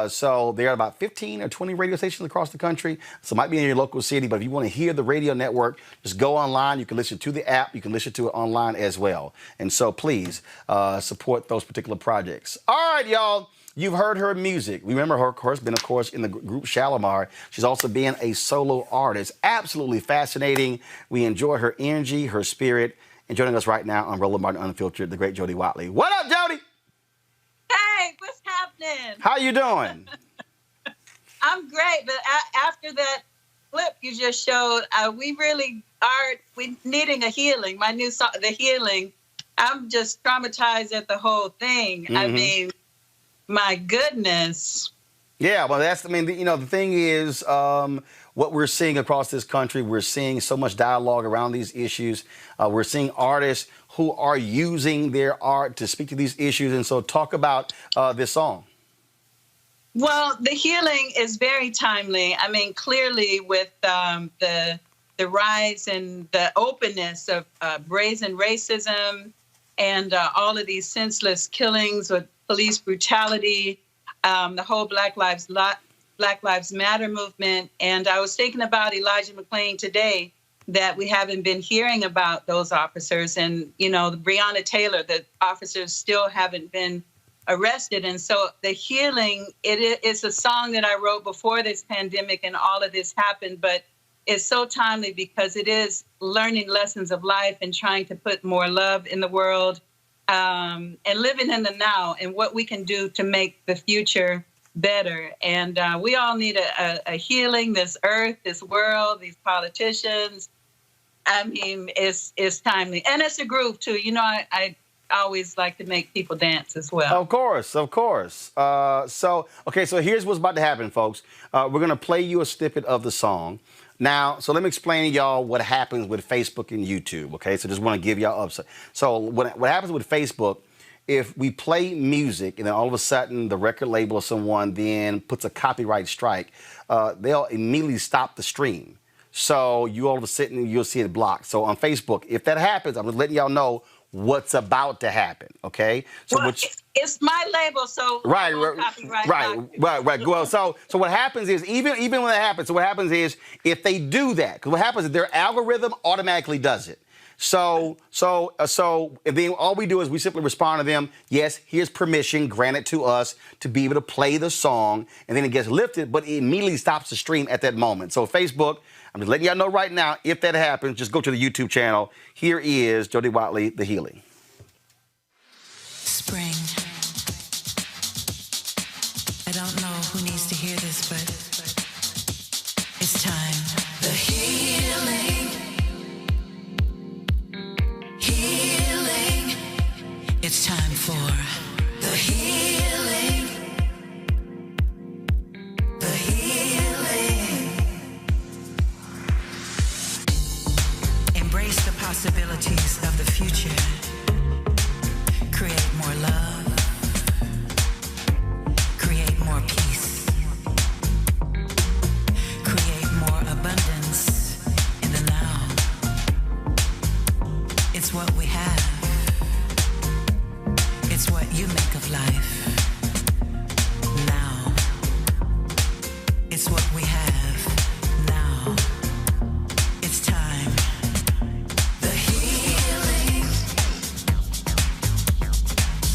Speaker 1: So there are about 15 or 20 radio stations across the country. So it might be in your local city, but if you want to hear the radio network, just go online. You can listen to the app. You can listen to it online as well. And so please support those particular projects. All right, y'all. You've heard her music. We remember her, of course, in the group Shalimar. She's also been a solo artist. Absolutely fascinating. We enjoy her energy, her spirit. And joining us right now on Roland Martin Unfiltered, the great Jody Watley. What up, Jody?
Speaker 2: Hey, what's happening?
Speaker 1: How you doing?
Speaker 2: I'm great, but after that clip you just showed, we really are needing a healing. My new song, The Healing, I'm just traumatized at the whole thing. I mean, my goodness.
Speaker 1: Yeah, well, the thing is, what we're seeing across this country, we're seeing so much dialogue around these issues. We're seeing artists who are using their art to speak to these issues. And so talk about this song.
Speaker 2: Well, The Healing is very timely. I mean, clearly with the rise and the openness of brazen racism and all of these senseless killings with police brutality, the whole Black Lives Matter movement. And I was thinking about Elijah McClain today, that we haven't been hearing about those officers. And, you know, Breonna Taylor, the officers still haven't been arrested. And so The Healing, it's a song that I wrote before this pandemic and all of this happened, but it's so timely because it is learning lessons of life and trying to put more love in the world, and living in the now and what we can do to make the future better. And we all need a healing, this earth, this world, these politicians. I mean, it's timely. And it's a groove, too. You know, I always like to make people dance as well.
Speaker 1: Of course, of course. So here's what's about to happen, folks. We're going to play you a snippet of the song. Now, so let me explain to y'all what happens with Facebook and YouTube, okay? So just want to give y'all upside. So what happens with Facebook, if we play music and then all of a sudden the record label or someone then puts a copyright strike, they'll immediately stop the stream. So you all of a sudden, you'll see it blocked. So on Facebook, if that happens, I'm just letting y'all know what's about to happen, okay? So
Speaker 2: well, it's my label, so
Speaker 1: right. Well, so what happens is even when that happens, so what happens is if they do that, because what happens is their algorithm automatically does it. So and then all we do is we simply respond to them. Yes, here's permission granted to us to be able to play the song, and then it gets lifted, but it immediately stops the stream at that moment. So Facebook, I'm just letting y'all know right now, if that happens, just go to the YouTube channel. Here is Jody Watley, The Healing.
Speaker 22: Spring. I don't know who needs to hear this, but it's time. The healing. Healing. It's time for the healing. The healing. Embrace the possibilities of the future. Create more love. Create more peace. Create more abundance in the now. It's what we have. It's what you make of life. Now. It's what we have. Now. It's time. The healing.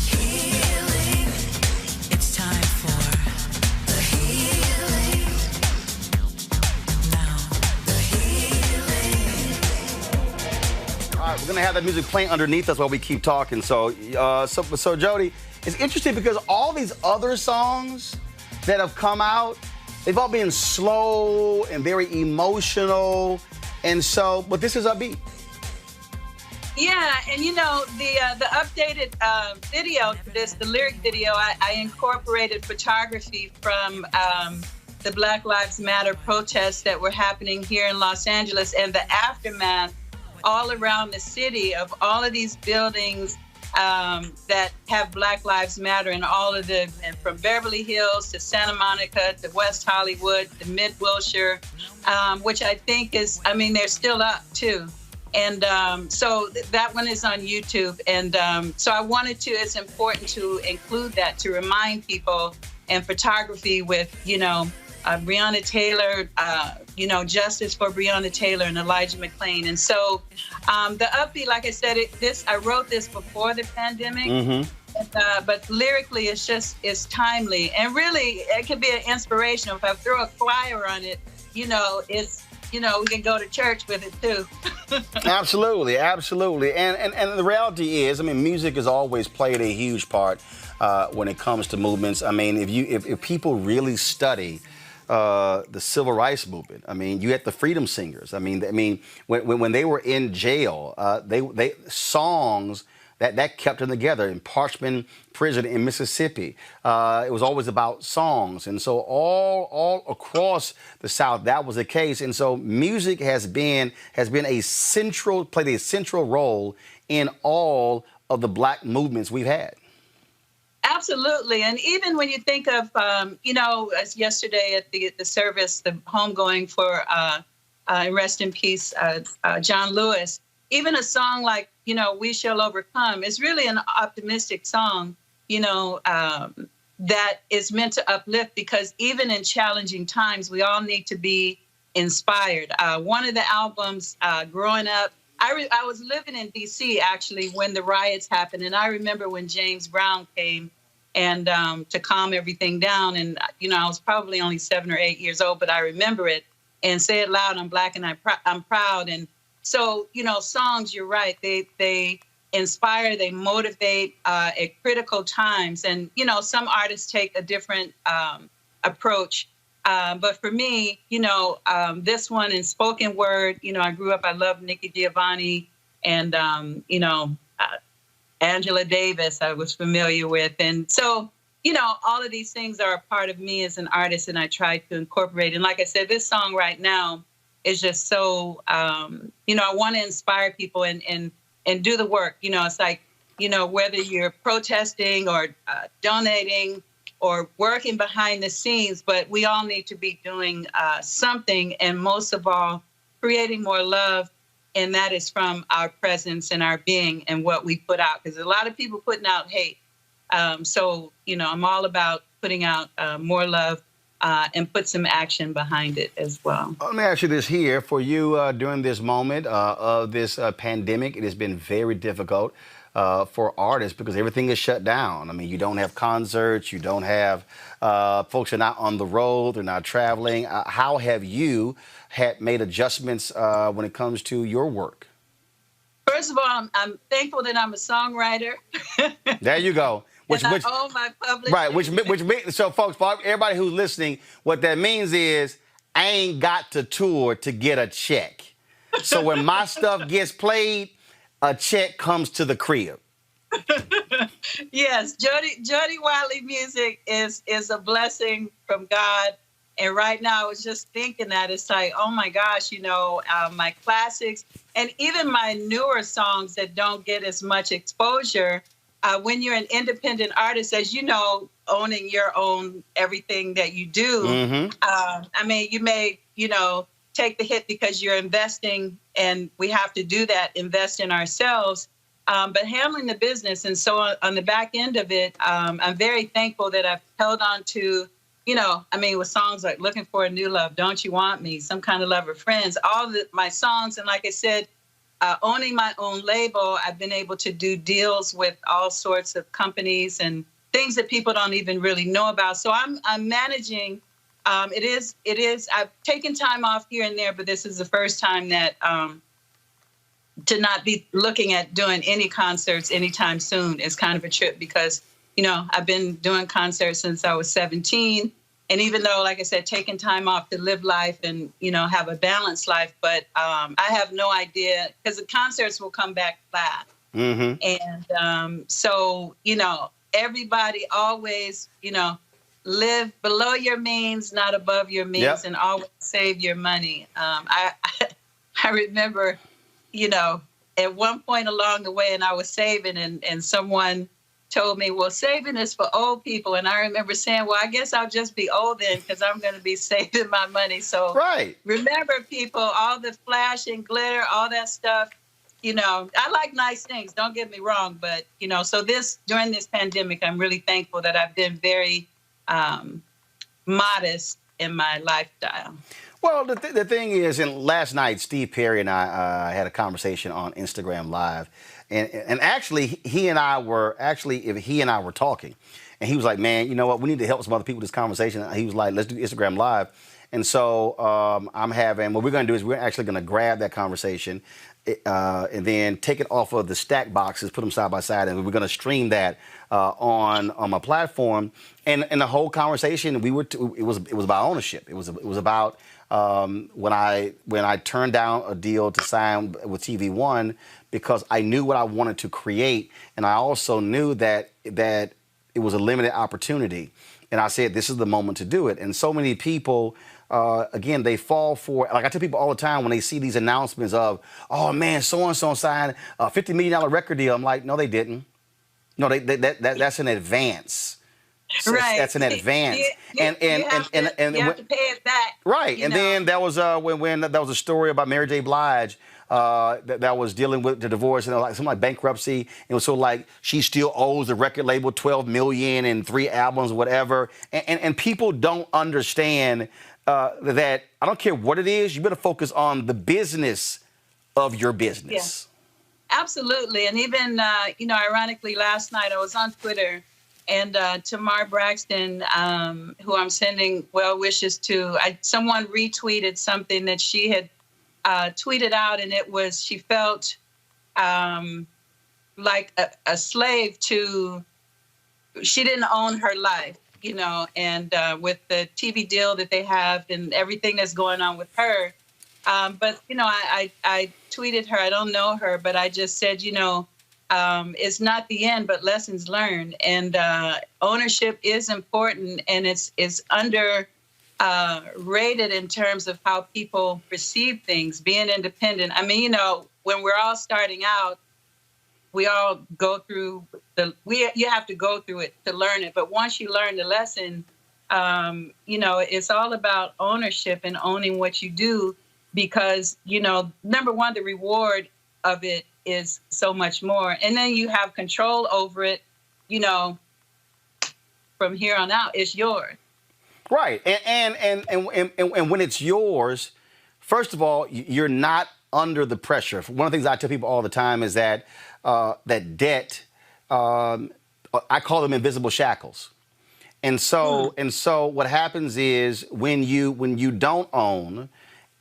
Speaker 22: Healing. It's time for the healing. Now. The healing.
Speaker 1: All right, we're going to have that music playing underneath us while we keep talking. So Jody, it's interesting because all these other songs that have come out, they've all been slow and very emotional. And so, but this is upbeat.
Speaker 2: Yeah, and you know, the updated video to this, the lyric video, I incorporated photography from the Black Lives Matter protests that were happening here in Los Angeles and the aftermath all around the city of all of these buildings that have Black Lives Matter and from Beverly Hills to Santa Monica to West Hollywood to Mid-Wilshire, which I think is, I mean, they're still up too. And so that one is on YouTube. And so I wanted to, it's important to include that to remind people, and photography with, you know, Breonna Taylor, you know, justice for Breonna Taylor and Elijah McClain. And so the upbeat, like I said, I wrote this before the pandemic, but lyrically it's timely. And really, it could be an inspiration. If I throw a choir on it, you know, it's we can go to church with it too.
Speaker 1: Absolutely, absolutely. And the reality is, I mean, music has always played a huge part when it comes to movements. I mean, if people really study the civil rights movement, I mean, you had the Freedom Singers. I mean, when they were in jail, they songs that kept them together. In Parchman Prison in Mississippi, it was always about songs, and so all across the South that was the case. And so music has played a central role in all of the Black movements we've had.
Speaker 2: Absolutely. And even when you think of, as yesterday at the service, the homegoing for, rest in peace, John Lewis, even a song like, We Shall Overcome is really an optimistic song, that is meant to uplift, because even in challenging times, we all need to be inspired. One of the albums growing up, I was living in D.C. actually when the riots happened. And I remember when James Brown came and to calm everything down. And, I was probably only 7 or 8 years old, but I remember it. And Say It Loud, I'm Black and I'm Proud. And so, songs, you're right, they inspire, they motivate at critical times. And, some artists take a different approach. But for me, this one in spoken word, I grew up, I loved Nikki Giovanni and, Angela Davis I was familiar with. And so, all of these things are a part of me as an artist, and I try to incorporate. And like I said, this song right now is just so, I want to inspire people and do the work. It's like, whether you're protesting or donating or working behind the scenes, but we all need to be doing something, and most of all, creating more love. And that is from our presence and our being and what we put out. Because a lot of people putting out hate. So, I'm all about putting out more love and put some action behind it as well.
Speaker 1: Let me ask you this here. For you during this moment of this pandemic, it has been very difficult for artists because everything is shut down. I mean, you don't have concerts. You don't have folks are not on the road. They're not traveling. How have you made adjustments when it comes to your work?
Speaker 2: First of all, I'm thankful that I'm a songwriter.
Speaker 1: There you go.
Speaker 2: I own my publishing.
Speaker 1: Right, so folks, for everybody who's listening, what that means is I ain't got to tour to get a check. So when my stuff gets played, a check comes to the crib.
Speaker 2: Yes, Jody Wiley music is a blessing from God. And right now I was just thinking that it's like, oh my gosh, my classics and even my newer songs that don't get as much exposure. When you're an independent artist, as you know, owning your own everything that you do, you may, take the hit because you're investing, and we have to do that, invest in ourselves, but handling the business. And so on the back end of it, I'm very thankful that I've held on to, with songs like Looking for a New Love, Don't You Want Me, Some Kind of Lover, Friends, all of my songs. And like I said, owning my own label, I've been able to do deals with all sorts of companies and things that people don't even really know about. So I'm managing. It is. I've taken time off here and there, but this is the first time that to not be looking at doing any concerts anytime soon is kind of a trip because, I've been doing concerts since I was 17. And even though, like I said, taking time off to live life and, have a balanced life, but I have no idea because the concerts will come back flat. Mm-hmm. And so, everybody always, live below your means, not above your means, and always save your money. I remember, at one point along the way, and I was saving, and someone told me, well, saving is for old people. And I remember saying, well, I guess I'll just be old then because I'm going to be saving my money. So remember, people, all the flash and glitter, all that stuff, I like nice things, don't get me wrong. But, so during this pandemic, I'm really thankful that I've been very modest in my lifestyle.
Speaker 1: Well, the thing is, last night, Steve Perry and I had a conversation on Instagram Live. And actually, he and I were talking. And he was like, man, you know what? We need to help some other people with this conversation. And he was like, let's do Instagram Live. And so I'm having, what we're going to do is we're actually going to grab that conversation and then take it off of the stack boxes, put them side by side, and we're going to stream that on my platform. And the whole conversation, it was about ownership. It was about when I turned down a deal to sign with TV One because I knew what I wanted to create, and I also knew that it was a limited opportunity. And I said, this is the moment to do it. And so many people, again, they fall for, like I tell people all the time when they see these announcements of, oh man, so-and-so signed a $50 million record deal. I'm like, no, they didn't. No, that's an advance.
Speaker 2: Right.
Speaker 1: That's an advance.
Speaker 2: You have to pay it back.
Speaker 1: Right. And then that was when that was a story about Mary J. Blige that was dealing with the divorce and something like bankruptcy. It was so like she still owes the record label $12 million and 3 albums, whatever. And people don't understand that I don't care what it is. You better focus on the business of your business.
Speaker 2: Yeah. Absolutely. And even, ironically, last night I was on Twitter and Tamar Braxton, who I'm sending well wishes to, someone retweeted something that she had tweeted out, and it was she felt like a slave to, she didn't own her life, and with the TV deal that they have and everything that's going on with her. But, I tweeted her, I don't know her, but I just said, it's not the end, but lessons learned. And ownership is important, and it's under rated in terms of how people perceive things, being independent. I mean, when we're all starting out, we all go through you have to go through it to learn it. But once you learn the lesson, it's all about ownership and owning what you do, because, number one, the reward of it is so much more. And then you have control over it, from here on out, it's yours.
Speaker 1: Right. And when it's yours, first of all, you're not under the pressure. One of the things I tell people all the time is that that debt, I call them invisible shackles. And so what happens is when you don't own,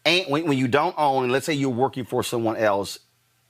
Speaker 1: when you don't own, and let's say you're working for someone else,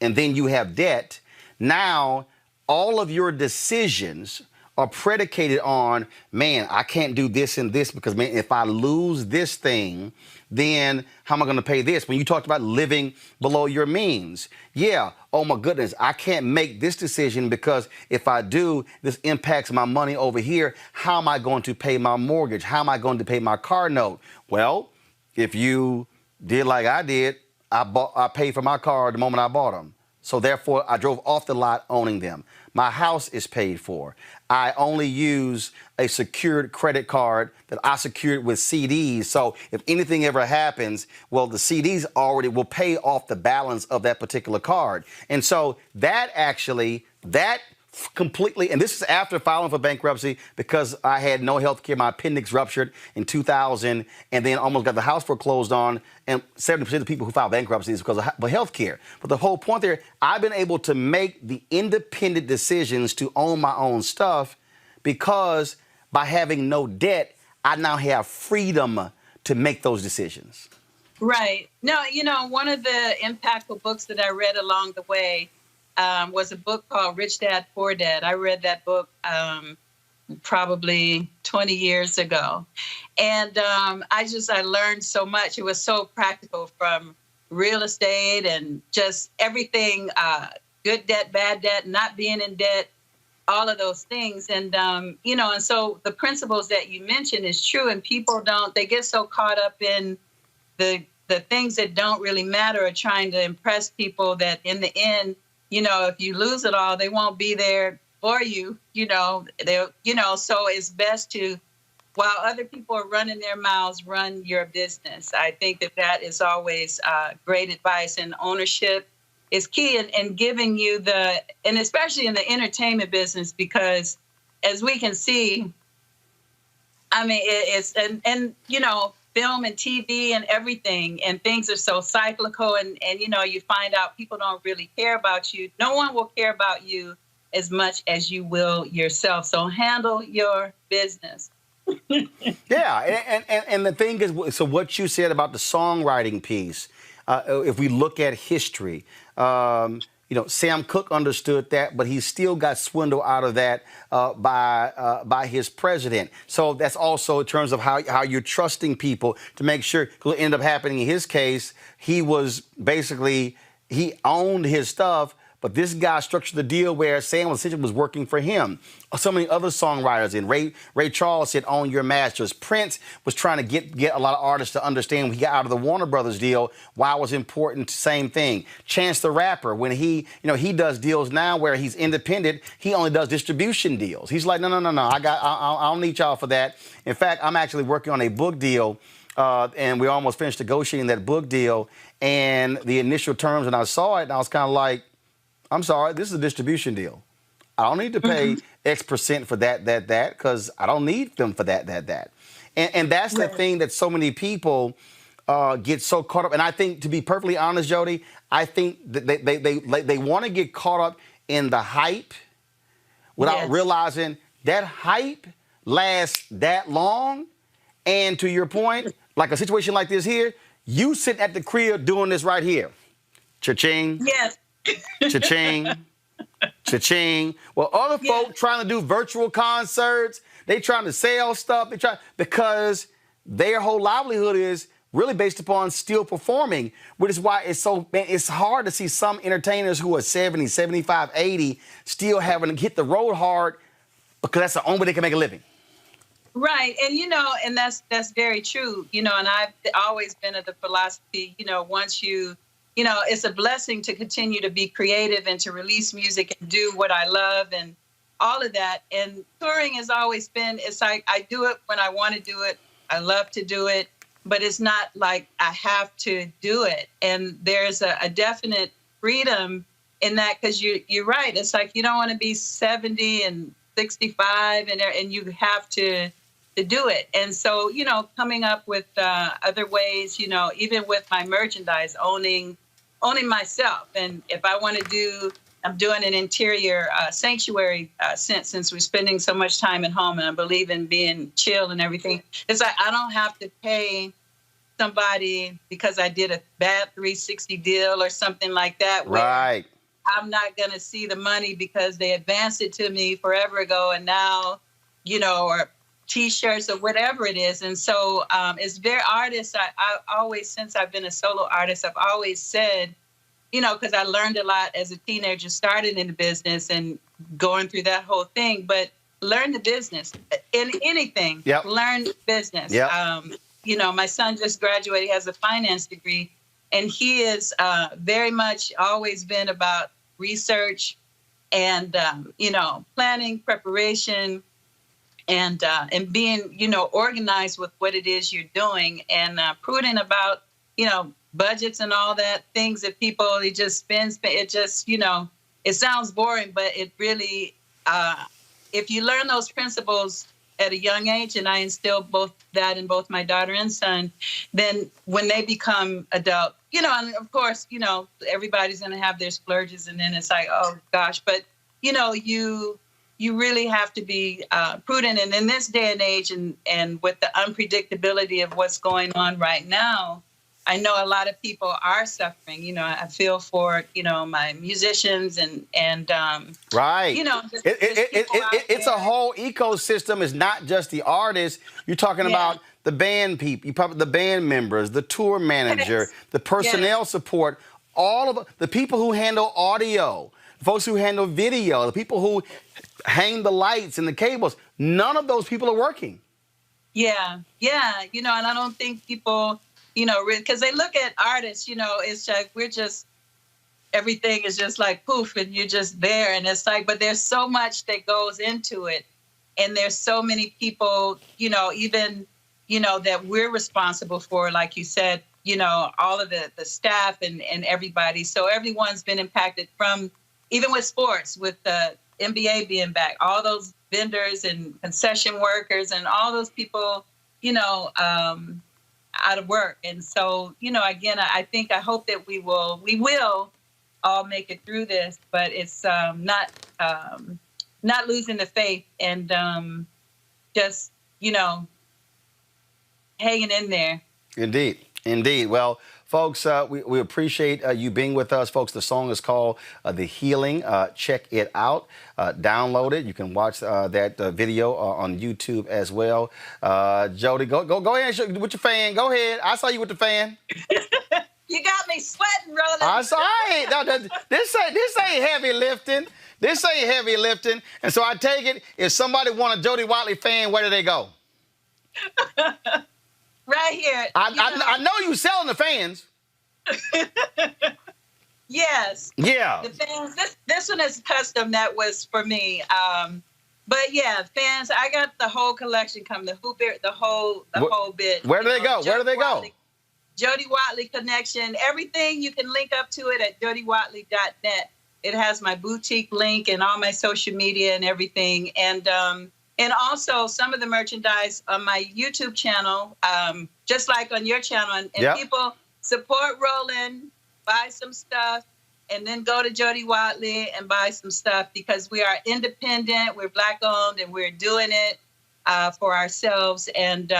Speaker 1: and then you have debt, now all of your decisions are predicated on, man, I can't do this and this because, man, if I lose this thing, then how am I going to pay this? When you talked about living below your means, yeah, oh my goodness, I can't make this decision because if I do, this impacts my money over here. How am I going to pay my mortgage? How am I going to pay my car note? Well, if you did like I did, I paid for my car the moment I bought them. So therefore, I drove off the lot owning them. My house is paid for. I only use a secured credit card that I secured with CDs. So if anything ever happens, well, the CDs already will pay off the balance of that particular card. And so that completely, and this is after filing for bankruptcy because I had no health care. My appendix ruptured in 2000 and then almost got the house foreclosed on. And 70% of the people who file bankruptcy is because of health care. But the whole point there, I've been able to make the independent decisions to own my own stuff because by having no debt, I now have freedom to make those decisions.
Speaker 2: Right. No, one of the impactful books that I read along the way was a book called Rich Dad, Poor Dad. I read that book probably 20 years ago. And I learned so much. It was so practical, from real estate and just everything, good debt, bad debt, not being in debt, all of those things. And, and so the principles that you mentioned is true. And people they get so caught up in the things that don't really matter or trying to impress people that in the end, if you lose it all, they won't be there for you, so it's best to, while other people are running their mouths, run your business. I think that is always great advice, and ownership is key in giving you and especially in the entertainment business, because as we can see, I mean, film and TV and everything, and things are so cyclical, and you find out people don't really care about you. No one will care about you as much as you will yourself. So handle your business.
Speaker 1: Yeah, and the thing is, so what you said about the songwriting piece, if we look at history, Sam Cooke understood that, but he still got swindled out of that by his president. So that's also in terms of how you're trusting people to make sure. What ended up happening in his case, he owned his stuff. But this guy structured the deal where Sam essentially was working for him. So many other songwriters, and Ray Charles said, "Own your masters." Prince was trying to get a lot of artists to understand when he got out of the Warner Brothers deal why it was important. Same thing. Chance the Rapper, when he does deals now where he's independent, he only does distribution deals. He's like, no, I don't need y'all for that. In fact, I'm actually working on a book deal, and we almost finished negotiating that book deal. And the initial terms, when I saw it, I was kind of like, I'm sorry, this is a distribution deal. I don't need to pay X percent for that, because I don't need them for that. And that's the thing that so many people get so caught up. And I think, to be perfectly honest, Jody, I think that they want to get caught up in the hype without realizing that hype lasts that long. And to your point, like a situation like this here, you sit at the crib doing this right here. Cha-ching.
Speaker 2: Yes.
Speaker 1: Cha-ching, cha-ching. Well, other folk trying to do virtual concerts, they trying to sell stuff, because their whole livelihood is really based upon still performing, which is why it's hard to see some entertainers who are 70, 75, 80 still having to hit the road hard, because that's the only way they can make a living.
Speaker 2: Right. And, and that's very true, and I've always been of the philosophy, once it's a blessing to continue to be creative and to release music and do what I love and all of that. And touring has always been, it's like I do it when I want to do it. I love to do it, but it's not like I have to do it. And there's a definite freedom in that, because you're right. It's like you don't want to be 70 and 65 and you have to do it. And so, coming up with other ways, even with my merchandise, owning myself. And if I want to I'm doing an interior sanctuary since we're spending so much time at home, and I believe in being chill and everything. It's like I don't have to pay somebody because I did a bad 360 deal or something like that.
Speaker 1: Right.
Speaker 2: I'm not going to see the money because they advanced it to me forever ago, and now, or T-shirts or whatever it is. And so it's very artists. I always, since I've been a solo artist, I've always said, because I learned a lot as a teenager, started in the business and going through that whole thing, but learn the business in anything.
Speaker 1: Yep.
Speaker 2: Learn business.
Speaker 1: Yep.
Speaker 2: My son just graduated, he has a finance degree, and he is very much always been about research and, planning, preparation, and being, organized with what it is you're doing, and prudent about, budgets and all that, things that people, they just spend, it just, it sounds boring, but it really, if you learn those principles at a young age, and I instill both that in both my daughter and son, then when they become adult, and of course, everybody's going to have their splurges, and then it's like, oh gosh, but, you really have to be prudent. And in this day and age, and with the unpredictability of what's going on right now, I know a lot of people are suffering. I feel for, my musicians and
Speaker 1: right.
Speaker 2: Just
Speaker 1: it's a whole ecosystem. It's not just the artists. You're talking about the band people, the band members, the tour manager, the personnel support, all of the people who handle audio, the folks who handle video, the people who hang the lights and the cables. None of those people are working.
Speaker 2: Yeah. And I don't think people, because they look at artists, it's like everything is just like poof, and you're just there. And it's like, but there's so much that goes into it. And there's so many people, even, that we're responsible for, like you said, all of the staff and everybody. So everyone's been impacted from, even with sports, with the NBA being back, all those vendors and concession workers and all those people, out of work. And so, again, I hope that we will all make it through this, but it's not losing the faith, and just, hanging in there.
Speaker 1: Indeed. Indeed. Well, folks, we appreciate you being with us. Folks, the song is called The Healing. Check it out. Download it. You can watch that video on YouTube as well. Jody, go ahead with your fan. Go ahead. I saw you with the fan.
Speaker 2: You got me sweating, Roland.
Speaker 1: This ain't heavy lifting. This ain't heavy lifting. And so I take it, if somebody want a Jody Watley fan, where do they go?
Speaker 2: Right here.
Speaker 1: I know you selling the fans.
Speaker 2: Yes.
Speaker 1: Yeah.
Speaker 2: The fans. This one is custom. That was for me. But yeah, fans. I got the whole collection coming. The hoop, the whole bit.
Speaker 1: Where do they go? Where do they go?
Speaker 2: Jody Watley Connection. Everything you can link up to it at jodywatley.net. It has my boutique link and all my social media and everything. And also some of the merchandise on my YouTube channel, just like on your channel. And
Speaker 1: yep.
Speaker 2: People support Roland, buy some stuff, and then go to Jody Watley and buy some stuff because we are independent, we're Black owned, and we're doing it for ourselves. And,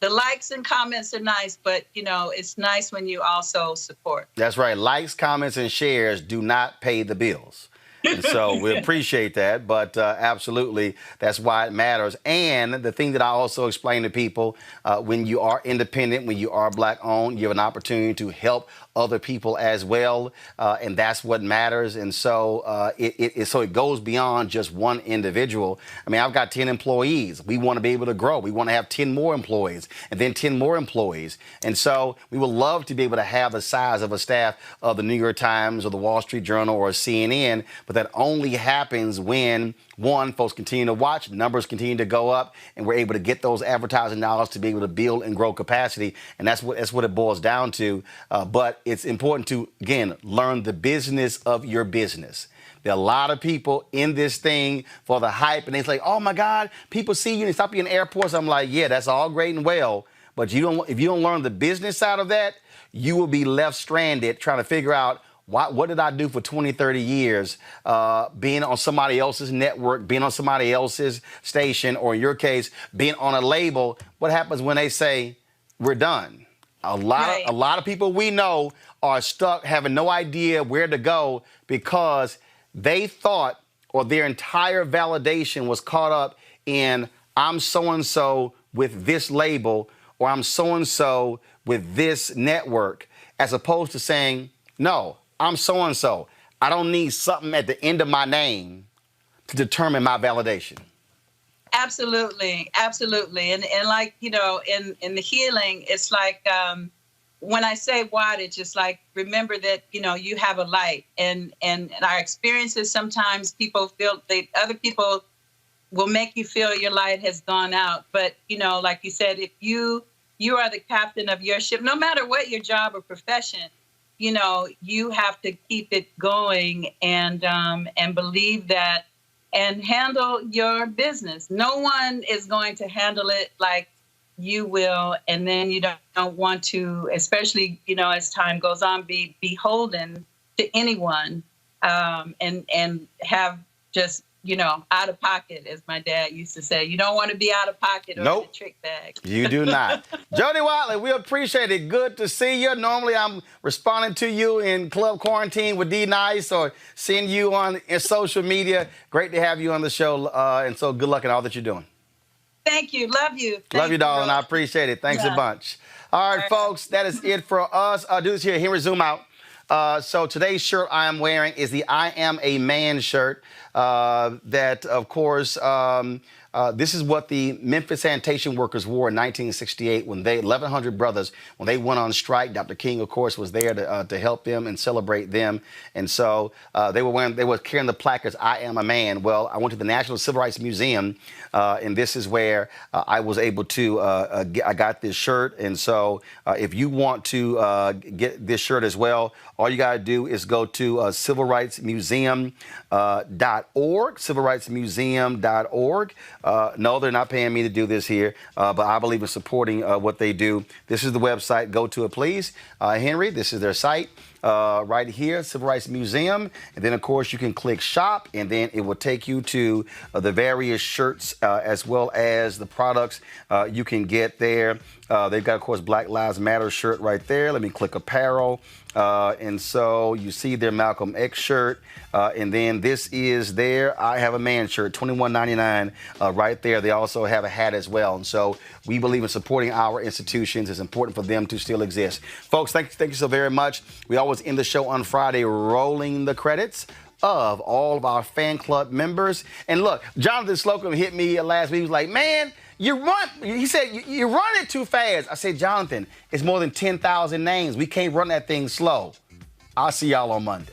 Speaker 2: the likes and comments are nice, but, it's nice when you also support.
Speaker 1: That's right. Likes, comments, and shares do not pay the bills. And so we appreciate that, but absolutely, that's why it matters. And the thing that I also explain to people, when you are independent, when you are Black owned, you have an opportunity to help other people as well, and that's what matters. And so it goes beyond just one individual. I mean, I've got 10 employees. We want to be able to grow. We want to have 10 more employees and then 10 more employees. And so we would love to be able to have the size of a staff of the New York Times or the Wall Street Journal or CNN, but that only happens when, one, folks continue to watch, numbers continue to go up, and we're able to get those advertising dollars to be able to build and grow capacity. And that's what it boils down to. But it's important to, again, learn the business of your business. There are a lot of people in this thing for the hype, and they say, oh, my God, people see you and they stop you in airports. I'm like, yeah, that's all great and well. But if you don't learn the business side of that, you will be left stranded trying to figure out, what did I do for 20, 30 years being on somebody else's network, being on somebody else's station, or in your case, being on a label? What happens when they say, we're done? A lot of people we know are stuck having no idea where to go because they thought, or their entire validation was caught up in, I'm so-and-so with this label, or I'm so-and-so with this network, as opposed to saying, no, I'm so-and-so. I don't need something at the end of my name to determine my validation.
Speaker 2: Absolutely. Absolutely. And like, in the healing, it's like when I say wattage, it's like, remember that, you have a light. And our experiences, sometimes people feel other people will make you feel your light has gone out. But, like you said, if you are the captain of your ship, no matter what your job or profession, you have to keep it going and believe that and handle your business. No one is going to handle it like you will. And then you don't want to, especially, as time goes on, be beholden to anyone and have just, out of pocket, as my dad used to say. You don't want to be out of pocket or in a trick bag.
Speaker 1: You do not. Jody Watley, we appreciate it. Good to see you. Normally, I'm responding to you in Club Quarantine with D Nice or seeing you on social media. Great to have you on the show. And so good luck in all that you're doing.
Speaker 2: Thank you. Love you.
Speaker 1: Love you, darling. I appreciate it. Thanks a bunch. All right, folks, that is it for us. Do this here. Here we zoom out. So today's shirt I am wearing is the I Am a Man shirt that, of course, this is what the Memphis sanitation workers wore in 1968 when 1,100 brothers, when they went on strike. Dr. King, of course, was there to help them and celebrate them. And so they were carrying the placards, I am a man. Well, I went to the National Civil Rights Museum, and this is where I was able to, I got this shirt. And so if you want to get this shirt as well, all you got to do is go to civilrightsmuseum.org, civilrightsmuseum.org. No, they're not paying me to do this here, but I believe in supporting what they do. This is the website. Go to it, please. Henry, this is their site. right here, Civil Rights Museum. And then, of course, you can click shop, and then it will take you to the various shirts as well as the products you can get there. They've got, of course, Black Lives Matter shirt right there. Let me click apparel. And so you see their Malcolm X shirt. And then this is their I Have a Man shirt, $21.99 right there. They also have a hat as well. And so we believe in supporting our institutions. It's important for them to still exist. Folks, thank you so very much. We always end the show on Friday rolling the credits of all of our fan club members. And look, Jonathan Slocum hit me last week. He was like, man, he said, you run it too fast. I said, Jonathan, it's more than 10,000 names. We can't run that thing slow. I'll see y'all on Monday.